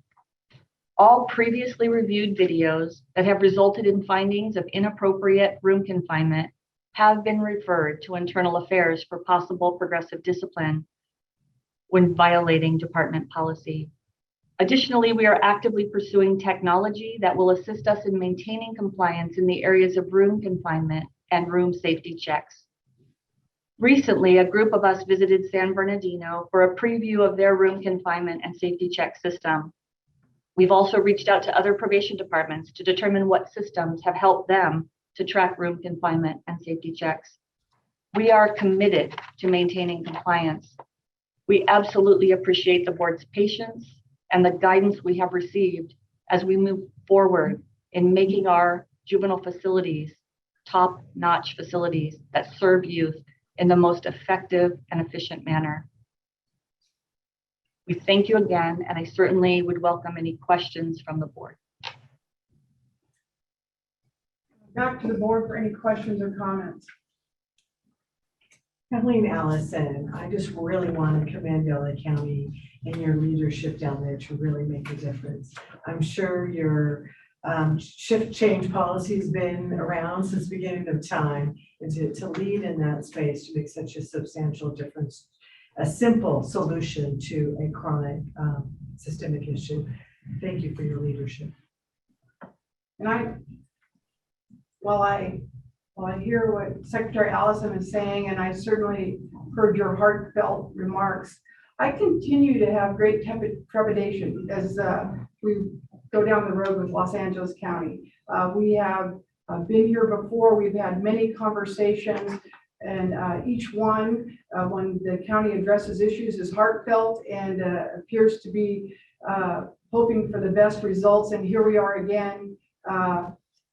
Speaker 20: All previously reviewed videos that have resulted in findings of inappropriate room confinement have been referred to Internal Affairs for possible progressive discipline when violating department policy. Additionally, we are actively pursuing technology that will assist us in maintaining compliance in the areas of room confinement and room safety checks. Recently, a group of us visited San Bernardino for a preview of their room confinement and safety check system. We've also reached out to other probation departments to determine what systems have helped them to track room confinement and safety checks. We are committed to maintaining compliance. We absolutely appreciate the board's patience and the guidance we have received as we move forward in making our juvenile facilities top-notch facilities that serve youth in the most effective and efficient manner. We thank you again, and I certainly would welcome any questions from the board.
Speaker 8: Back to the board for any questions or comments.
Speaker 19: Kathleen Allison, I just really want to commend LA County and your leadership down there to really make a difference. I'm sure your shift change policy has been around since the beginning of time, and to lead in that space to make such a substantial difference, a simple solution to a chronic systemic issue. Thank you for your leadership.
Speaker 8: And while I hear what Secretary Allison is saying, and I certainly heard your heartfelt remarks, I continue to have great trepidation as we go down the road with Los Angeles County. We have been here before. We've had many conversations, and each one, when the county addresses issues, is heartfelt and appears to be hoping for the best results. And here we are again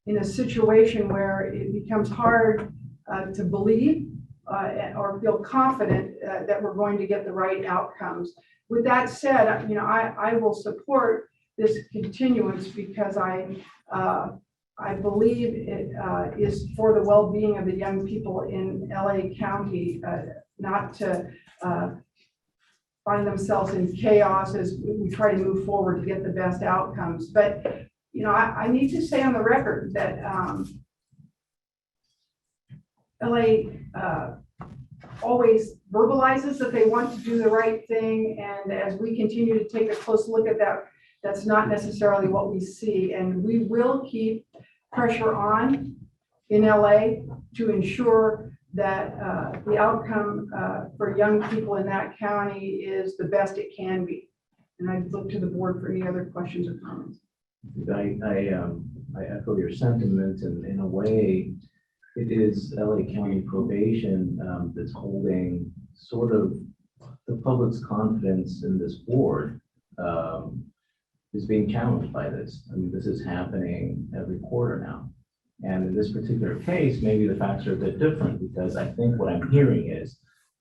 Speaker 8: in a situation where it becomes hard to believe or feel confident that we're going to get the right outcomes. With that said, you know, I will support this continuance because I believe it is for the well-being of the young people in LA County, not to find themselves in chaos as we try to move forward to get the best outcomes. But, you know, I need to say on the record that LA always verbalizes that they want to do the right thing. And as we continue to take a close look at that, that's not necessarily what we see. And we will keep pressure on in LA to ensure that the outcome for young people in that county is the best it can be. And I look to the board for any other questions or comments.
Speaker 15: I echo your sentiments, and in a way, it is LA County probation that's holding sort of the public's confidence in this board is being challenged by this. I mean, this is happening every quarter now. And in this particular case, maybe the facts are a bit different, because I think what I'm hearing is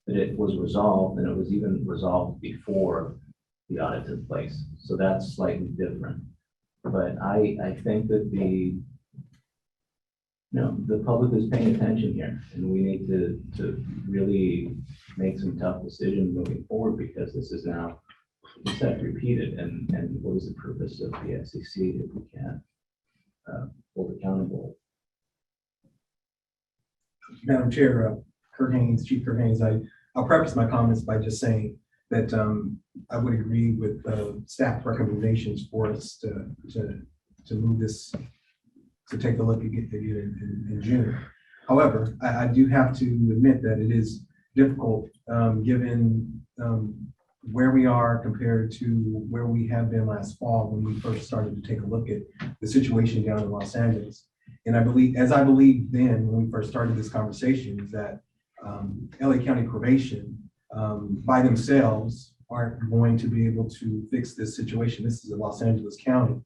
Speaker 15: that it was resolved, and it was even resolved before the audit took place. So that's slightly different. But I think that the public is paying attention here, and we need to really make some tough decisions moving forward, because this is now, like you said, repeated. And what is the purpose of the SEC if we can't hold accountable?
Speaker 12: Madam Chair, Kurt Haynes, Chief Kurt Haynes, I'll preface my comments by just saying that I would agree with staff recommendations for us to move this, to take a look at it in June. However, I do have to admit that it is difficult given where we are compared to where we have been last fall when we first started to take a look at the situation down in Los Angeles. And I believe then when we first started this conversation, is that LA County probation by themselves aren't going to be able to fix this situation. This is a Los Angeles County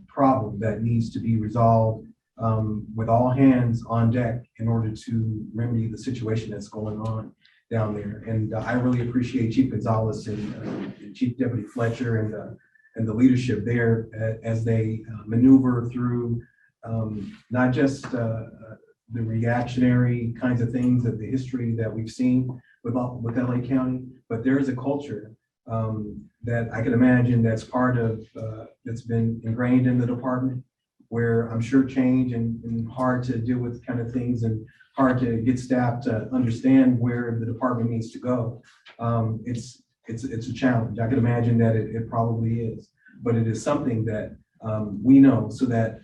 Speaker 12: problem that needs to be resolved with all hands on deck in order to remedy the situation that's going on down there. And I really appreciate Chief Gonzalez and Chief Deputy Fletcher and the leadership there as they maneuver through not just the reactionary kinds of things of the history that we've seen with LA County, but there is a culture that I can imagine that's part of, that's been ingrained in the department, where I'm sure change and hard to deal with kind of things and hard to get staff to understand where the department needs to go. It's a challenge. I can imagine that it probably is, but it is something that we know, so that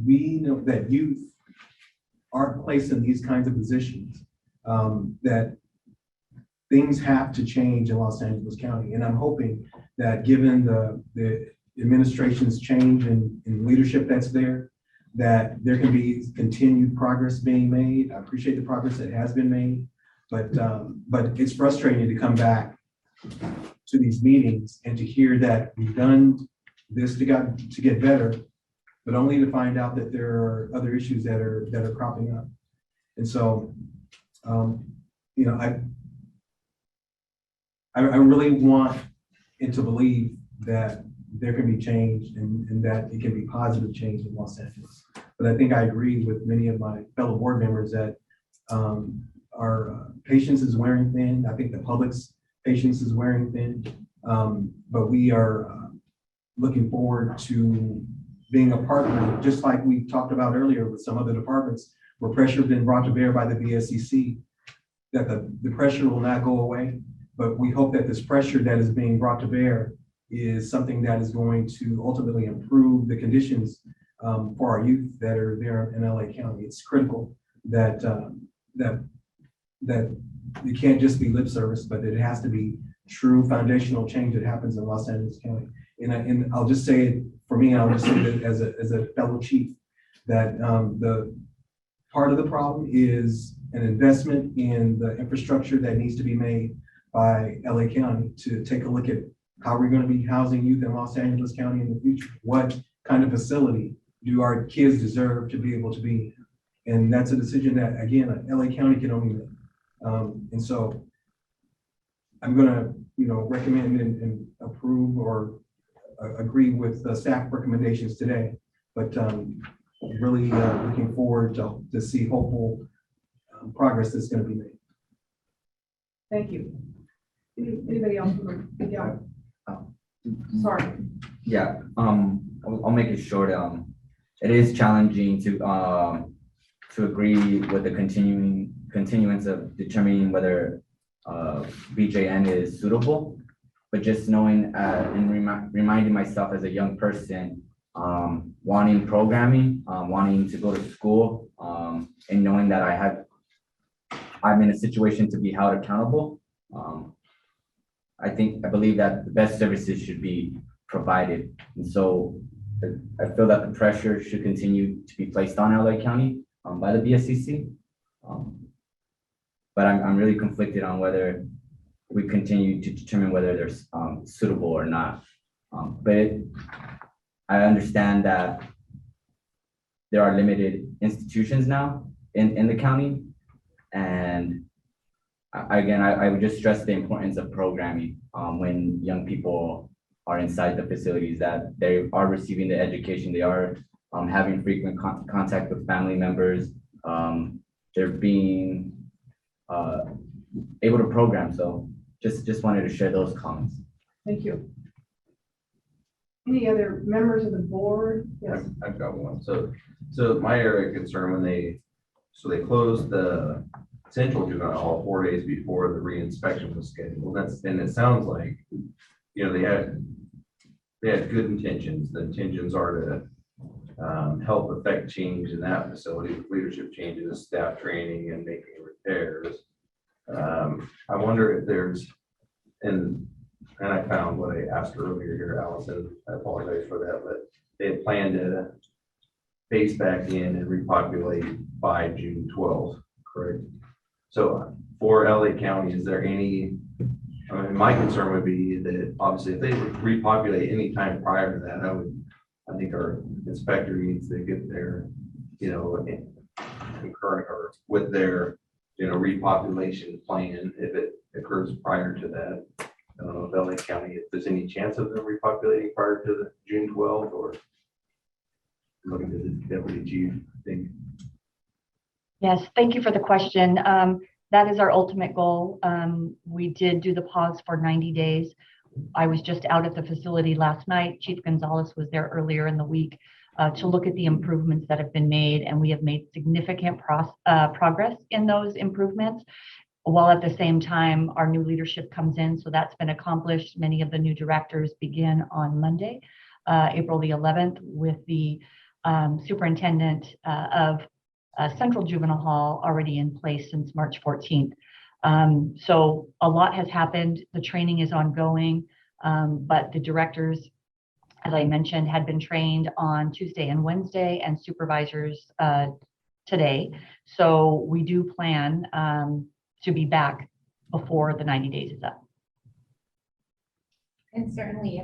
Speaker 12: we know that youth aren't placed in these kinds of positions, that things have to change in Los Angeles County. And I'm hoping that given the administration's change in leadership that's there, that there can be continued progress being made. I appreciate the progress that has been made, but it's frustrating to come back to these meetings and to hear that we've done this to get better, but only to find out that there are other issues that are cropping up. And so, you know, I really want it to believe that there can be change and that it can be positive change in Los Angeles. But I think I agree with many of my fellow board members that our patience is wearing thin. I think the public's patience is wearing thin. But we are looking forward to being a partner, just like we talked about earlier with some other departments where pressure has been brought to bear by the BSCC, that the pressure will not go away. But we hope that this pressure that is being brought to bear is something that is going to ultimately improve the conditions for our youth that are there in LA County. It's critical that it can't just be lip service, but it has to be true foundational change that happens in Los Angeles County. And I'll just say it for me, I'll just say that as a fellow chief, that the part of the problem is an investment in the infrastructure that needs to be made by LA County to take a look at how we're going to be housing youth in Los Angeles County in the future. What kind of facility do our kids deserve to be able to be in? And that's a decision that, again, LA County can only make. And so I'm going to, recommend and approve or agree with the staff recommendations today. But really looking forward to see hopeful progress that's going to be made.
Speaker 8: Thank you. Anybody else? Yeah. Sorry.
Speaker 3: Yeah, I'll make it short. It is challenging to agree with the continuance of determining whether BJN is suitable, but just knowing and reminding myself as a young person, wanting programming, wanting to go to school, and knowing that I'm in a situation to be held accountable. I believe that the best services should be provided. And so I feel that the pressure should continue to be placed on LA County by the BSCC. But I'm really conflicted on whether we continue to determine whether they're suitable or not. But I understand that there are limited institutions now in the county. And I would just stress the importance of programming when young people are inside the facilities, that they are receiving the education, they are having frequent contact with family members, they're being able to program. So just wanted to share those comments.
Speaker 8: Thank you. Any other members of the board? Yes.
Speaker 5: I've got one. So my area of concern when they closed the Central Juvenile Hall 4 days before the reinspection was scheduled. And it sounds like, they had good intentions. The intentions are to help affect change in that facility with leadership changes, staff training, and making repairs. I wonder if there's, and I found what I asked earlier here, Allison, I apologize for that, but they had planned to phase back in and repopulate by June 12th, correct? So for LA County, is there any, my concern would be that obviously if they repopulate any time prior to that, I think our inspector needs to get their, concurrent or with their, repopulation plan if it occurs prior to that. I don't know if LA County, if there's any chance of them repopulating prior to the June 12th, or looking to the deputy chief, I think.
Speaker 20: Yes, thank you for the question. That is our ultimate goal. We did do the pause for 90 days. I was just out at the facility last night. Chief Gonzalez was there earlier in the week to look at the improvements that have been made, and we have made significant progress in those improvements, while at the same time our new leadership comes in. So that's been accomplished. Many of the new directors begin on Monday, April the 11th, with the superintendent of Central Juvenile Hall already in place since March 14th. So a lot has happened. The training is ongoing, but the directors, as I mentioned, had been trained on Tuesday and Wednesday, and supervisors today. So we do plan to be back before the 90 days is up.
Speaker 10: And certainly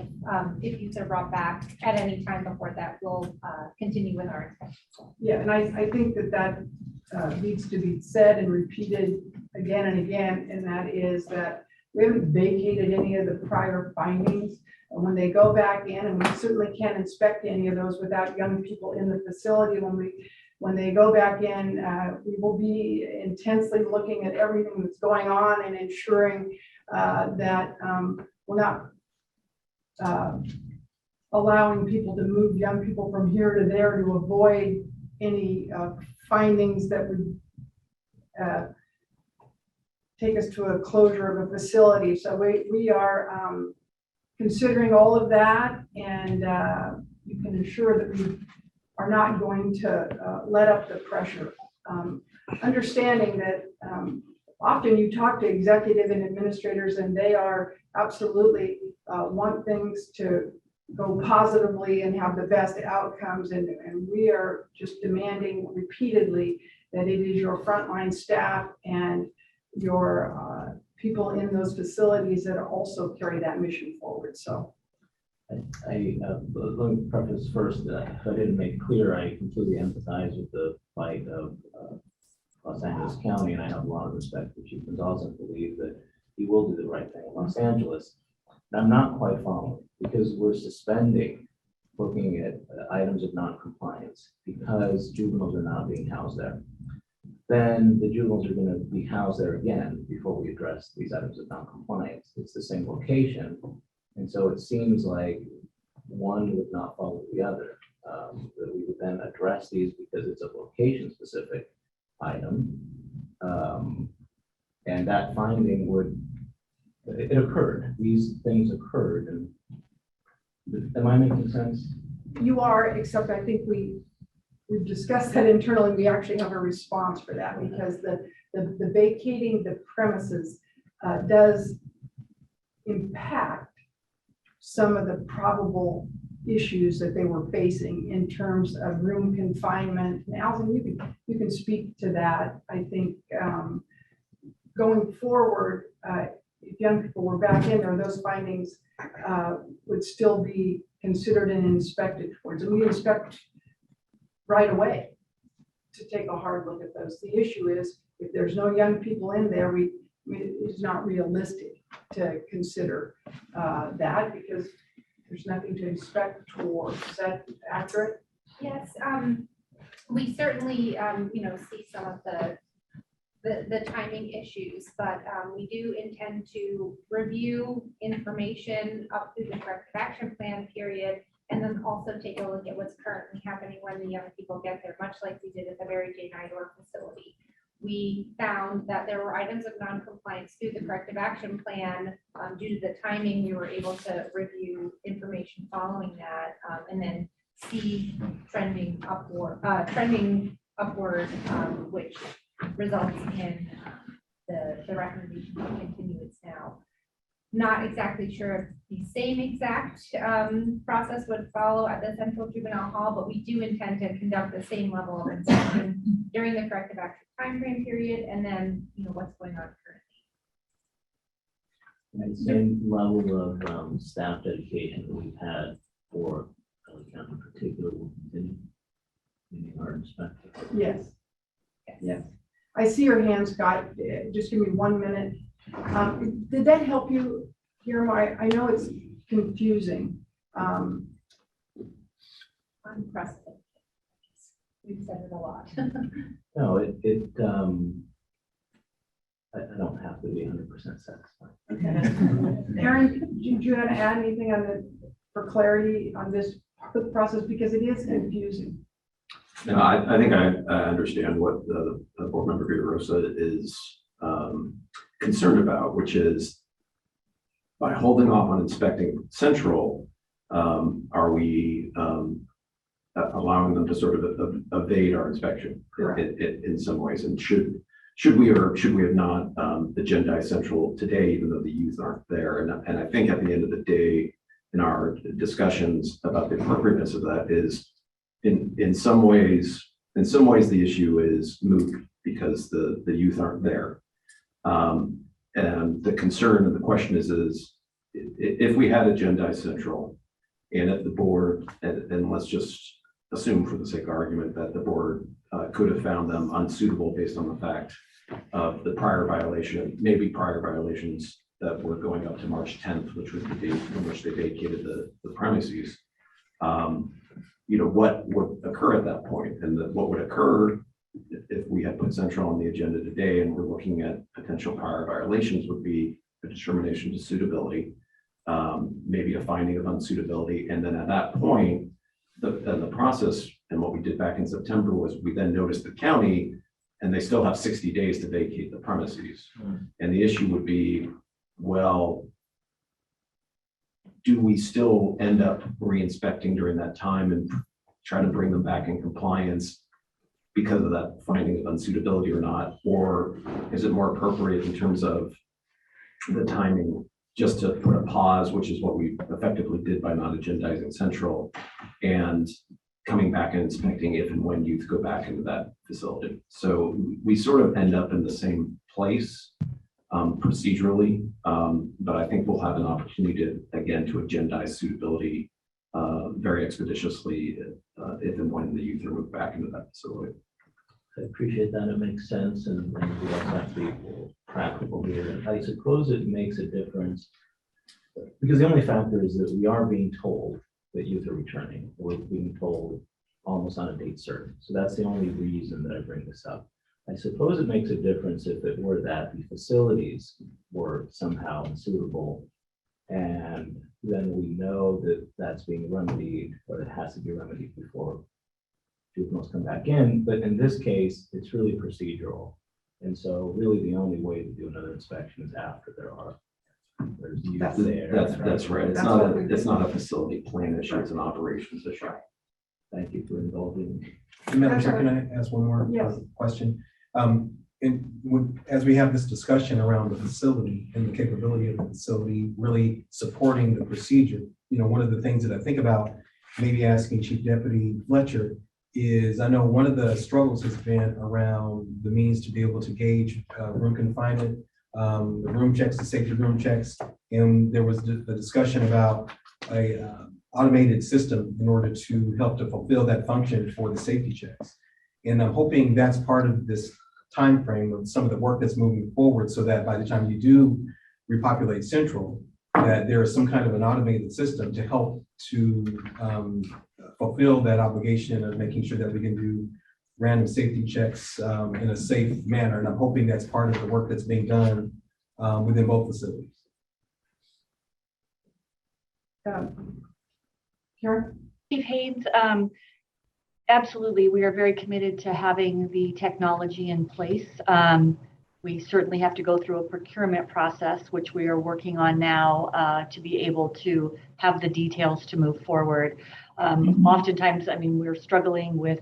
Speaker 10: if youth are brought back at any time before that, we'll continue with our inspection.
Speaker 8: Yeah, and I think that needs to be said and repeated again and again, and that is that we haven't vacated any of the prior findings. And when they go back in, and we certainly can't inspect any of those without young people in the facility, when they go back in, we will be intensely looking at everything that's going on and ensuring that we're not allowing people to move young people from here to there to avoid any findings that would take us to a closure of a facility. So we are considering all of that, and you can ensure that we are not going to let up the pressure. Understanding that often you talk to executive and administrators, and they are absolutely want things to go positively and have the best outcomes. And we are just demanding repeatedly that it is your frontline staff and your people in those facilities that also carry that mission forward. So
Speaker 15: let me preface first that if I didn't make clear, I completely empathize with the plight of Los Angeles County, and I have a lot of respect for Chief Gonzalez and believe that he will do the right thing in Los Angeles. And I'm not quite following because we're suspending looking at items of non-compliance because juveniles are not being housed there. Then the juveniles are going to be housed there again before we address these items of non-compliance. It's the same location. And so it seems like one would not follow the other. That we would then address these because it's a location specific item. And that finding it occurred. These things occurred. And am I making sense?
Speaker 8: you are, except I think we've discussed that internally. We actually have a response for that because the vacating the premises does impact some of the probable issues that they were facing in terms of room confinement. And Alvin, you can speak to that. I think going forward, if young people were back in there, those findings would still be considered and inspected towards. And we inspect right away to take a hard look at those. The issue is if there's no young people in there, it's not realistic to consider that because there's nothing to inspect towards. Is that accurate?
Speaker 10: Yes, we certainly, see some of the timing issues, but we do intend to review information up through the corrective action plan period, and then also take a look at what's currently happening when the young people get there, much like we did at the Mary J. Nydor facility. We found that there were items of non-compliance through the corrective action plan. Due to the timing, we were able to review information following that, and then see trending upward, which results in the recommendation to continue its now. Not exactly sure if the same exact process would follow at the Central Juvenile Hall, but we do intend to conduct the same level of inspection during the corrective action timeframe period, and then what's going on currently.
Speaker 15: And the same level of staff dedication that we've had for LA County in particular will continue in our inspection.
Speaker 8: Yes. Yes. I see your hand, Scott. Just give me 1 minute. Did that help you hear I know it's confusing.
Speaker 10: Unprecedented. We've said it a lot.
Speaker 15: No, I don't have to be 100% satisfied.
Speaker 8: Okay. Aaron, do you want to add anything for clarity on this process because it is confusing?
Speaker 16: No, I think I understand what the board member Villarosa is concerned about, which is by holding off on inspecting Central, are we allowing them to sort of evade our inspection in some ways? And should we or should we have not agendized Central today, even though the youth aren't there? And I think at the end of the day, in our discussions about the appropriateness of that is in some ways the issue is moot because the youth aren't there. And the concern and the question is if we had agendized Central and at the board, and let's just assume for the sake of argument that the board could have found them unsuitable based on the fact of the prior violation, maybe prior violations that were going up to March 10th, which was the date in which they vacated the premises. What would occur at that point? And what would occur if we had put Central on the agenda today and we're looking at potential prior violations would be a determination to suitability, maybe a finding of unsuitability. And then at that point, the process and what we did back in September was we then noticed the county and they still have 60 days to vacate the premises. And the issue would be, well, do we still end up re-inspecting during that time and try to bring them back in compliance because of that finding of unsuitability or not? Or is it more appropriate in terms of the timing just to put a pause, which is what we effectively did by not agendizing Central, and coming back and inspecting if and when youth go back into that facility. So we sort of end up in the same place procedurally, but I think we'll have an opportunity to, again, to agendize suitability very expeditiously if and when the youth are moved back into that facility.
Speaker 15: I appreciate that. It makes sense, and we also have to be practical here. I suppose it makes a difference because the only factor is that we are being told that youth are returning. We're being told almost on a date certain. So that's the only reason that I bring this up. I suppose it makes a difference if it were that the facilities were somehow unsuitable, and then we know that that's being remedied, or it has to be remedied before juveniles come back in. But in this case, it's really procedural. And so really the only way to do another inspection is after there's youth there.
Speaker 16: That's right. It's not a facility plan issue, it's an operations issue.
Speaker 15: Thank you for indulging me.
Speaker 12: Madam Chair, can I ask one more question? As we have this discussion around the facility and the capability of the facility really supporting the procedure, one of the things that I think about maybe asking Chief Deputy Fletcher is, I know one of the struggles has been around the means to be able to gauge room confinement, the room checks, the safety room checks, and there was the discussion about a automated system in order to help to fulfill that function for the safety checks. And I'm hoping that's part of this time frame of some of the work that's moving forward, so that by the time you do repopulate Central, that there is some kind of an automated system to help to fulfill that obligation of making sure that we can do random safety checks in a safe manner. And I'm hoping that's part of the work that's being done within both facilities.
Speaker 8: Karen?
Speaker 20: Chief Haynes, absolutely. We are very committed to having the technology in place. We certainly have to go through a procurement process, which we are working on now to be able to have the details to move forward. Oftentimes, we're struggling with,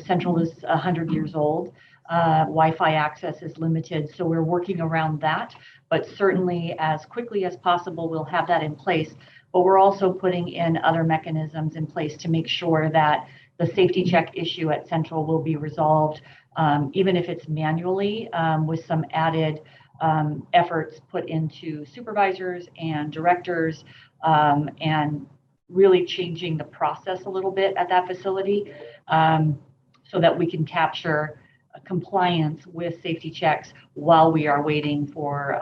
Speaker 20: Central is 100 years old. Wi-Fi access is limited, so we're working around that. But certainly, as quickly as possible, we'll have that in place. But we're also putting in other mechanisms in place to make sure that the safety check issue at Central will be resolved, even if it's manually, with some added efforts put into supervisors and directors, and really changing the process a little bit at that facility, so that we can capture compliance with safety checks while we are waiting for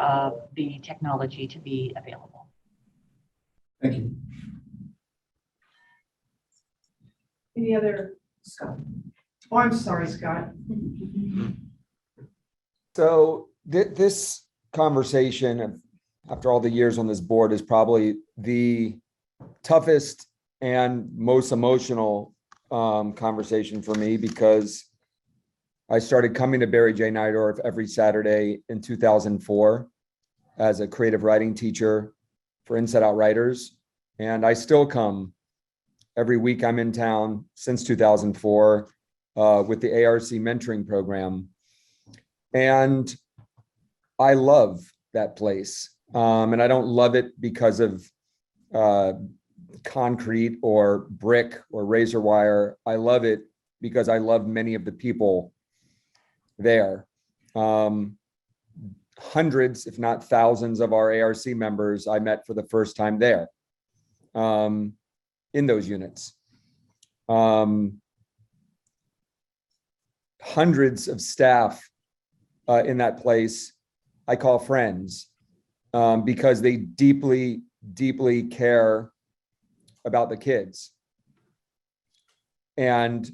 Speaker 20: the technology to be available.
Speaker 12: Thank you.
Speaker 8: Any other, Scott? Oh, I'm sorry, Scott.
Speaker 6: So this conversation, after all the years on this board, is probably the toughest and most emotional conversation for me, because I started coming to Barry J. Nydorf every Saturday in 2004 as a creative writing teacher for Inside Out Writers. And I still come every week. I'm in town since 2004 with the ARC mentoring program. And I love that place. And I don't love it because of concrete or brick or razor wire. I love it because I love many of the people there. Hundreds, if not thousands, of our ARC members I met for the first time there in those units. Hundreds of staff in that place I call friends because they deeply, deeply care about the kids. And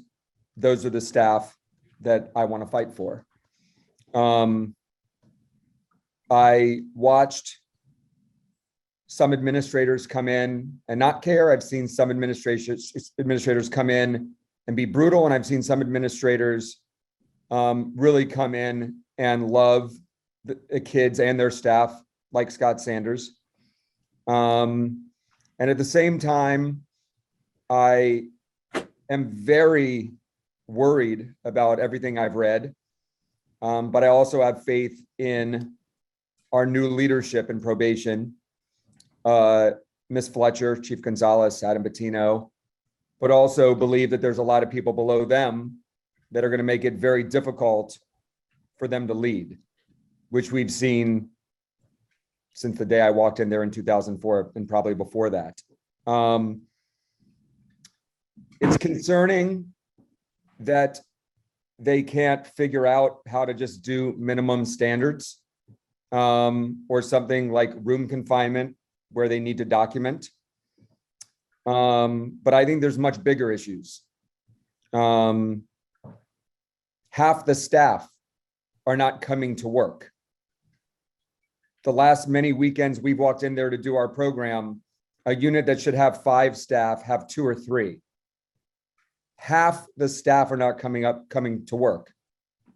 Speaker 6: those are the staff that I want to fight for. I watched some administrators come in and not care. I've seen some administrators come in and be brutal, and I've seen some administrators really come in and love the kids and their staff, like Scott Sanders. And at the same time, I am very worried about everything I've read, but I also have faith in our new leadership in probation Ms. Fletcher, Chief Gonzalez, Adam Bettino, but also believe that there's a lot of people below them that are going to make it very difficult for them to lead, which we've seen since the day I walked in there in 2004 and probably before that. It's concerning that they can't figure out how to just do minimum standards or something like room confinement where they need to document. But I think there's much bigger issues. Half the staff are not coming to work. The last many weekends we've walked in there to do our program, a unit that should have 5 staff have 2 or 3. Half the staff are not coming to work.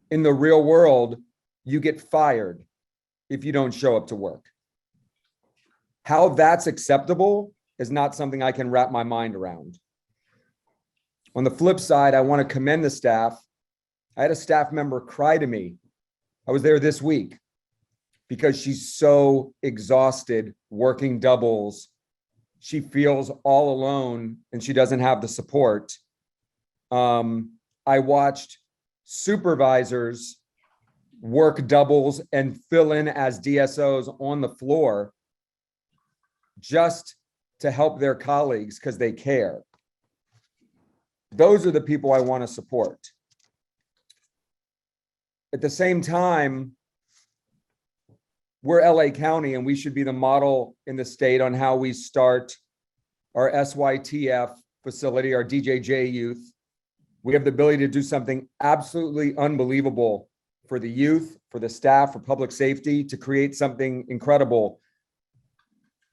Speaker 6: In the real world, you get fired if you don't show up to work. How that's acceptable is not something I can wrap my mind around. On the flip side, I want to commend the staff. I had a staff member cry to me. I was there this week because she's so exhausted working doubles. She feels all alone and she doesn't have the support. I watched supervisors work doubles and fill in as DSOs on the floor just to help their colleagues because they care. Those are the people I want to support. At the same time, we're LA County and we should be the model in the state on how we start our SYTF facility, our DJJ youth. We have the ability to do something absolutely unbelievable for the youth, for the staff, for public safety, to create something incredible.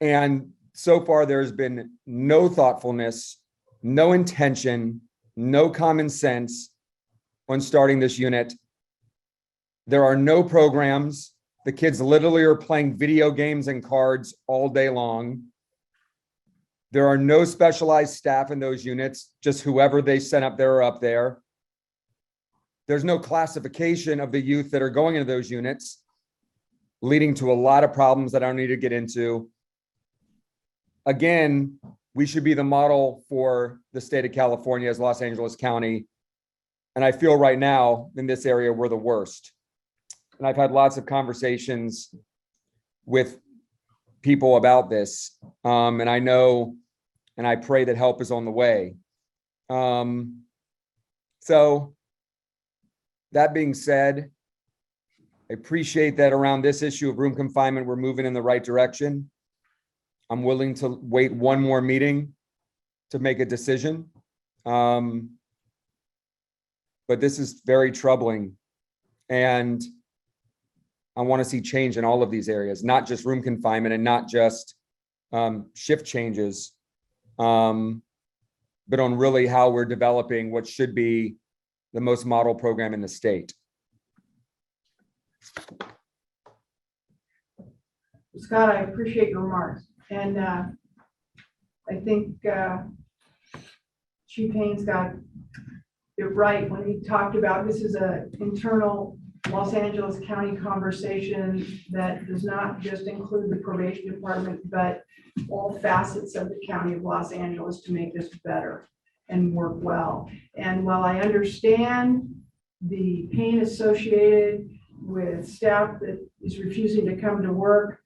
Speaker 6: And so far, there's been no thoughtfulness, no intention, no common sense on starting this unit. There are no programs. The kids literally are playing video games and cards all day long. There are no specialized staff in those units, just whoever they sent up there are up there. There's no classification of the youth that are going into those units, leading to a lot of problems that I don't need to get into. Again, we should be the model for the state of California as Los Angeles County. And I feel right now in this area, we're the worst. And I've had lots of conversations with people about this. And I know, and I pray that help is on the way. So that being said, I appreciate that around this issue of room confinement, we're moving in the right direction. I'm willing to wait one more meeting to make a decision. But this is very troubling. And I want to see change in all of these areas, not just room confinement and not just shift changes, but on really how we're developing what should be the most model program in the state.
Speaker 8: Scott, I appreciate your remarks. And I think Chief Haynes got it right when he talked about this is an internal Los Angeles County conversation that does not just include the probation department, but all facets of the County of Los Angeles to make this better and work well. And while I understand the pain associated with staff that is refusing to come to work,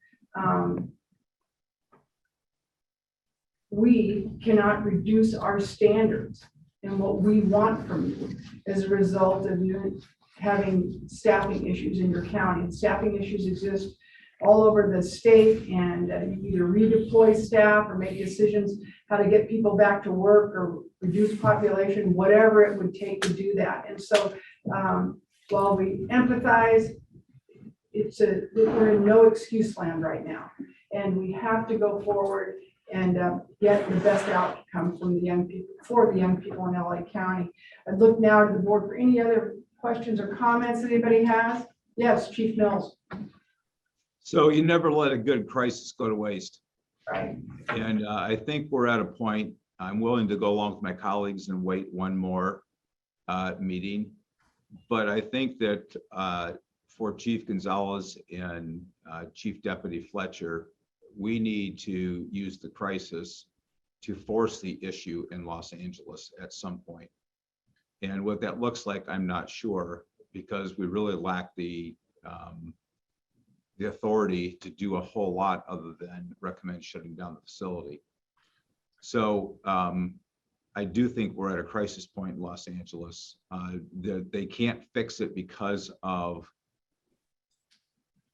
Speaker 8: we cannot reduce our standards and what we want from you as a result of you having staffing issues in your county. And staffing issues exist all over the state, and you either redeploy staff or make decisions how to get people back to work or reduce population, whatever it would take to do that. And so while we empathize, we're in no excuse land right now. And we have to go forward and get the best outcome from the young people, for the young people in LA County. I'd look now to the board for any other questions or comments anybody has. Yes, Chief Mills.
Speaker 17: So you never let a good crisis go to waste.
Speaker 8: Right.
Speaker 17: And I think we're at a point, I'm willing to go along with my colleagues and wait one more meeting. But I think that for Chief Gonzalez and Chief Deputy Fletcher, we need to use the crisis to force the issue in Los Angeles at some point. And what that looks like, I'm not sure, because we really lack the authority to do a whole lot other than recommend shutting down the facility. So I do think we're at a crisis point in Los Angeles. They can't fix it because of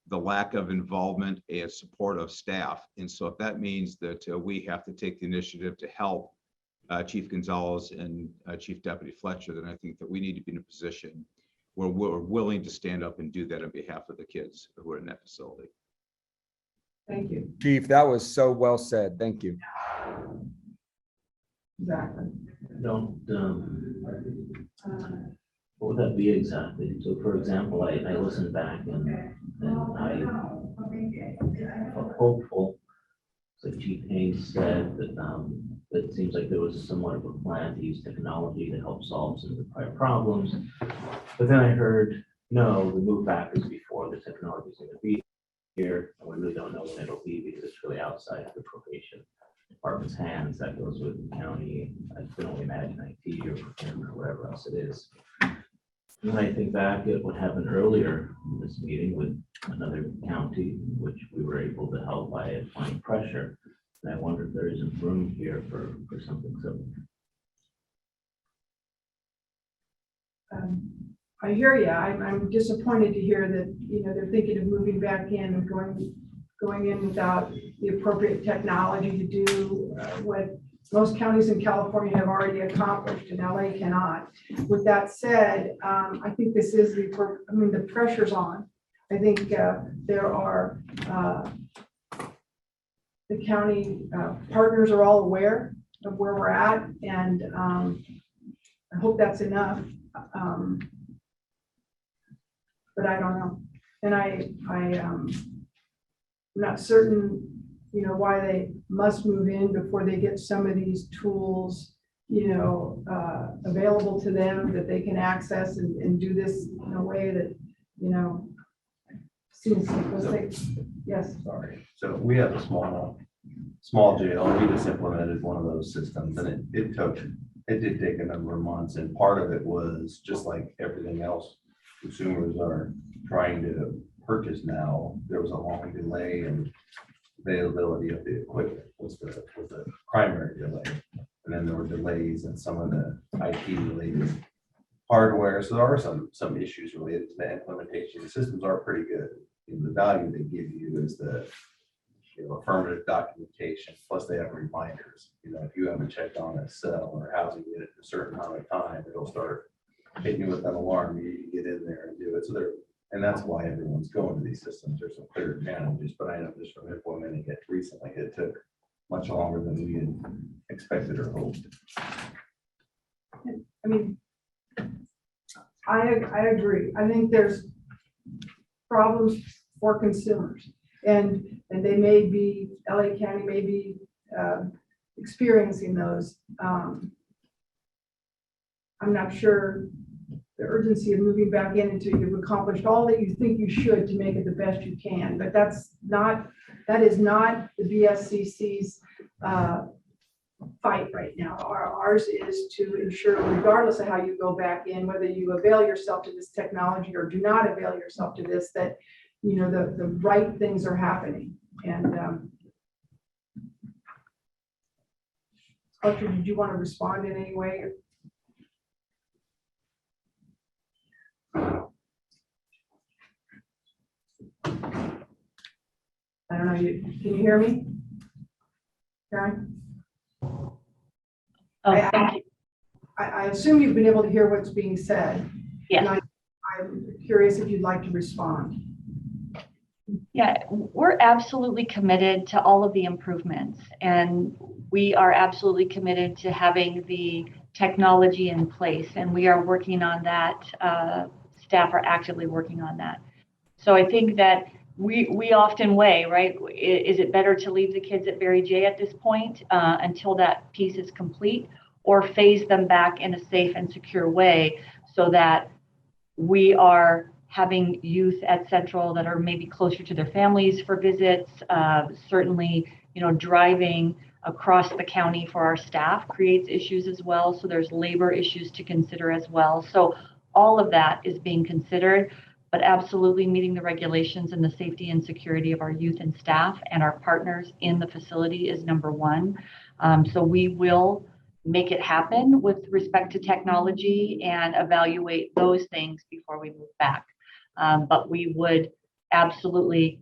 Speaker 17: the lack of involvement and support of staff. And so if that means that we have to take the initiative to help Chief Gonzalez and Chief Deputy Fletcher, then I think that we need to be in a position where we're willing to stand up and do that on behalf of the kids who are in that facility.
Speaker 8: Thank you.
Speaker 6: Chief, that was so well said. Thank you.
Speaker 8: Exactly.
Speaker 15: Don't, what would that be exactly? So for example, I listened back and I felt hopeful. So Chief Haynes said that it seems like there was somewhat of a plan to use technology to help solve some of the prior problems. But then I heard, no, the move back is before the technology is going to be here. And we really don't know when it'll be because it's really outside of the probation department's hands. That goes with the county. I can only imagine IT or procurement or whatever else it is. When I think back at what happened earlier in this meeting with another county, which we were able to help by applying pressure, and I wonder if there isn't room here for something similar.
Speaker 8: I hear you. I'm disappointed to hear that, they're thinking of moving back in and going in without the appropriate technology to do what most counties in California have already accomplished and LA cannot. With that said, I think this is the pressure's on. I think there are, the county partners are all aware of where we're at, and I hope that's enough. But I don't know. And I'm not certain, why they must move in before they get some of these tools, available to them that they can access and do this in a way that, seems like, yes.
Speaker 5: Sorry. So we have a small jail. We just implemented one of those systems, and it did take a number of months. And part of it was just like everything else consumers are trying to purchase now. There was a long delay in availability of the equipment was the primary delay. And then there were delays in some of the IT related hardware. So there are some issues related to the implementation. The systems are pretty good. And the value they give you is the affirmative documentation, plus they have reminders. If you haven't checked on a cell or housing unit in a certain amount of time, it'll start hitting you with an alarm. You need to get in there and do it. So and that's why everyone's going to these systems. There's some clear advantages, but I know just from implementing it recently, it took much longer than we had expected or hoped.
Speaker 8: I mean, I agree. I think there's problems for consumers, and they may be, LA County may be experiencing those. I'm not sure the urgency of moving back in until you've accomplished all that you think you should to make it the best you can. But that is not the BSCC's fight right now. Ours is to ensure, regardless of how you go back in, whether you avail yourself to this technology or do not avail yourself to this, that the right things are happening. And Arthur, did you want to respond in any way? I don't know. Can you hear me, Karen?
Speaker 20: Thank you.
Speaker 8: I assume you've been able to hear what's being said.
Speaker 20: Yes.
Speaker 8: And I'm curious if you'd like to respond.
Speaker 20: Yeah, we're absolutely committed to all of the improvements, and we are absolutely committed to having the technology in place, and we are working on that. Staff are actively working on that. So I think that we often weigh, right? Is it better to leave the kids at Barry J at this point until that piece is complete, or phase them back in a safe and secure way so that we are having youth at Central that are maybe closer to their families for visits. Certainly, driving across the county for our staff creates issues as well. So there's labor issues to consider as well. So all of that is being considered, but absolutely meeting the regulations and the safety and security of our youth and staff and our partners in the facility is number one. So we will make it happen with respect to technology and evaluate those things before we move back. But we would absolutely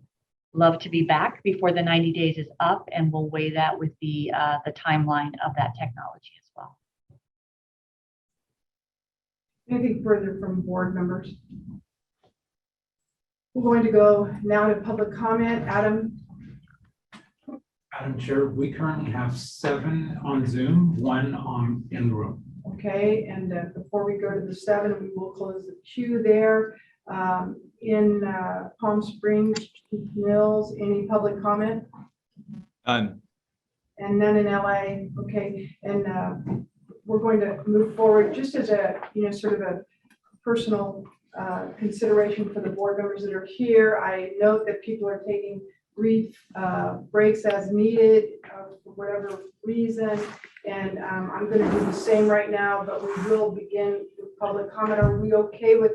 Speaker 20: love to be back before the 90 days is up, and we'll weigh that with the timeline of that technology as well.
Speaker 8: Anything further from board members? We're going to go now to public comment. Adam?
Speaker 18: Madam Chair, we currently have 7 on Zoom, 1 in the room.
Speaker 8: Okay, and before we go to the 7, we will close the queue there. In Palm Springs, Mills, any public comment?
Speaker 17: None.
Speaker 8: And none in LA. Okay, and we're going to move forward just as a, sort of a personal consideration for the board members that are here. I note that people are taking brief breaks as needed for whatever reason. And I'm going to do the same right now, but we will begin with public comment. Are we okay with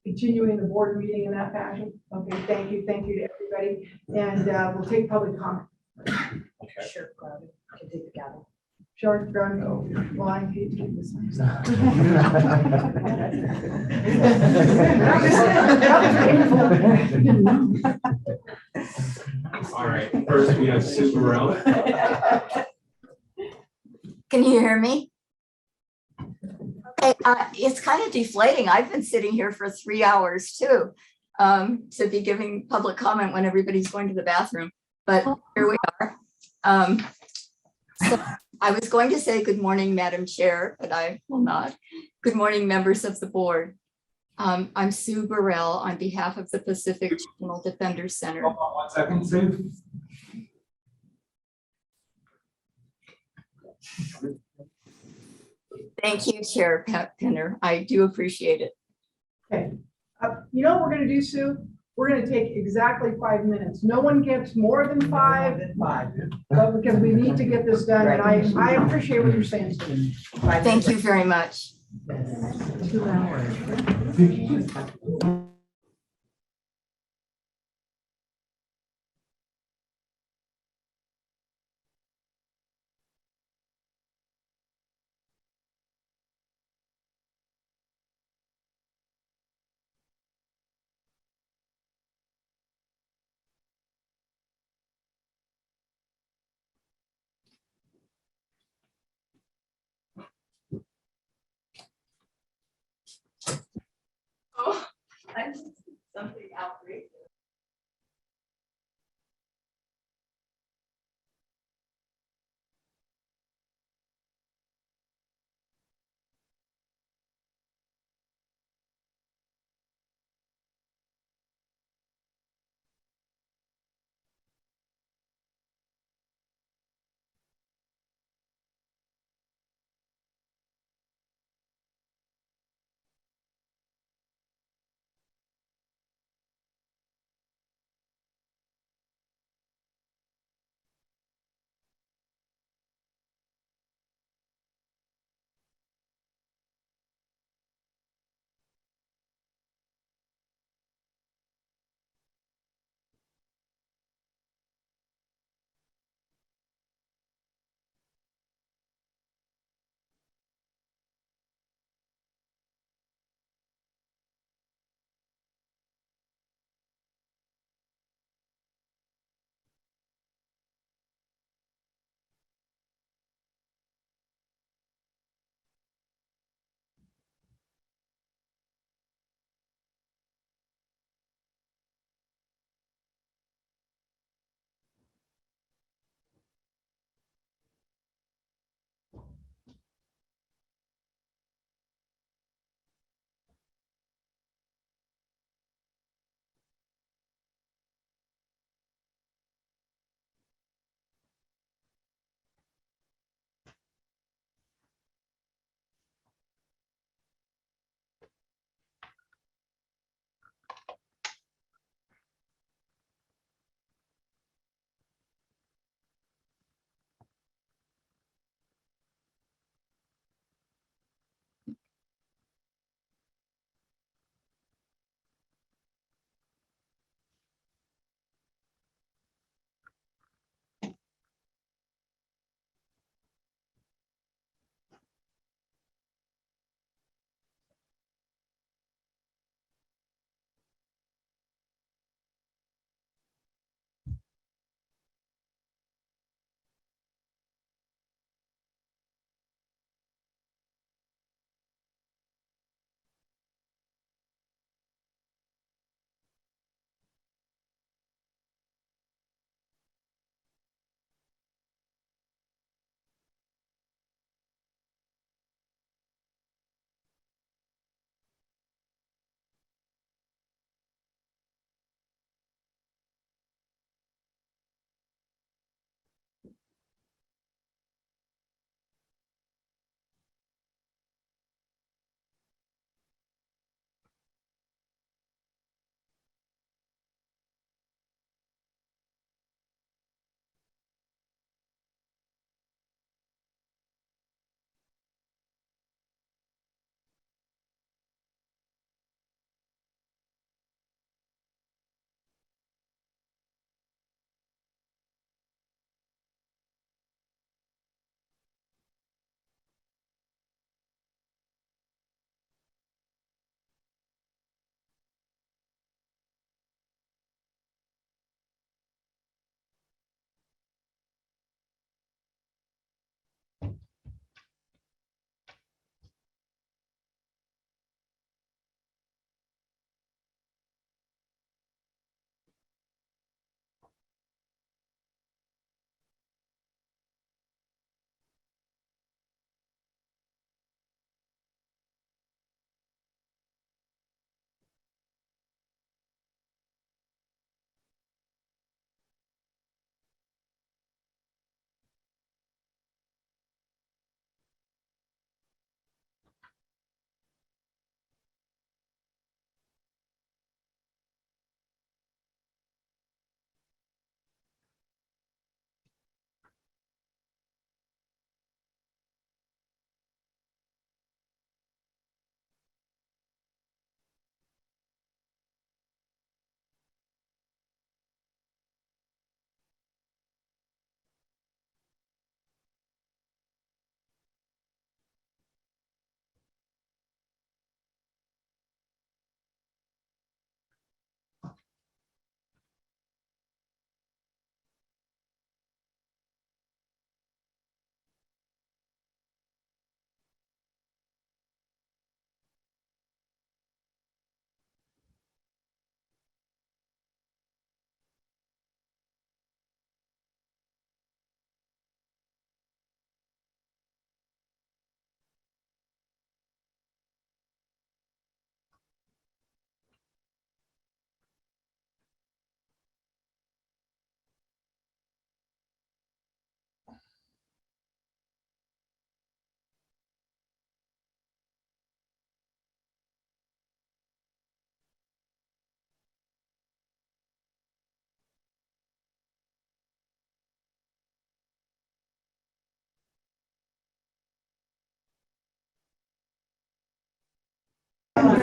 Speaker 8: continuing the board meeting in that fashion? Okay, thank you to everybody. And we'll take public comment.
Speaker 18: Okay.
Speaker 13: Sure, Claudia, can take the gavel.
Speaker 8: Sure, Grant. Well, I hate to do this.
Speaker 18: All right, first we have Sue Burrell.
Speaker 21: Can you hear me? Okay, it's kind of deflating. I've been sitting here for 3 hours too, to be giving public comment when everybody's going to the bathroom, but here we are. So I was going to say good morning, Madam Chair, but I will not. Good morning, members of the board. I'm Sue Burrell on behalf of the Pacific Juvenile Defenders Center.
Speaker 18: Hold on 1 second, Sue.
Speaker 21: Thank you, Chair Penner. I do appreciate it.
Speaker 8: Okay. You know what we're going to do, Sue? We're going to take exactly 5 minutes. No one gets more than 5. But because we need to get this done, and I appreciate what you're saying, Sue.
Speaker 21: Thank you very much.
Speaker 19: 2 hours.
Speaker 21: Oh, I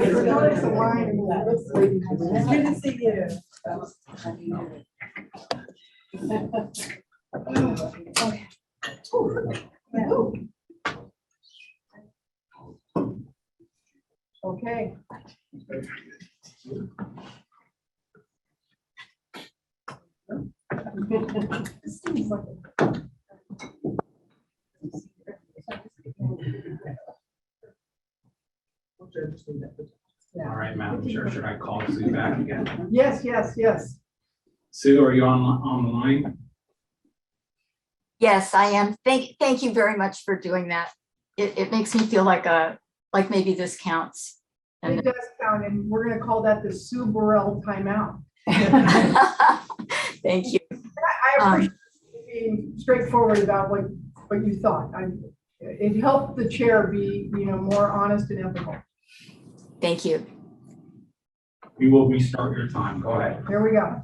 Speaker 19: Good to see you.
Speaker 8: Okay.
Speaker 18: All right, Madam Chair, should I call Sue back again?
Speaker 8: Yes, yes, yes.
Speaker 18: Sue, are you on the line?
Speaker 21: Yes, I am. Thank you very much for doing that. It makes me feel like maybe this counts.
Speaker 8: It does count, and we're gonna call that the Sue Burrell timeout.
Speaker 21: Thank you.
Speaker 8: I appreciate you being straightforward about what you thought. It helped the chair be, more honest and ethical.
Speaker 21: Thank you.
Speaker 18: We will restart your time. Go ahead.
Speaker 8: Here we go.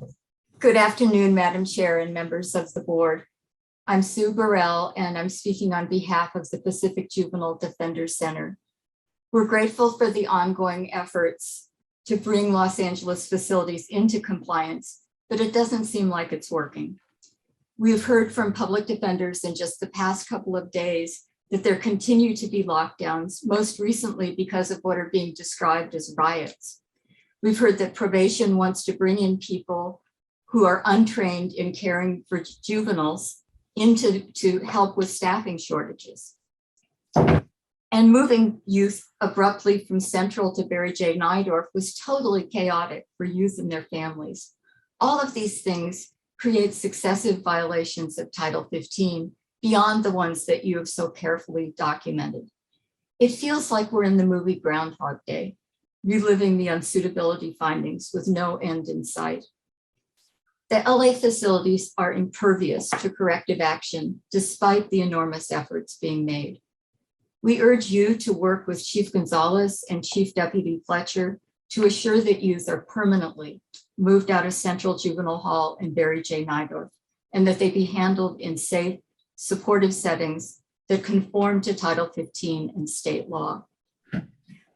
Speaker 21: Good afternoon, Madam Chair and members of the board. I'm Sue Burrell, and I'm speaking on behalf of the Pacific Juvenile Defender Center. We're grateful for the ongoing efforts to bring Los Angeles facilities into compliance, but it doesn't seem like it's working. We've heard from public defenders in just the past couple of days that there continue to be lockdowns, most recently because of what are being described as riots. We've heard that probation wants to bring in people who are untrained in caring for juveniles to help with staffing shortages. And moving youth abruptly from Central to Barry J. Nydorf was totally chaotic for youth and their families. All of these things create successive violations of Title 15 beyond the ones that you have so carefully documented. It feels like we're in the movie Groundhog Day, reliving the unsuitability findings with no end in sight. The LA facilities are impervious to corrective action despite the enormous efforts being made. We urge you to work with Chief Gonzalez and Chief Deputy Fletcher to assure that youth are permanently moved out of Central Juvenile Hall and Barry J. Nydorf, and that they be handled in safe, supportive settings that conform to Title 15 and state law.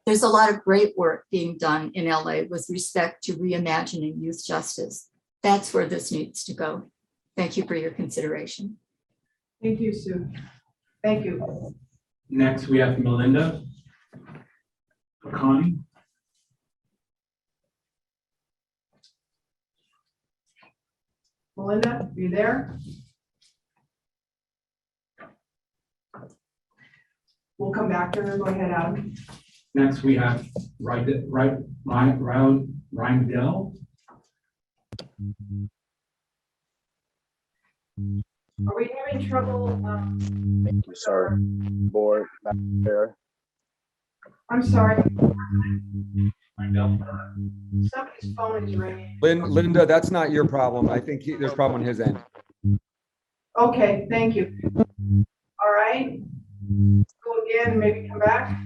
Speaker 21: There's a lot of great work being done in LA with respect to reimagining youth justice. That's where this needs to go. Thank you for your consideration.
Speaker 8: Thank you, Sue. Thank you.
Speaker 18: Next, we have Melinda Connie.
Speaker 8: Melinda, are you there? We'll come back to her. Go ahead, Adam.
Speaker 18: Next, we have Ryan Dell.
Speaker 8: Are we having trouble?
Speaker 9: Sorry, board, Madam Chair.
Speaker 8: I'm sorry. Somebody's phone is ringing.
Speaker 6: Linda, that's not your problem. I think there's a problem on his end.
Speaker 8: Okay, thank you. All right. Go again, maybe come back.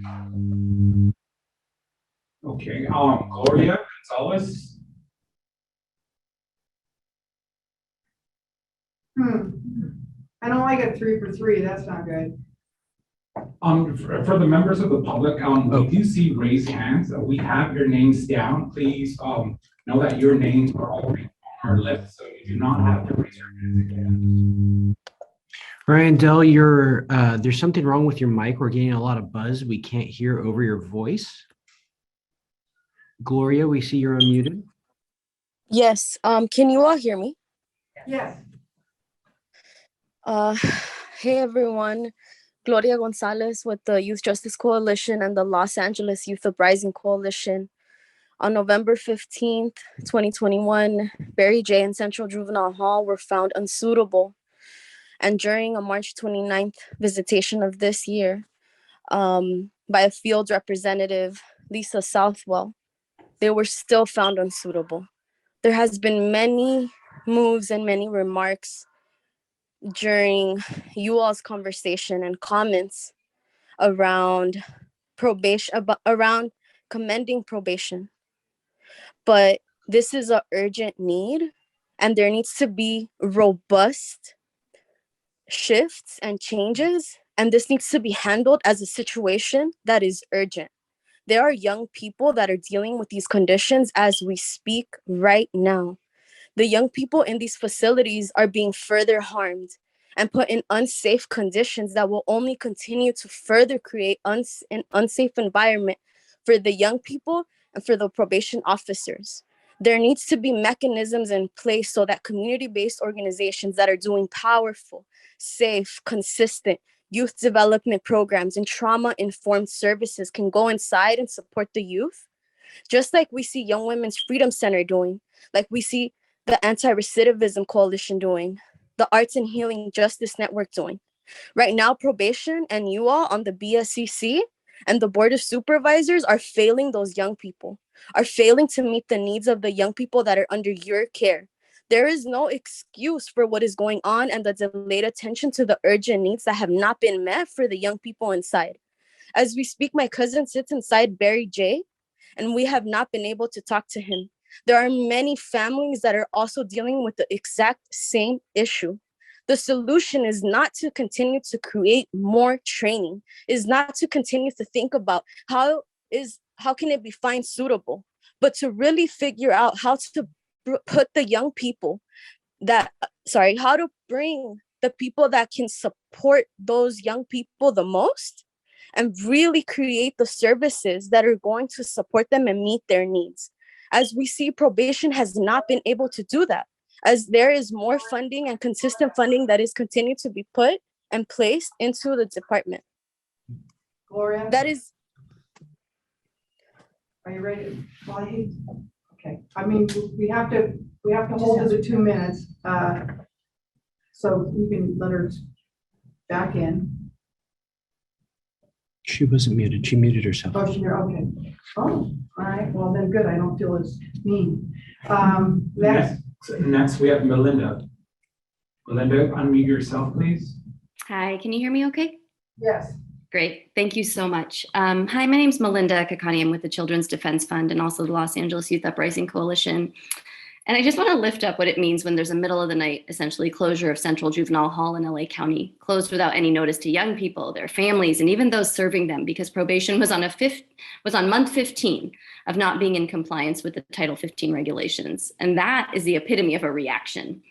Speaker 18: Okay, Gloria Gonzalez.
Speaker 8: I don't like a 3 for 3. That's not good.
Speaker 18: For the members of the public, we do see raised hands. We have your names down. Please know that your names are already on our list, so you do not have to raise your hand again.
Speaker 2: Ryan Dell, there's something wrong with your mic. We're getting a lot of buzz. We can't hear over your voice. Gloria, we see you're unmuted.
Speaker 22: Yes. Can you all hear me?
Speaker 8: Yes.
Speaker 22: Hey everyone. Gloria Gonzalez with the Youth Justice Coalition and the Los Angeles Youth Uprising Coalition. On November 15th, 2021, Barry J. and Central Juvenile Hall were found unsuitable. And during a March 29th visitation of this year by a field representative, Lisa Southwell, they were still found unsuitable. There has been many moves and many remarks during you all's conversation and comments around probation, around commending probation. But this is an urgent need, and there needs to be robust shifts and changes, and this needs to be handled as a situation that is urgent. There are young people that are dealing with these conditions as we speak right now. The young people in these facilities are being further harmed and put in unsafe conditions that will only continue to further create an unsafe environment for the young people and for the probation officers. There needs to be mechanisms in place so that community-based organizations that are doing powerful, safe, consistent youth development programs and trauma-informed services can go inside and support the youth, just like we see Young Women's Freedom Center doing, like we see the Anti-Recidivism Coalition doing, the Arts and Healing Justice Network doing. Right now, probation and you all on the BSCC and the Board of Supervisors are failing those young people, are failing to meet the needs of the young people that are under your care. There is no excuse for what is going on and the delayed attention to the urgent needs that have not been met for the young people inside. As we speak, my cousin sits inside Barry J, and we have not been able to talk to him. There are many families that are also dealing with the exact same issue. The solution is not to continue to create more training, is not to continue to think about how can it be fine suitable, but to really figure out how to put the young people how to bring the people that can support those young people the most and really create the services that are going to support them and meet their needs. As we see, probation has not been able to do that, as there is more funding and consistent funding that is continued to be put and placed into the department.
Speaker 8: Gloria?
Speaker 22: That is.
Speaker 8: Are you ready? Well, okay, I mean, we have to hold to the 2 minutes. So you can let her back in.
Speaker 2: She wasn't muted. She muted herself.
Speaker 8: Oh, you're okay. Oh, all right. Well, then good. I don't feel as mean. Next.
Speaker 18: Next, we have Melinda. Melinda, unmute yourself, please.
Speaker 1: Hi, can you hear me okay?
Speaker 8: Yes.
Speaker 1: Great, thank you so much. Hi, my name is Melinda Kakani. I'm with the Children's Defense Fund and also the Los Angeles Youth Uprising Coalition. And I just want to lift up what it means when there's a middle of the night, essentially closure of Central Juvenile Hall in LA County, closed without any notice to young people, their families, and even those serving them, because probation was on month 15 of not being in compliance with the Title 15 regulations. And that is the epitome of a reaction.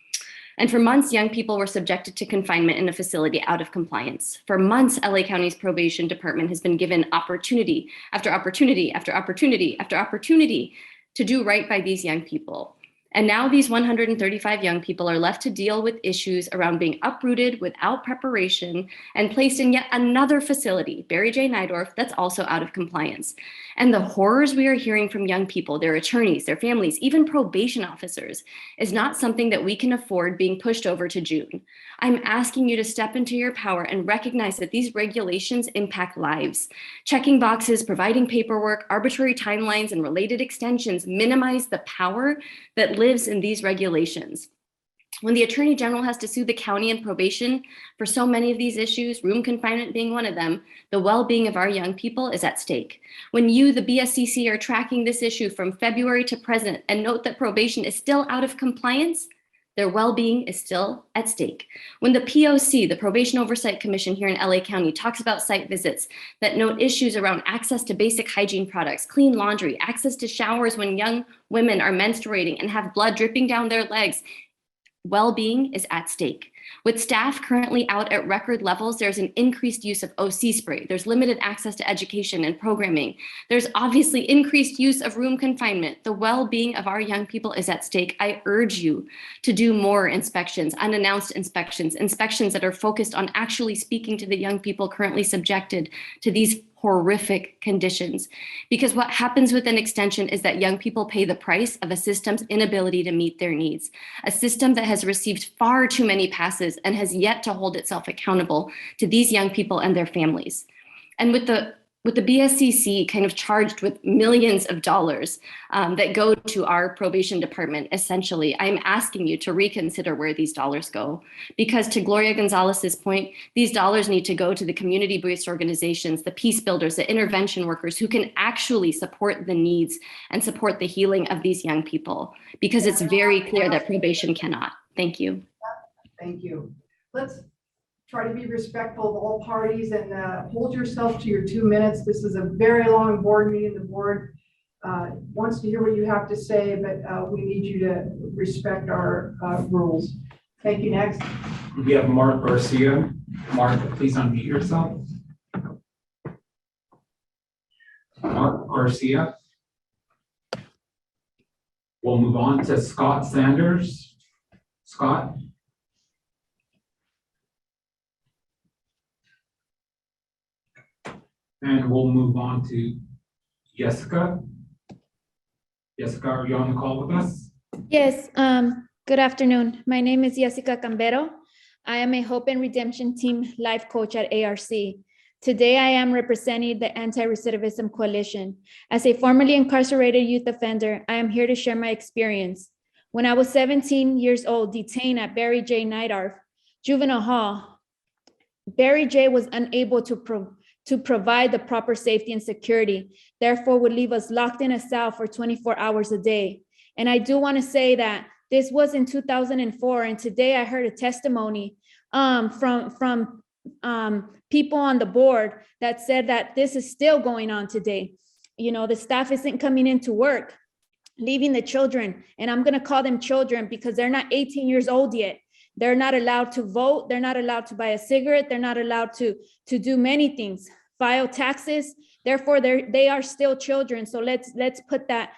Speaker 1: And for months, young people were subjected to confinement in a facility out of compliance. For months, LA County's probation department has been given opportunity after opportunity after opportunity after opportunity to do right by these young people. And now these 135 young people are left to deal with issues around being uprooted without preparation and placed in yet another facility, Barry J. Nydorf, that's also out of compliance. And the horrors we are hearing from young people, their attorneys, their families, even probation officers, is not something that we can afford being pushed over to June. I'm asking you to step into your power and recognize that these regulations impact lives. Checking boxes, providing paperwork, arbitrary timelines, and related extensions minimize the power that lives in these regulations. When the Attorney General has to sue the county and probation for so many of these issues, room confinement being one of them, the well-being of our young people is at stake. When you, the BSCC, are tracking this issue from February to present and note that probation is still out of compliance, their well-being is still at stake. When the POC, the Probation Oversight Commission here in LA County, talks about site visits that note issues around access to basic hygiene products, clean laundry, access to showers when young women are menstruating and have blood dripping down their legs, well-being is at stake. With staff currently out at record levels, there's an increased use of OC spray. There's limited access to education and programming. There's obviously increased use of room confinement. The well-being of our young people is at stake. I urge you to do more inspections, unannounced inspections, inspections that are focused on actually speaking to the young people currently subjected to these horrific conditions. Because what happens with an extension is that young people pay the price of a system's inability to meet their needs. A system that has received far too many passes and has yet to hold itself accountable to these young people and their families. And with the BSCC kind of charged with millions of dollars that go to our probation department, essentially, I'm asking you to reconsider where these dollars go. Because to Gloria Gonzalez's point, these dollars need to go to the community-based organizations, the peace builders, the intervention workers who can actually support the needs and support the healing of these young people. Because it's very clear that probation cannot. Thank you.
Speaker 8: Thank you. Let's try to be respectful of all parties and hold yourself to your 2 minutes. This is a very long board meeting. The board wants to hear what you have to say, but we need you to respect our rules. Thank you. Next.
Speaker 18: We have Mark Garcia. Mark, please unmute yourself. Mark Garcia. We'll move on to Scott Sanders. Scott. And we'll move on to Jessica. Jessica, are you on the call with us?
Speaker 7: Yes, good afternoon. My name is Jessica Cambero. I am a Hope and Redemption Team life coach at ARC. Today, I am representing the Anti-Recidivism Coalition. As a formerly incarcerated youth offender, I am here to share my experience. When I was 17 years old, detained at Barry J. Neidorff Juvenile Hall, Barry J. was unable to provide the proper safety and security, therefore would leave us locked in a cell for 24 hours a day. And I do want to say that this was in 2004, and today I heard a testimony from people on the board that said that this is still going on today. You know, the staff isn't coming into work, leaving the children, and I'm going to call them children because they're not 18 years old yet. They're not allowed to vote. They're not allowed to buy a cigarette. They're not allowed to do many things, file taxes. Therefore, they are still children. So let's put that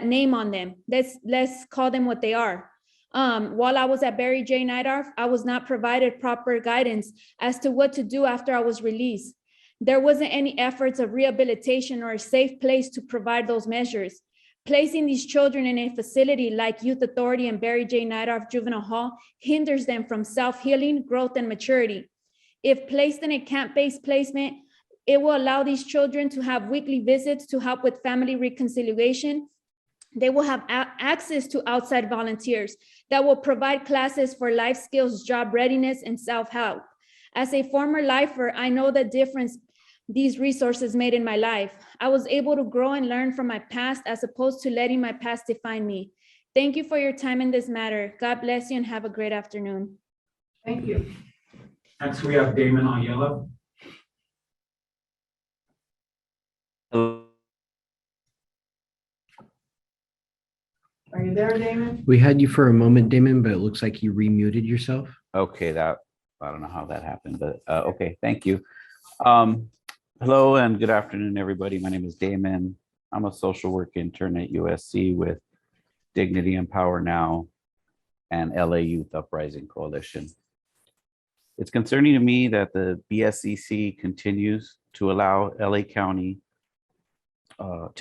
Speaker 7: name on them. Let's call them what they are. While I was at Barry J. Neidorff, I was not provided proper guidance as to what to do after I was released. There wasn't any efforts of rehabilitation or a safe place to provide those measures. Placing these children in a facility like Youth Authority and Barry J. Neidorff Juvenile Hall hinders them from self-healing, growth, and maturity. If placed in a camp-based placement, it will allow these children to have weekly visits to help with family reconciliation. They will have access to outside volunteers that will provide classes for life skills, job readiness, and self-help. As a former lifer, I know the difference these resources made in my life. I was able to grow and learn from my past as opposed to letting my past define me. Thank you for your time in this matter. God bless you and have a great afternoon.
Speaker 8: Thank you.
Speaker 18: Next, we have Damon Ayala.
Speaker 8: Are you there, Damon?
Speaker 2: We had you for a moment, Damon, but it looks like you remuted yourself.
Speaker 11: Okay, I don't know how that happened, but okay, thank you. Hello and good afternoon, everybody. My name is Damon. I'm a social work intern at USC with Dignity and Power Now and LA Youth Uprising Coalition. It's concerning to me that the BSCC continues to allow LA County to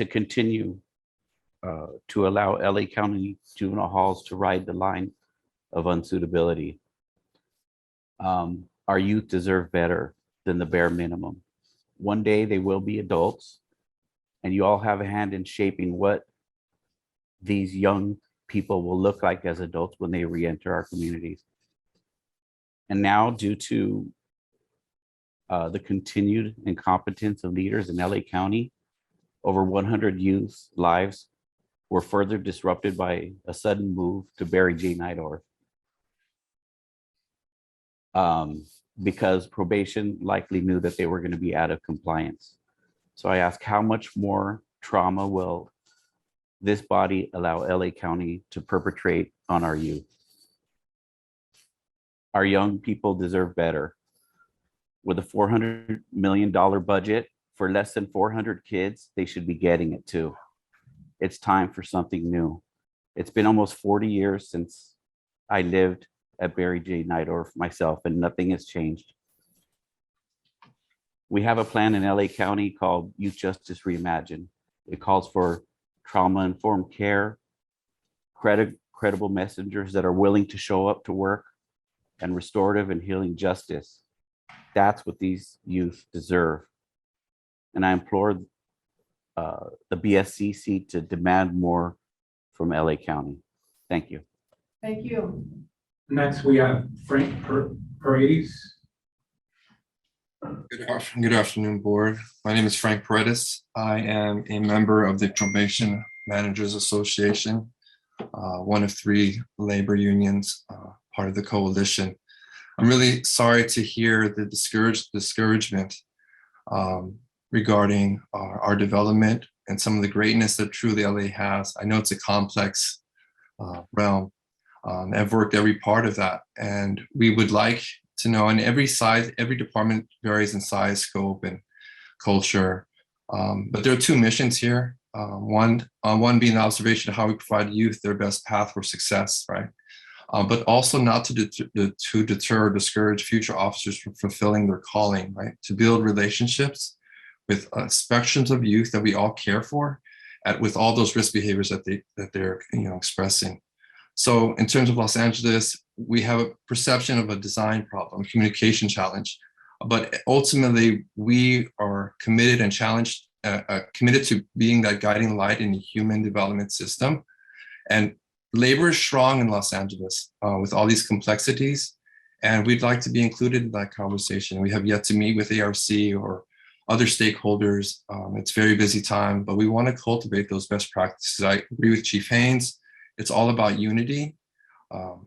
Speaker 11: allow LA County juvenile halls to ride the line of unsuitability. Our youth deserve better than the bare minimum. One day they will be adults, and you all have a hand in shaping what these young people will look like as adults when they re-enter our communities. And now, due to the continued incompetence of leaders in LA County, over 100 youth lives were further disrupted by a sudden move to Barry J. Neidorff. Because probation likely knew that they were going to be out of compliance. So I ask, how much more trauma will this body allow LA County to perpetrate on our youth? Our young people deserve better. With a $400 million budget for less than 400 kids, they should be getting it too. It's time for something new. It's been almost 40 years since I lived at Barry J. Neidorff myself, and nothing has changed. We have a plan in LA County called Youth Justice Reimagined. It calls for trauma-informed care, credible messengers that are willing to show up to work, and restorative and healing justice. That's what these youth deserve. And I implore the BSCC to demand more from LA County. Thank you.
Speaker 8: Thank you.
Speaker 18: Next, we have Frank Paredes.
Speaker 23: Good afternoon, board. My name is Frank Paredes. I am a member of the Probation Managers Association, one of 3 labor unions, part of the coalition. I'm really sorry to hear the discouragement regarding our development and some of the greatness that truly LA has. I know it's a complex realm. I've worked every part of that, and we would like to know, and every size, every department varies in size, scope, and culture. But there are two missions here. One being the observation of how we provide youth their best path for success, right? But also not to deter or discourage future officers from fulfilling their calling, right? To build relationships with spectrums of youth that we all care for, with all those risk behaviors that they're expressing. So in terms of Los Angeles, we have a perception of a design problem, communication challenge, but ultimately we are committed and committed to being that guiding light in the human development system. And labor is strong in Los Angeles with all these complexities, and we'd like to be included in that conversation. We have yet to meet with ARC or other stakeholders. It's a very busy time, but we want to cultivate those best practices. I agree with Chief Haynes. It's all about unity.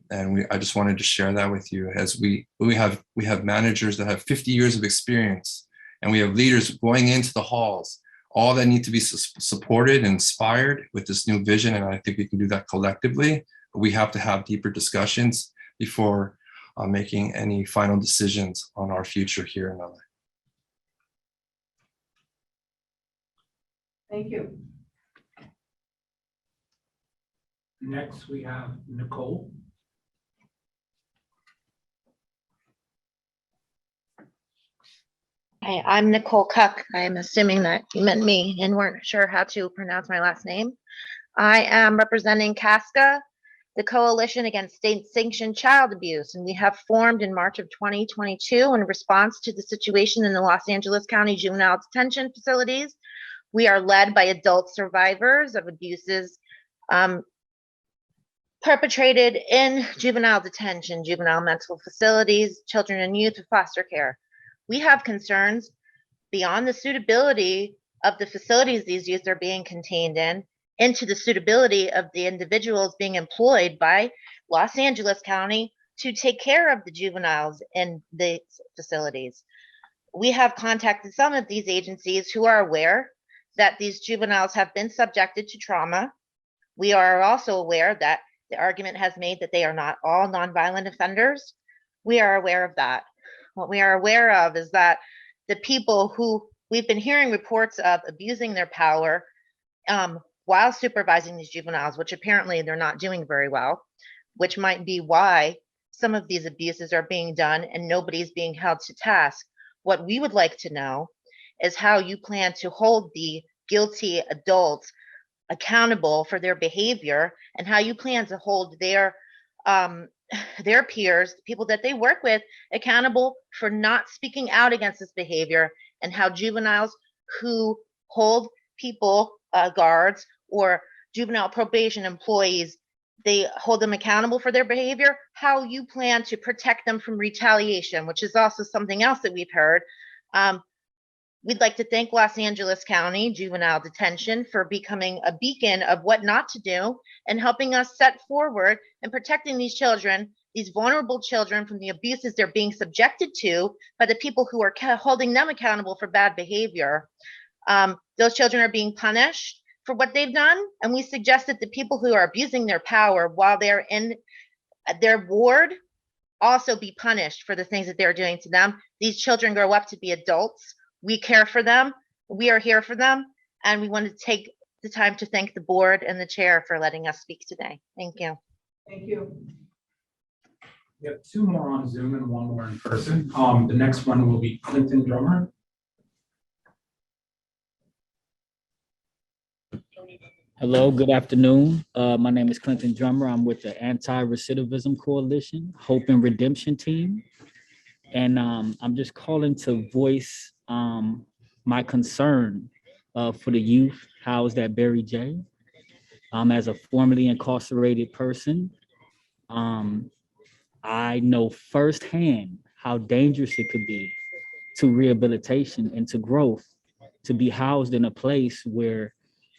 Speaker 23: And I just wanted to share that with you, as we have managers that have 50 years of experience, and we have leaders going into the halls, all that need to be supported and inspired with this new vision. And I think we can do that collectively, but we have to have deeper discussions before making any final decisions on our future here in LA.
Speaker 8: Thank you.
Speaker 18: Next, we have Nicole.
Speaker 3: Hi, I'm Nicole Cuck. I am assuming that you meant me and weren't sure how to pronounce my last name. I am representing CASCA, the Coalition Against State-Sanctioned Child Abuse, and we have formed in March of 2022 in response to the situation in the Los Angeles County juvenile detention facilities. We are led by adult survivors of abuses perpetrated in juvenile detention, juvenile mental facilities, children and youth of foster care. We have concerns beyond the suitability of the facilities these youth are being contained in, into the suitability of the individuals being employed by Los Angeles County to take care of the juveniles in the facilities. We have contacted some of these agencies who are aware that these juveniles have been subjected to trauma. We are also aware that the argument has made that they are not all nonviolent offenders. We are aware of that. What we are aware of is that the people who we've been hearing reports of abusing their power while supervising these juveniles, which apparently they're not doing very well, which might be why some of these abuses are being done and nobody's being held to task. What we would like to know is how you plan to hold the guilty adults accountable for their behavior, and how you plan to hold their peers, people that they work with, accountable for not speaking out against this behavior, and how juveniles who hold people, guards or juvenile probation employees, they hold them accountable for their behavior, how you plan to protect them from retaliation, which is also something else that we've heard. We'd like to thank Los Angeles County Juvenile Detention for becoming a beacon of what not to do and helping us set forward and protecting these children, these vulnerable children, from the abuses they're being subjected to by the people who are holding them accountable for bad behavior. Those children are being punished for what they've done, and we suggest that the people who are abusing their power while they're in their ward also be punished for the things that they're doing to them. These children grow up to be adults. We care for them, we are here for them, and we want to take the time to thank the board and the chair for letting us speak today. Thank you.
Speaker 8: Thank you.
Speaker 18: We have two more on Zoom and one more in person. The next one will be Clinton Drummer.
Speaker 4: Hello, good afternoon. My name is Clinton Drummer. I'm with the Anti-Recidivism Coalition, Hope and Redemption Team. And I'm just calling to voice my concern for the youth housed at Barry J. As a formerly incarcerated person, I know firsthand how dangerous it could be to rehabilitation and to growth, to be housed in a place where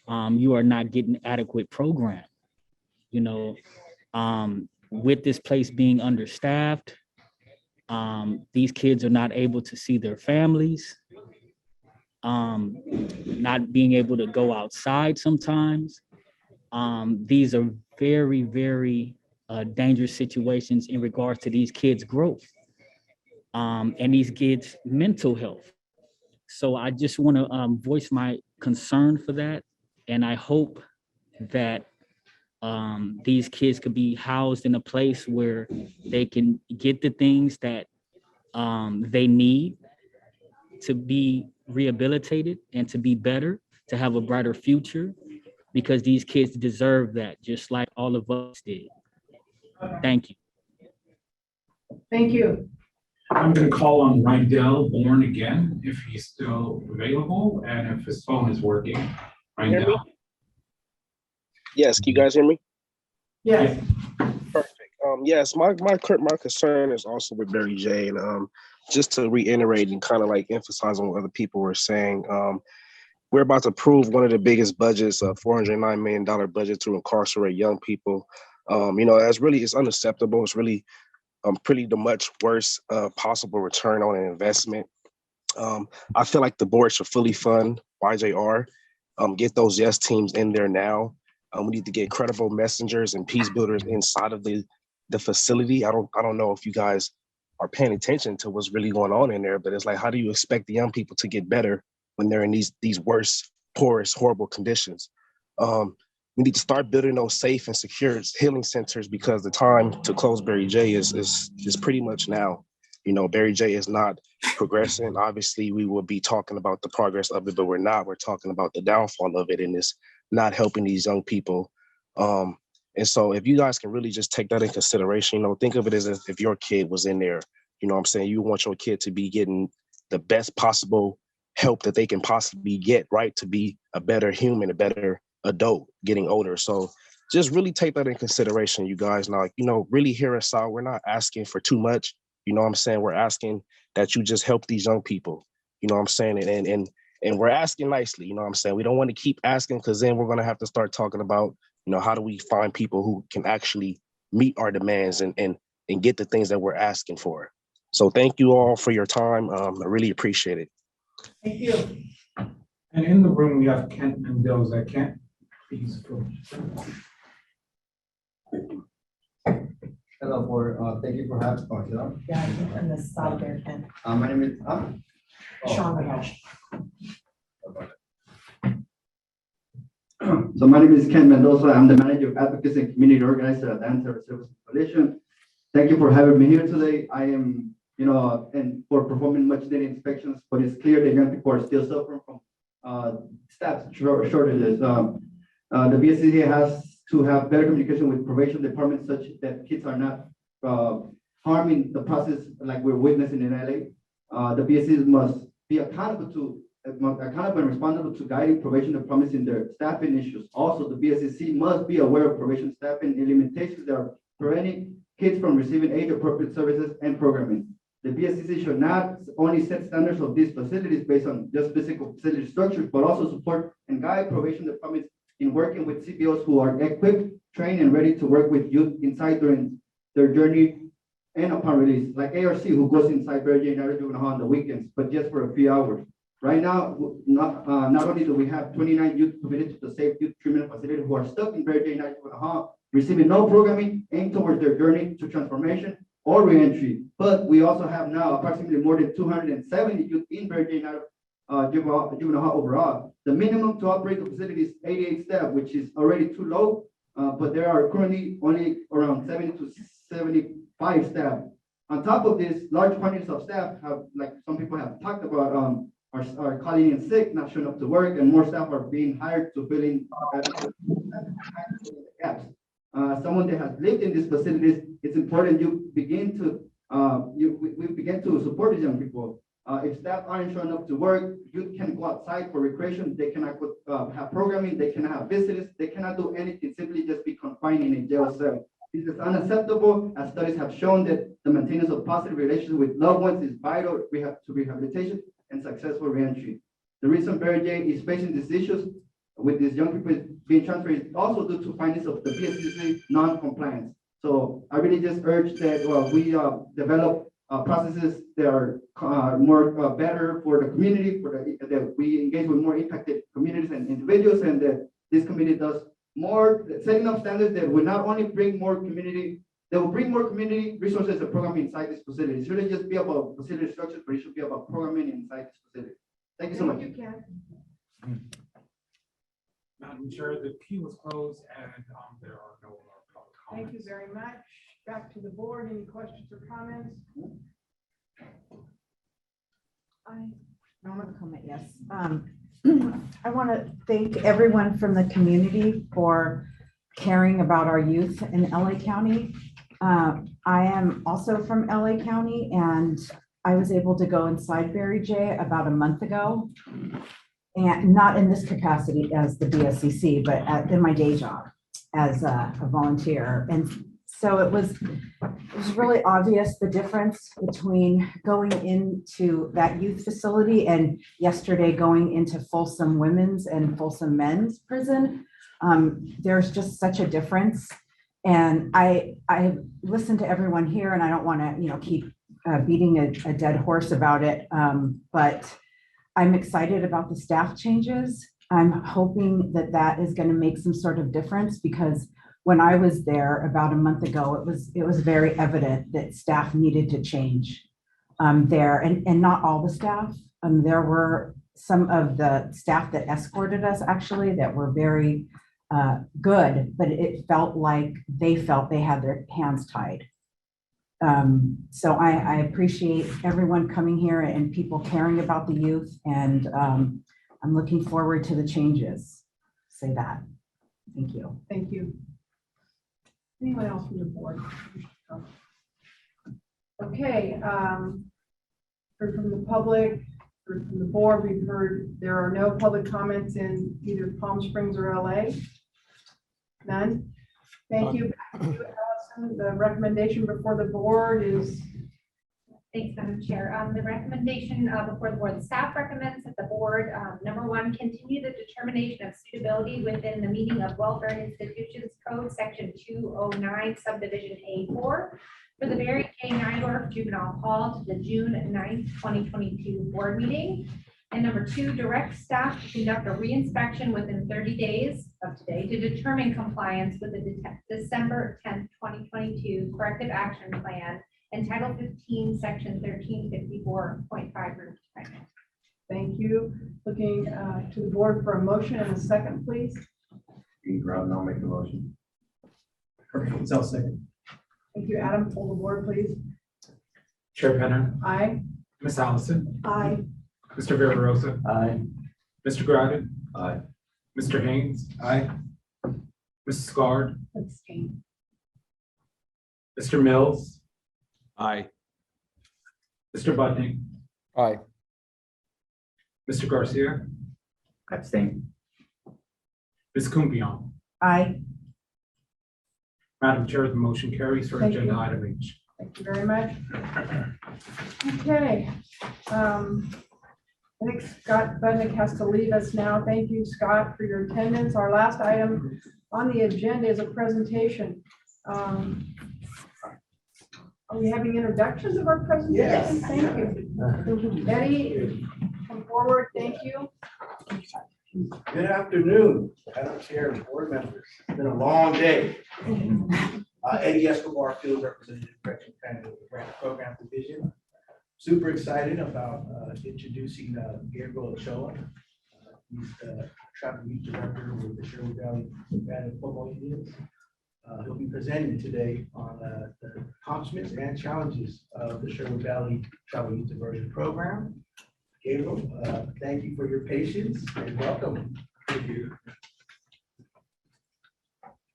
Speaker 4: you are not getting adequate program. You know, with this place being understaffed, These kids are not able to see their families, not being able to go outside sometimes. These are very, very dangerous situations in regards to these kids' growth and these kids' mental health. So I just want to voice my concern for that. And I hope that these kids could be housed in a place where they can get the things that they need to be rehabilitated and to be better, to have a brighter future, because these kids deserve that, just like all of us did. Thank you.
Speaker 8: Thank you.
Speaker 18: I'm going to call on Rydell Bourne again, if he's still available and if his phone is working. Rydell.
Speaker 9: Yes, can you guys hear me?
Speaker 8: Yes.
Speaker 9: Perfect. Yes, my concern is also with Barry J. And just to reiterate and kind of like emphasize on what other people were saying, we're about to approve one of the biggest budgets, a $409 million budget to incarcerate young people. It's unacceptable. It's really pretty the much worse possible return on an investment. I feel like the board should fully fund YJR, get those YES teams in there now. We need to get credible messengers and peace builders inside of the facility. I don't know if you guys are paying attention to what's really going on in there, but it's like, how do you expect the young people to get better when they're in these worst, poorest, horrible conditions? We need to start building those safe and secure healing centers, because the time to close Barry J is pretty much now. Barry J is not progressing. Obviously, we will be talking about the progress of it, but we're not. We're talking about the downfall of it, and it's not helping these young people. And so if you guys can really just take that in consideration, think of it as if your kid was in there. You want your kid to be getting the best possible help that they can possibly get, right? To be a better human, a better adult getting older. So just really take that in consideration, you guys. Now, really hear us out. We're not asking for too much. We're asking that you just help these young people, and we're asking nicely, we don't want to keep asking, because then we're going to have to start talking about, how do we find people who can actually meet our demands and get the things that we're asking for. So thank you all for your time. I really appreciate it.
Speaker 8: Thank you.
Speaker 18: And in the room, we have Kent Mendoza. Kent, please go.
Speaker 10: Hello, board. Thank you for having us.
Speaker 13: Yeah, I think on the side there, Ken.
Speaker 10: My name is
Speaker 13: Sean Ramesh.
Speaker 10: So my name is Ken Mendoza. I'm the manager of advocacy and community organizer at the Anti-Recidivism Coalition. Thank you for having me here today. I am, and for performing much needed inspections, but it's clear that young people are still suffering from staff shortages. The BSCC has to have better communication with probation departments such that kids are not harming the process like we're witnessing in LA. The BSCC must be accountable and responsible to guiding probation departments in their staffing issues. Also, the BSCC must be aware of probation staffing and limitations that are preventing kids from receiving age-appropriate services and programming. The BSCC should not only set standards of these facilities based on just physical facility structures, but also support and guide probation departments in working with CPOs who are equipped, trained, and ready to work with youth inside during their journey and upon release, like ARC, who goes inside Barry J. United Juvenile Hall on the weekends, but just for a few hours. Right now, not only do we have 29 youth committed to the Safe Youth Treatment Facility who are stuck in Barry J. United Juvenile Hall, receiving no programming aimed towards their journey to transformation or reentry, but we also have now approximately more than 270 youth in Barry J. United Juvenile Hall overall. The minimum to operate the facility is 88 staff, which is already too low, but there are currently only around 70 to 75 staff. On top of this, large quantities of staff have, like some people have talked about, are calling in sick, not showing up to work, and more staff are being hired to fill in gaps. Someone that has lived in these facilities, it's important you begin to we begin to support these young people. If staff aren't showing up to work, youth can go outside for recreation. They cannot have programming. They cannot have visitors. They cannot do anything. Simply just be confined in a jail cell. This is unacceptable, as studies have shown that the maintenance of positive relations with loved ones is vital to rehabilitation and successful reentry. The reason Barry J is facing these issues with these young people being transferred is also due to findings of the BSCC non-compliance. So I really just urge that we develop processes that are more better for the community, that we engage with more impacted communities and individuals, and that this committee does more, setting up standards that will not only bring more community, that will bring more community resources and programming inside this facility. It shouldn't just be about facility structures, but it should be about programming inside this facility. Thank you so much.
Speaker 8: Thank you, Ken.
Speaker 18: Madam Chair, the queue was closed and there are no more public
Speaker 8: Thank you
Speaker 18: comments.
Speaker 8: very much. Back to the board. Any questions or comments?
Speaker 13: I want to comment, yes. I want to thank everyone from the community for caring about our youth in LA County. I am also from LA County, and I was able to go inside Barry J about a month ago. And not in this capacity as the BSCC, but in my day job as a volunteer. And so it was really obvious the difference between going into that youth facility and yesterday going into Folsom Women's and Folsom Men's prison. There's just such a difference. And I listened to everyone here, and I don't want to, keep beating a dead horse about it. But I'm excited about the staff changes. I'm hoping that that is going to make some sort of difference, because when I was there about a month ago, it was very evident that staff needed to change there, and not all the staff. There were some of the staff that escorted us actually that were very good, but it felt like they felt they had their hands tied. So I appreciate everyone coming here and people caring about the youth, and I'm looking forward to the changes. Say that. Thank you.
Speaker 8: Thank you. Anyone else from the board? Okay, heard from the public, heard from the board. We've heard there are no public comments in either Palm Springs or LA. None. Thank you. Back to you, Allison. The recommendation before the board is.
Speaker 12: Thanks, Madam Chair. The recommendation before the board, the staff recommends that the board, number one, continue the determination of suitability within the meaning of Welfare and Institutions Code, Section 209, Subdivision A4, for the Barry K. Neidorf Juvenile Hall to the June 9th, 2022 board meeting. And number two, direct staff to conduct a reinspection within 30 days of today to determine compliance with the December 10th, 2022 corrective action plan and Title 15, Section 1354.5 room requirement.
Speaker 8: Thank you. Looking to the board for a motion and a second, please.
Speaker 5: Dean Groton, I'll make the motion.
Speaker 15: I'll second.
Speaker 8: Thank you, Adam. Pull the board, please.
Speaker 18: Chair Penner,
Speaker 8: Aye.
Speaker 18: Ms. Allison,
Speaker 8: Aye.
Speaker 18: Mr. Villarosa,
Speaker 15: Aye.
Speaker 18: Mr. Groton,
Speaker 5: Aye.
Speaker 18: Mr. Haynes,
Speaker 15: Aye.
Speaker 18: Mrs. Scard,
Speaker 12: Abstain.
Speaker 18: Mr. Mills,
Speaker 17: Aye.
Speaker 18: Mr. Budning,
Speaker 6: Aye.
Speaker 18: Mr. Garcia,
Speaker 15: Abstain.
Speaker 18: Ms. Kumpion.
Speaker 13: Aye.
Speaker 18: Madam Chair, the motion carries for
Speaker 8: Thank
Speaker 18: agenda
Speaker 8: you.
Speaker 18: item H.
Speaker 8: Thank you very much. Okay. I think Scott Budnick has to leave us now. Thank you, Scott, for your attendance. Our last item on the agenda is a presentation. Are we having introductions of our presentation?
Speaker 15: Yes.
Speaker 8: Thank you. Eddie, come forward. Thank you.
Speaker 14: Good afternoon, Madam Chair and board members. It's been a long day. Eddie Escobar, Field Representative, Correction Planning with the Grant Program Division. Super excited about introducing Gabriel Ochoa. He's the Tribal Youth Director with the Sherwood Valley Band of Football Indians. He'll be presenting today on the accomplishments and challenges of the Sherwood Valley Tribal Youth Diversion Program. Gabriel, thank you for your patience and welcome. Thank you.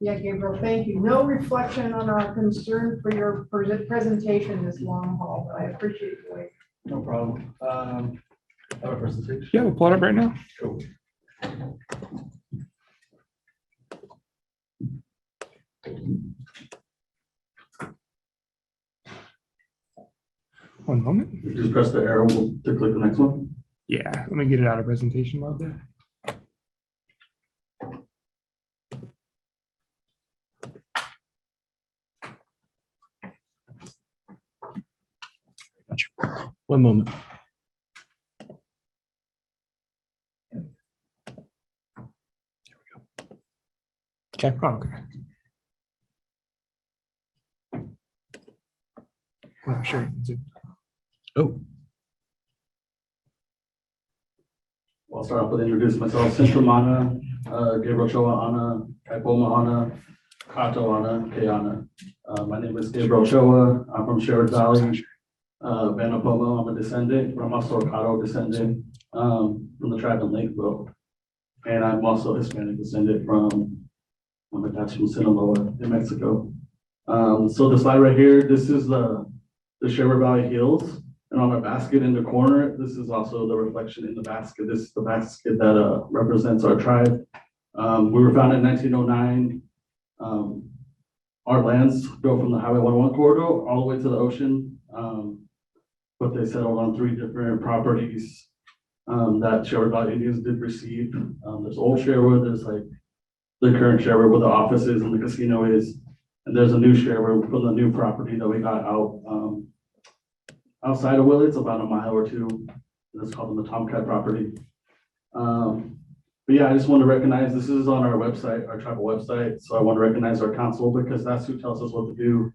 Speaker 8: Yeah, Gabriel, thank you. No reflection on our concern for your presentation this long haul, but I appreciate the way.
Speaker 14: No problem. Our presentation.
Speaker 18: Yeah, we'll pull it up right now.
Speaker 14: Cool.
Speaker 18: One moment.
Speaker 15: Just press the arrow to click the next one.
Speaker 18: Yeah, let me get it out of presentation mode there.
Speaker 2: One moment. Okay.
Speaker 14: Well, sure.
Speaker 2: Oh,
Speaker 16: I'll start off with introducing myself. Central Mana, Gabriel Choa Ana, Kaipoma Ana, Kato Ana, Keana. My name is Gabriel Choa. I'm from Sherwood Valley, Vanapomo. I'm a descendant, but I'm also a Kato descendant from the tribe in Lakeville. And I'm also Hispanic descendant from, my dad's from Sinaloa in Mexico. So the slide right here, this is the Sherwood Valley Hills. And on our basket in the corner, this is also the reflection in the basket. This is the basket that represents our tribe. We were founded in 1909. Our lands go from the Highway 101 corridor all the way to the ocean. But they settled on 3 different properties that Sherwood Valley Indians did receive. There's Old Sherwood, there's like the current Sherwood where the office is and the casino is. And there's a new Sherwood from the new property that we got out outside of Willits, about a mile or 2. That's called the Tomcat property. But yeah, I just want to recognize, this is on our website, our tribal website. So I want to recognize our council because that's who tells us what to do.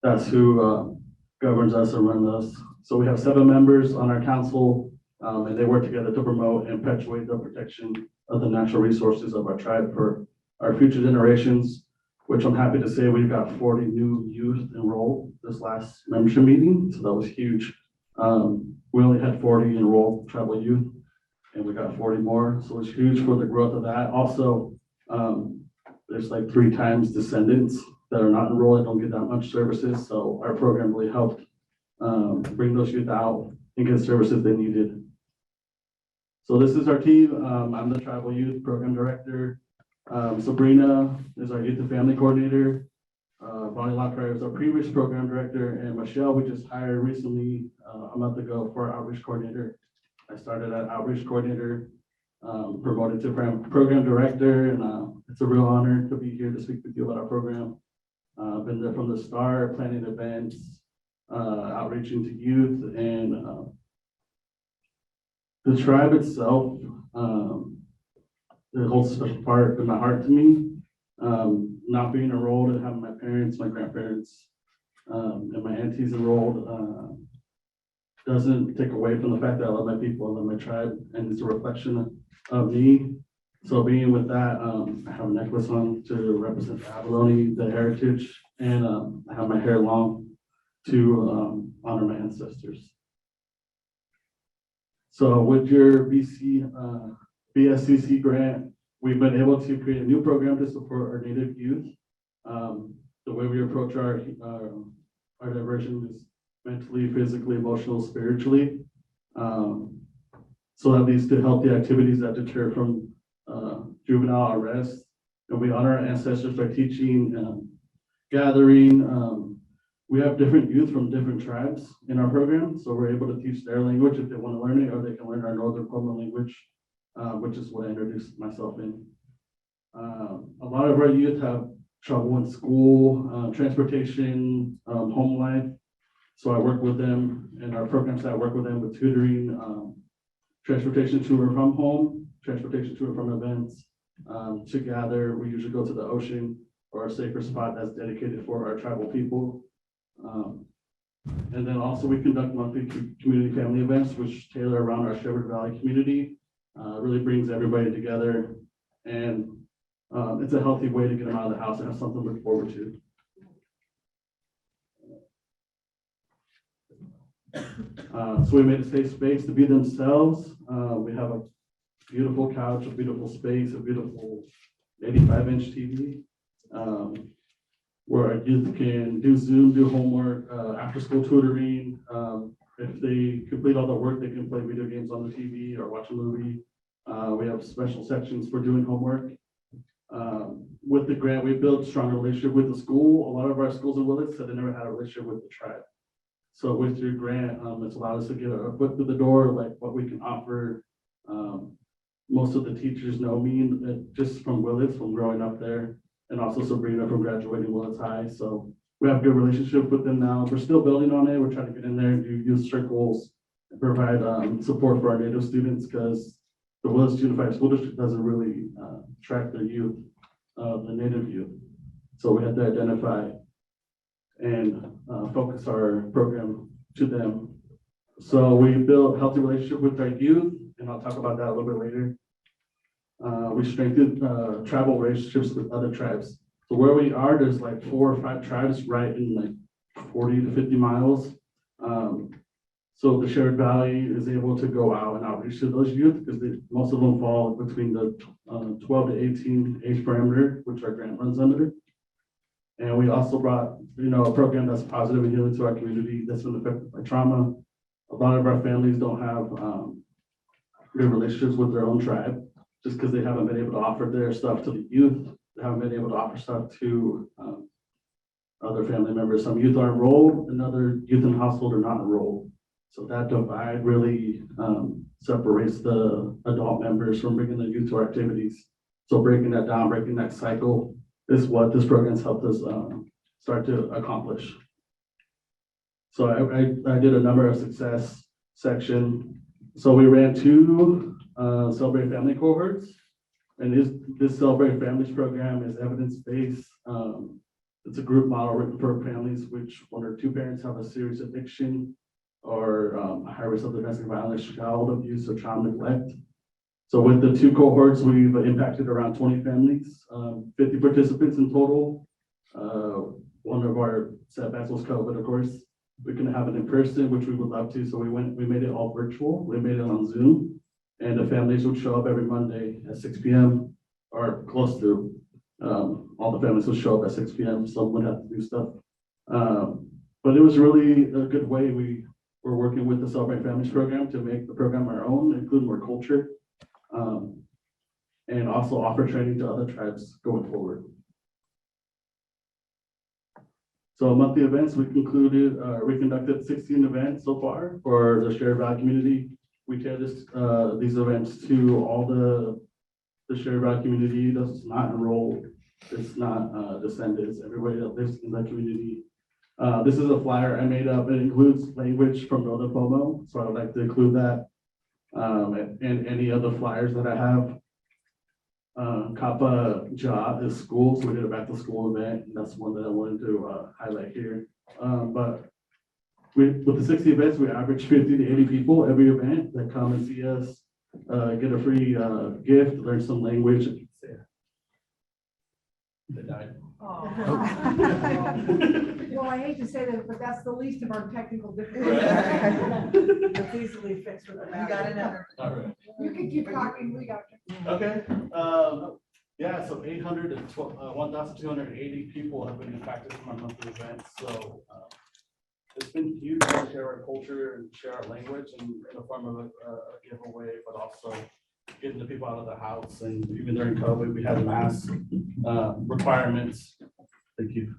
Speaker 16: That's who governs us and runs us. So we have 7 members on our council and they work together to promote and perpetuate the protection of the natural resources of our tribe for our future generations, which I'm happy to say we've got 40 new youth enrolled this last membership meeting. So that was huge. We only had 40 enrolled tribal youth and we got 40 more. So it's huge for the growth of that. Also, there's like 3 times descendants that are not enrolled and don't get that much services. So our program really helped bring those youth out and get services they needed. So this is our team. I'm the tribal youth program director. Sabrina is our youth and family coordinator. Bonnie Lockhart is our previous program director, and Michelle, we just hired recently a month ago for our outreach coordinator. I started at outreach coordinator, promoted to program director, and it's a real honor to be here to speak with you about our program. I've been there from the start, planning events, outreaching to youth, and the tribe itself. It holds a special part in my heart to me. Not being enrolled and having my parents, my grandparents, and my aunties enrolled doesn't take away from the fact that I love my people, I love my tribe, and it's a reflection of me. So being with that, I have a necklace on to represent the abalone, the heritage, and I have my hair long to honor my ancestors. So with your BSCC grant, we've been able to create a new program to support our Native youth. The way we approach our diversion is mentally, physically, emotional, spiritually. So that leads to healthy activities that deter from juvenile arrest. And we honor our ancestors by teaching, gathering. We have different youth from different tribes in our program. So we're able to teach their language if they want to learn it, or they can learn our Northern Pomo language, which is what I introduced myself in. A lot of our youth have trouble in school, transportation, home life. So I work with them in our programs. I work with them with tutoring, transportation to and from home, transportation to and from events. To gather, we usually go to the ocean or a safer spot that's dedicated for our tribal people. And then also we conduct monthly community family events, which tailor around our Sherwood Valley community. Really brings everybody together, and it's a healthy way to get them out of the house and have something to look forward to. So we made a safe space to be themselves. We have a beautiful couch, a beautiful space, a beautiful 85-inch TV, where our youth can do Zoom, do homework, after school tutoring. If they complete all the work, they can play video games on the TV or watch a movie. We have special sections for doing homework. With the grant, we built a strong relationship with the school. A lot of our schools in Willits said they never had a relationship with the tribe. So with your grant, it's allowed us to get a foot through the door, like what we can offer. Most of the teachers know me just from Willits, from growing up there, and also Sabrina from graduating Willits High. So we have a good relationship with them now. We're still building on it. We're trying to get in there and do youth circles, provide support for our Native students because the Willis Unified School District doesn't really track their youth, the Native youth. So we had to identify and focus our program to them. So we built healthy relationship with our youth, and I'll talk about that a little bit later. We strengthened tribal relationships with other tribes. So where we are, there's like 4 or 5 tribes right in like 40 to 50 miles. So the Shared Valley is able to go out and outreach to those youth because most of them fall between the 12 to 18 age parameter, which our grant runs under. And we also brought, a program that's positive and healing to our community that's been affected by trauma. A lot of our families don't have good relationships with their own tribe just because they haven't been able to offer their stuff to the youth. They haven't been able to offer stuff to other family members. Some youth are enrolled and other youth in the household are not enrolled. So that divide really separates the adult members from bringing the youth to our activities. So breaking that down, breaking that cycle is what this program's helped us start to accomplish. So I did a number of success section. So we ran 2 Celebrate Family cohorts. And this Celebrate Families program is evidence-based. It's a group model written for families which 1 or 2 parents have a serious addiction or a high risk of domestic violence, child abuse, or child neglect. So with the 2 cohorts, we've impacted around 20 families, 50 participants in total. One of our setbacks was COVID, of course. We couldn't have it in person, which we would love to, so we made it all virtual. We made it on Zoom, and the families would show up every Monday at 6 p.m. or close to. All the families would show up at 6 p.m. Some would have to do stuff. But it was really a good way. We were working with the Celebrate Families program to make the program our own, include more culture, and also offer training to other tribes going forward. So monthly events, we conducted 16 events so far for the Shared Valley community. We tailor these events to all the Shared Valley community that's not enrolled, it's not descendants, everybody that lives in that community. This is a flyer I made up. It includes language from Northern Pomo, so I would like to include that and any other flyers that I have. Kappa Ja is school, so we did a back to school event. And that's one that I wanted to highlight here. But with the 60 events, we average 50 to 80 people every event that come and see us, get a free gift, learn some language. They died.
Speaker 8: Well, I hate to say that, but that's the least of our technical difficulties. It's easily fixed with a mouse.
Speaker 16: You got it. All right.
Speaker 8: You can keep talking, we got you.
Speaker 16: Okay. Yeah, so 1,280 people have been impacted from our monthly events. So it's been huge to share our culture and share our language in the form of a giveaway, but also getting the people out of the house. And even during COVID, we had mask requirements. Thank you.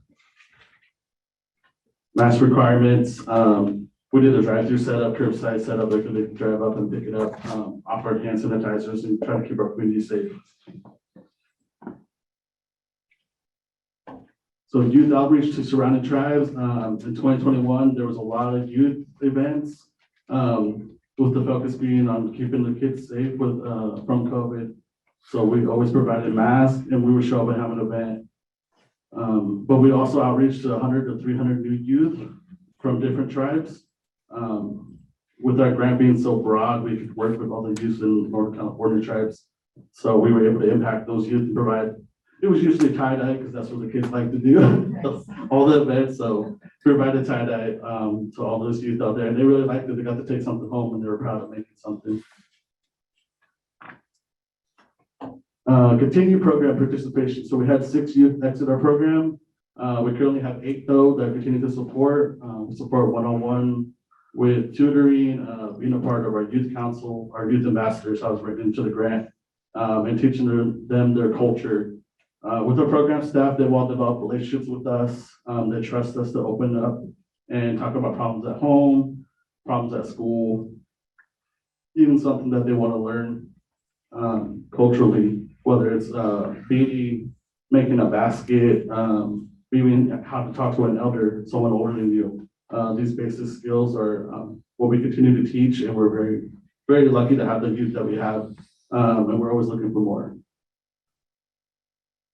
Speaker 16: Mask requirements. We did a drive-through setup, curbside setup, they could drive up and pick it up, offer hand sanitizers and try to keep our community safe. So youth outreach to surrounding tribes. In 2021, there was a lot of youth events with the focus being on keeping the kids safe from COVID. So we always provided masks and we would show up and have an event. But we also outreach to 100 to 300 new youth from different tribes. With our grant being so broad, we could work with all the youth in Northern California tribes. So we were able to impact those youth and provide, it was usually tie-dye because that's what the kids like to do, all the events. So provided tie-dye to all those youth out there. And they really liked it. They got to take something home and they were proud of making something. Continue program participation. So we had 6 youth exit our program. We currently have 8 though that continue to support. We support one-on-one with tutoring, being a part of our youth council, our youth ambassadors. I was written into the grant and teaching them their culture. With our program staff, they've all developed relationships with us. They trust us to open up and talk about problems at home, problems at school, even something that they want to learn culturally, whether it's beading, making a basket, even how to talk to an elder, someone older than you. These basic skills are what we continue to teach, and we're very, very lucky to have the youth that we have, and we're always looking for more.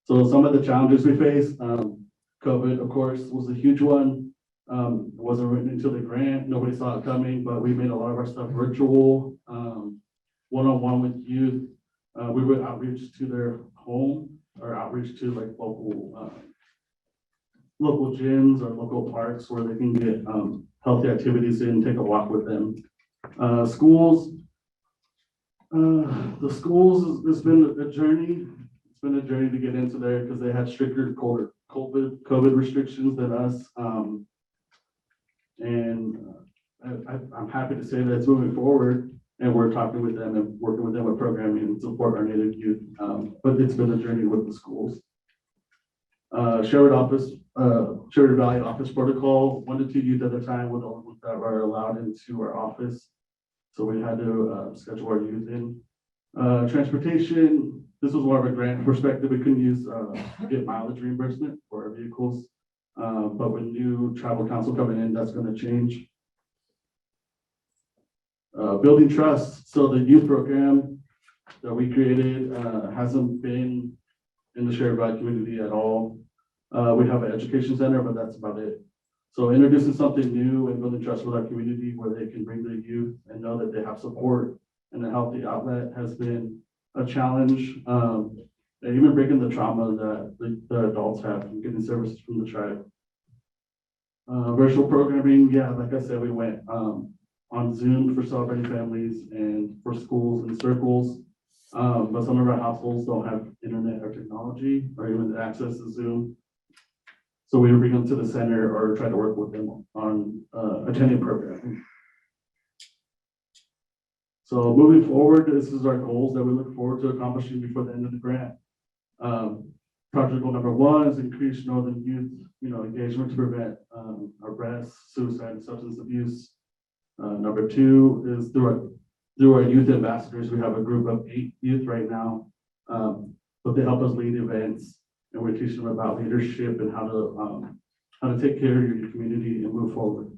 Speaker 16: So some of the challenges we face, COVID, of course, was a huge one. It wasn't written into the grant. Nobody saw it coming, but we made a lot of our stuff virtual, one-on-one with youth. We would outreach to their home or outreach to like local gyms or local parks where they can get healthy activities in, take a walk with them. Schools, the schools, it's been a journey. It's been a journey to get into there because they had stricter COVID restrictions than us. I'm happy to say that it's moving forward, and we're talking with them and working with them with programming and support our Native youth. But it's been a journey with the schools. Sherwood Valley office protocol, 1 to 2 youth at a time were the only ones that were allowed into our office. So we had to schedule our youth in. Transportation, this was more of a grant perspective. We couldn't get mileage reimbursement for our vehicles. But with new tribal council coming in, that's going to change. Building trust. So the youth program that we created hasn't been in the Sherwood Valley community at all. We have an education center, but that's about it. So introducing something new and building trust with our community where they can bring their youth and know that they have support and a healthy outlet has been a challenge. And even breaking the trauma that the adults have from getting services from the tribe. Virtual programming, yeah, like I said, we went on Zoom for celebrating families and for schools and circles. But some of our households don't have internet or technology or even access to Zoom. So we bring them to the center or try to work with them on attending programming. So moving forward, this is our goals that we look forward to accomplishing before the end of the grant. Project goal number 1 is increase northern youth, engagement to prevent arrest, suicide, and substance abuse. Number 2 is through our youth ambassadors. We have a group of 8 youth right now, but they help us lead events, and we're teaching them about leadership and how to take care of your community and move forward.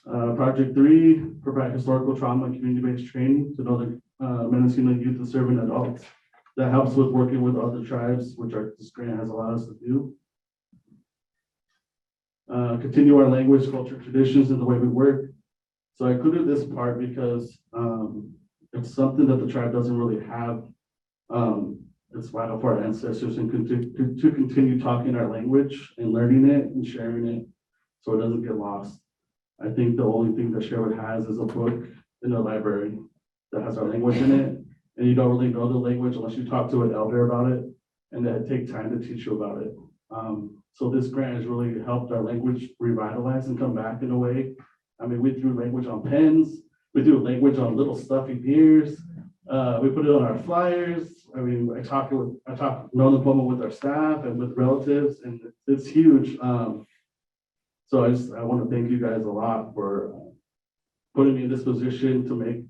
Speaker 16: Project 3, provide historical trauma and community-based training to northern Mendocino youth and serving adults. That helps with working with other tribes, which this grant has allowed us to do. Continue our language, culture, traditions, and the way we work. So I included this part because it's something that the tribe doesn't really have. It's vital for our ancestors and to continue talking our language and learning it and sharing it so it doesn't get lost. I think the only thing that Sherwood has is a book in the library that has our language in it. And you don't really know the language unless you talk to an elder about it, and then take time to teach you about it. So this grant has really helped our language revitalize and come back in a way. I mean, we threw language on pens, we threw language on little stuffy deers, we put it on our flyers. I mean, I talk Northern Pomo with our staff and with relatives, and it's huge. So I want to thank you guys a lot for putting me in this position to make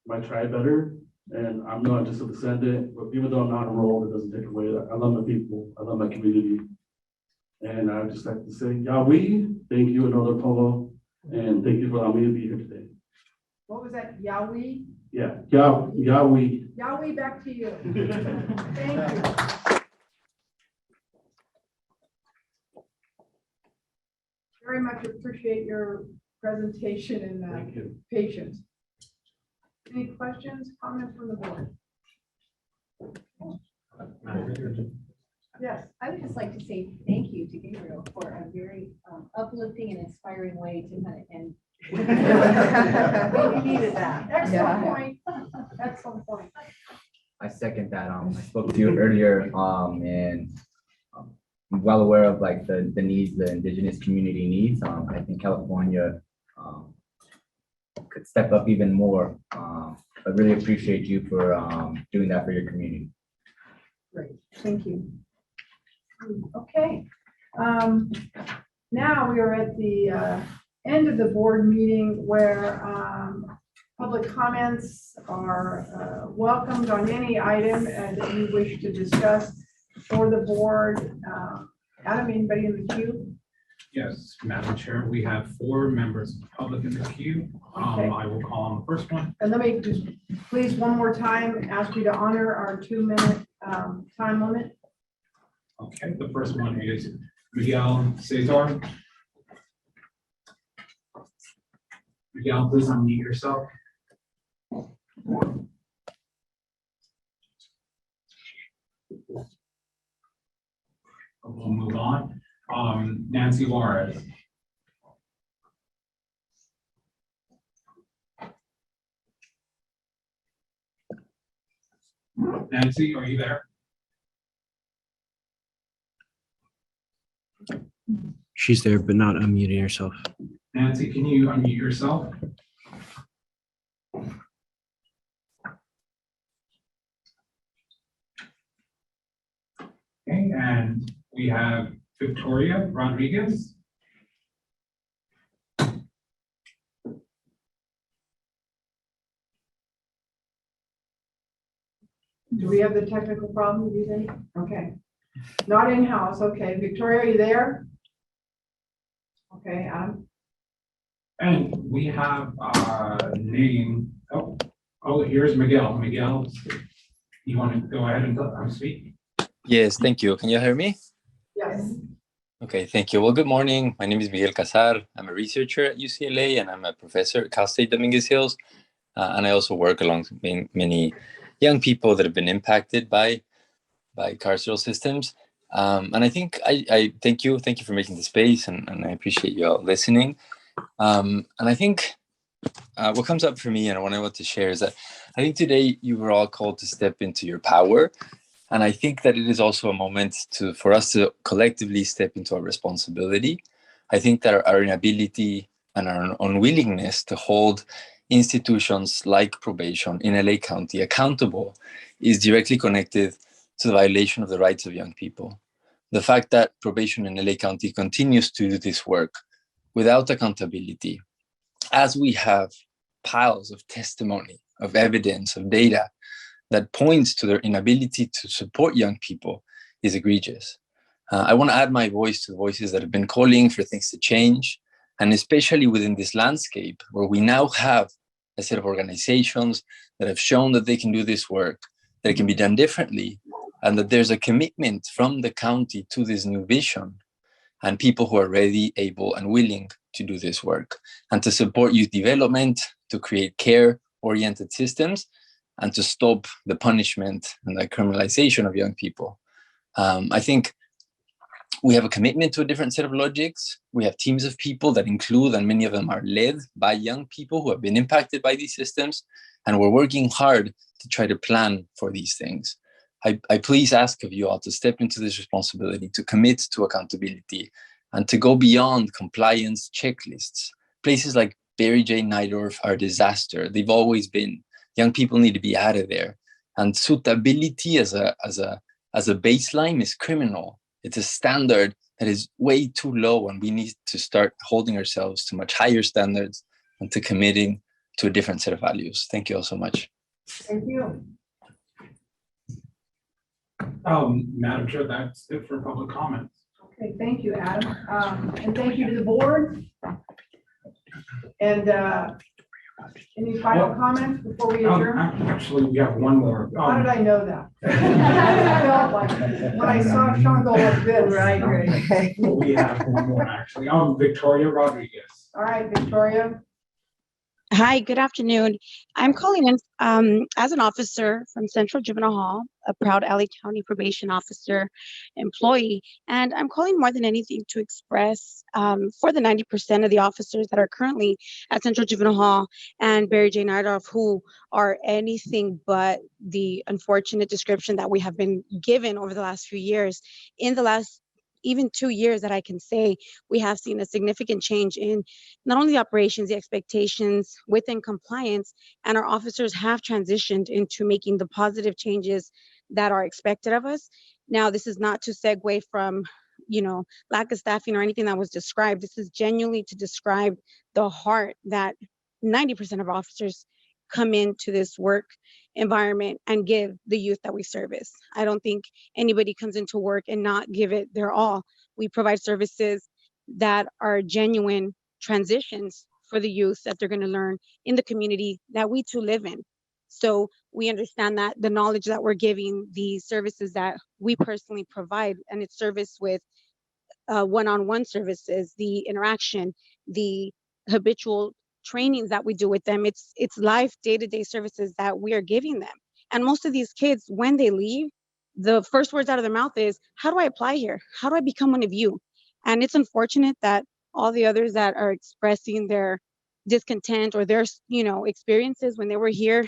Speaker 16: my tribe better. And I'm not just a descendant, but even though I'm not enrolled, it doesn't take away that. I love my people, I love my community. And I would just like to say, Yahweh, thank you, Northern Pomo, and thank you for allowing me to be here today.
Speaker 8: What was that, Yahweh?
Speaker 16: Yeah, Yahweh.
Speaker 8: Yahweh, back to you. Thank you. Very much appreciate your presentation and patience. Any questions, comments from the board? Yes.
Speaker 19: I would just like to say thank you to Gabriel for a very uplifting and inspiring way to kind of end.
Speaker 8: We needed that. Excellent point. Excellent point.
Speaker 20: I second that. I spoke to you earlier, and I'm well aware of like the needs the indigenous community needs. I think California could step up even more. I really appreciate you for doing that for your community.
Speaker 8: Great, thank you. Okay, now we are at the end of the board meeting where public comments are welcomed on any item that you wish to discuss for the board. Adam, anybody in the queue?
Speaker 18: Yes, Madam Chair, we have 4 members of the public in the queue.
Speaker 8: Okay.
Speaker 18: I will call on the first one.
Speaker 8: And let me just, please, one more time, ask you to honor our 2-minute time limit.
Speaker 18: Okay, the first one is Miguel Cesar. Miguel, please unmute yourself. We'll move on. Nancy Juarez. Nancy, are you there?
Speaker 2: She's there, but not unmuting herself.
Speaker 18: Nancy, can you unmute yourself? Okay, and we have Victoria Rodriguez.
Speaker 8: Do we have the technical problem, do you think? Okay. Not in-house, okay. Victoria, are you there? Okay, Adam?
Speaker 18: And we have name, here's Miguel. Miguel, you want to go ahead and speak?
Speaker 1: Yes, thank you. Can you hear me?
Speaker 8: Yes.
Speaker 1: Okay, thank you. Well, good morning. My name is Miguel Casar. I'm a researcher at UCLA and I'm a professor at Cal State Dominguez Hills. And I also work along many young people that have been impacted by carceral systems. And I think I thank you for making the space and I appreciate you all listening. And I think what comes up for me and what I want to share is that I think today you were all called to step into your power. And I think that it is also a moment for us to collectively step into our responsibility. I think that our inability and our unwillingness to hold institutions like probation in LA County accountable is directly connected to the violation of the rights of young people. The fact that probation in LA County continues to do this work without accountability, as we have piles of testimony, of evidence, of data that points to their inability to support young people, is egregious. I want to add my voice to the voices that have been calling for things to change, and especially within this landscape where we now have a set of organizations that have shown that they can do this work, that it can be done differently, and that there's a commitment from the county to this new vision, and people who are ready, able, and willing to do this work, and to support youth development, to create care-oriented systems, and to stop the punishment and the criminalization of young people. I think we have a commitment to a different set of logics. We have teams of people that include, and many of them are led by young people who have been impacted by these systems, and we're working hard to try to plan for these things. I please ask of you all to step into this responsibility, to commit to accountability, and to go beyond compliance checklists. Places like Barry J. Nydorf are a disaster. They've always been. Young people need to be out of there. And suitability as a baseline is criminal. It's a standard that is way too low, and we need to start holding ourselves to much higher standards and to committing to a different set of values. Thank you all so much.
Speaker 8: Thank you.
Speaker 18: Madam Chair, that's it for public comments.
Speaker 8: Okay, thank you, Adam. And thank you to the board. And any final comments before we adjourn?
Speaker 18: Actually, we have one more.
Speaker 8: How did I know that? I felt like when I saw Sean go like this.
Speaker 19: Right.
Speaker 18: We have one more, actually. Victoria Rodriguez.
Speaker 8: All right, Victoria.
Speaker 21: Hi, good afternoon. I'm calling in as an officer from Central Juvenile Hall, a proud LA County probation officer employee, and I'm calling more than anything to express for the 90% of the officers that are currently at Central Juvenile Hall and Barry J. Nydorf, who are anything but the unfortunate description that we have been given over the last few years. In the last even 2 years that I can say, we have seen a significant change in not only the operations, the expectations within compliance, and our officers have transitioned into making the positive changes that are expected of us. Now, this is not to segue from, lack of staffing or anything that was described. This is genuinely to describe the heart that 90% of officers come into this work environment and give the youth that we service. I don't think anybody comes into work and not give it their all. We provide services that are genuine transitions for the youth that they're going to learn in the community that we too live in. So we understand that the knowledge that we're giving, the services that we personally provide, and it's service with one-on-one services, the interaction, the habitual trainings that we do with them, it's live day-to-day services that we are giving them. And most of these kids, when they leave, the first words out of their mouth is, how do I apply here? How do I become one of you? And it's unfortunate that all the others that are expressing their discontent or their, experiences when they were here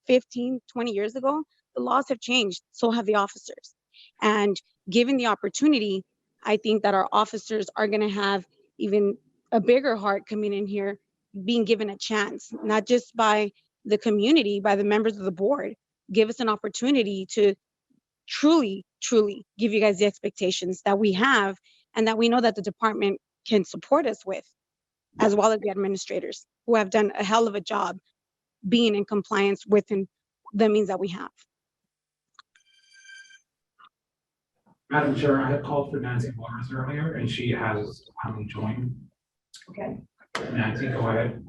Speaker 21: 15, 20 years ago, the laws have changed, so have the officers. And given the opportunity, I think that our officers are going to have even a bigger heart coming in here, being given a chance, not just by the community, by the members of the board. Give us an opportunity to truly give you guys the expectations that we have and that we know that the department can support us with, as well as the administrators who have done a hell of a job being in compliance within the means that we have.
Speaker 18: Madam Chair, I had called for Nancy Waters earlier and she has joined.
Speaker 8: Okay.
Speaker 18: Nancy, go ahead.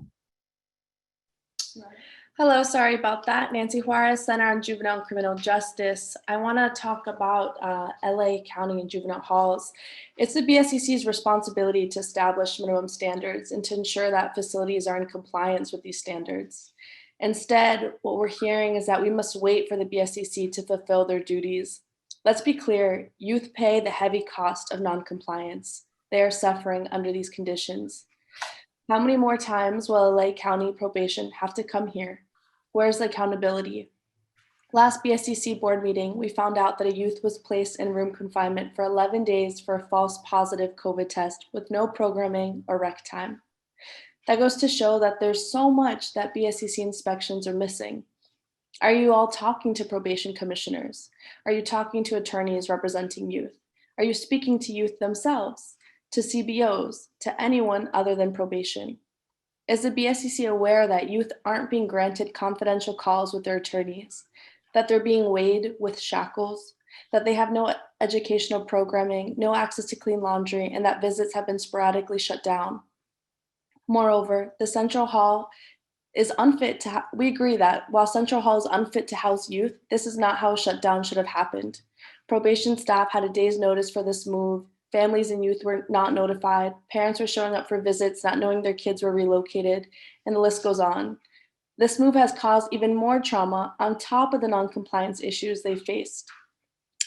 Speaker 7: Hello, sorry about that. Nancy Juarez, Center on Juvenile and Criminal Justice. I want to talk about LA County and juvenile halls. It's the BSCC's responsibility to establish minimum standards and to ensure that facilities are in compliance with these standards. Instead, what we're hearing is that we must wait for the BSCC to fulfill their duties. Let's be clear, youth pay the heavy cost of non-compliance. They are suffering under these conditions. How many more times will LA County probation have to come here? Where's the accountability? Last BSCC board meeting, we found out that a youth was placed in room confinement for 11 days for a false positive COVID test with no programming or rec time. That goes to show that there's so much that BSCC inspections are missing. Are you all talking to probation commissioners? Are you talking to attorneys representing youth? Are you speaking to youth themselves, to CBOs, to anyone other than probation? Is the BSCC aware that youth aren't being granted confidential calls with their attorneys, that they're being weighed with shackles, that they have no educational programming, no access to clean laundry, and that visits have been sporadically shut down? Moreover, the Central Hall is unfit to, we agree that while Central Hall is unfit to house youth, this is not how a shutdown should have happened. Probation staff had a day's notice for this move. Families and youth were not notified. Parents were showing up for visits, not knowing their kids were relocated, and the list goes on. This move has caused even more trauma on top of the non-compliance issues they faced.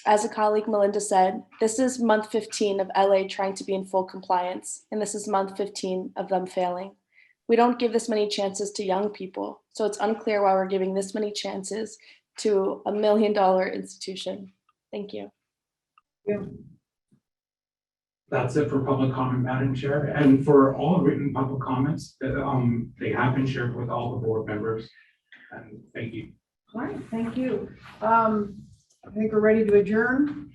Speaker 7: As a colleague Melinda said, this is month 15 of LA trying to be in full compliance, and this is month 15 of them failing. We don't give this many chances to young people, so it's unclear why we're giving this many chances to $1 million institution. Thank you.
Speaker 18: That's it for public comment, Madam Chair. And for all written public comments, they have been shared with all the board members. And thank you.
Speaker 8: All right, thank you. I think we're ready to adjourn.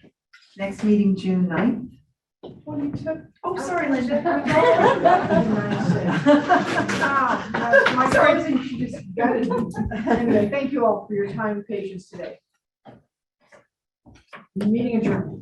Speaker 19: Next meeting, June 9th.
Speaker 8: Oh, sorry, Linda. My
Speaker 19: Sorry.
Speaker 8: cousin, she just got it. Anyway, thank you all for your time and patience today. Meeting adjourned.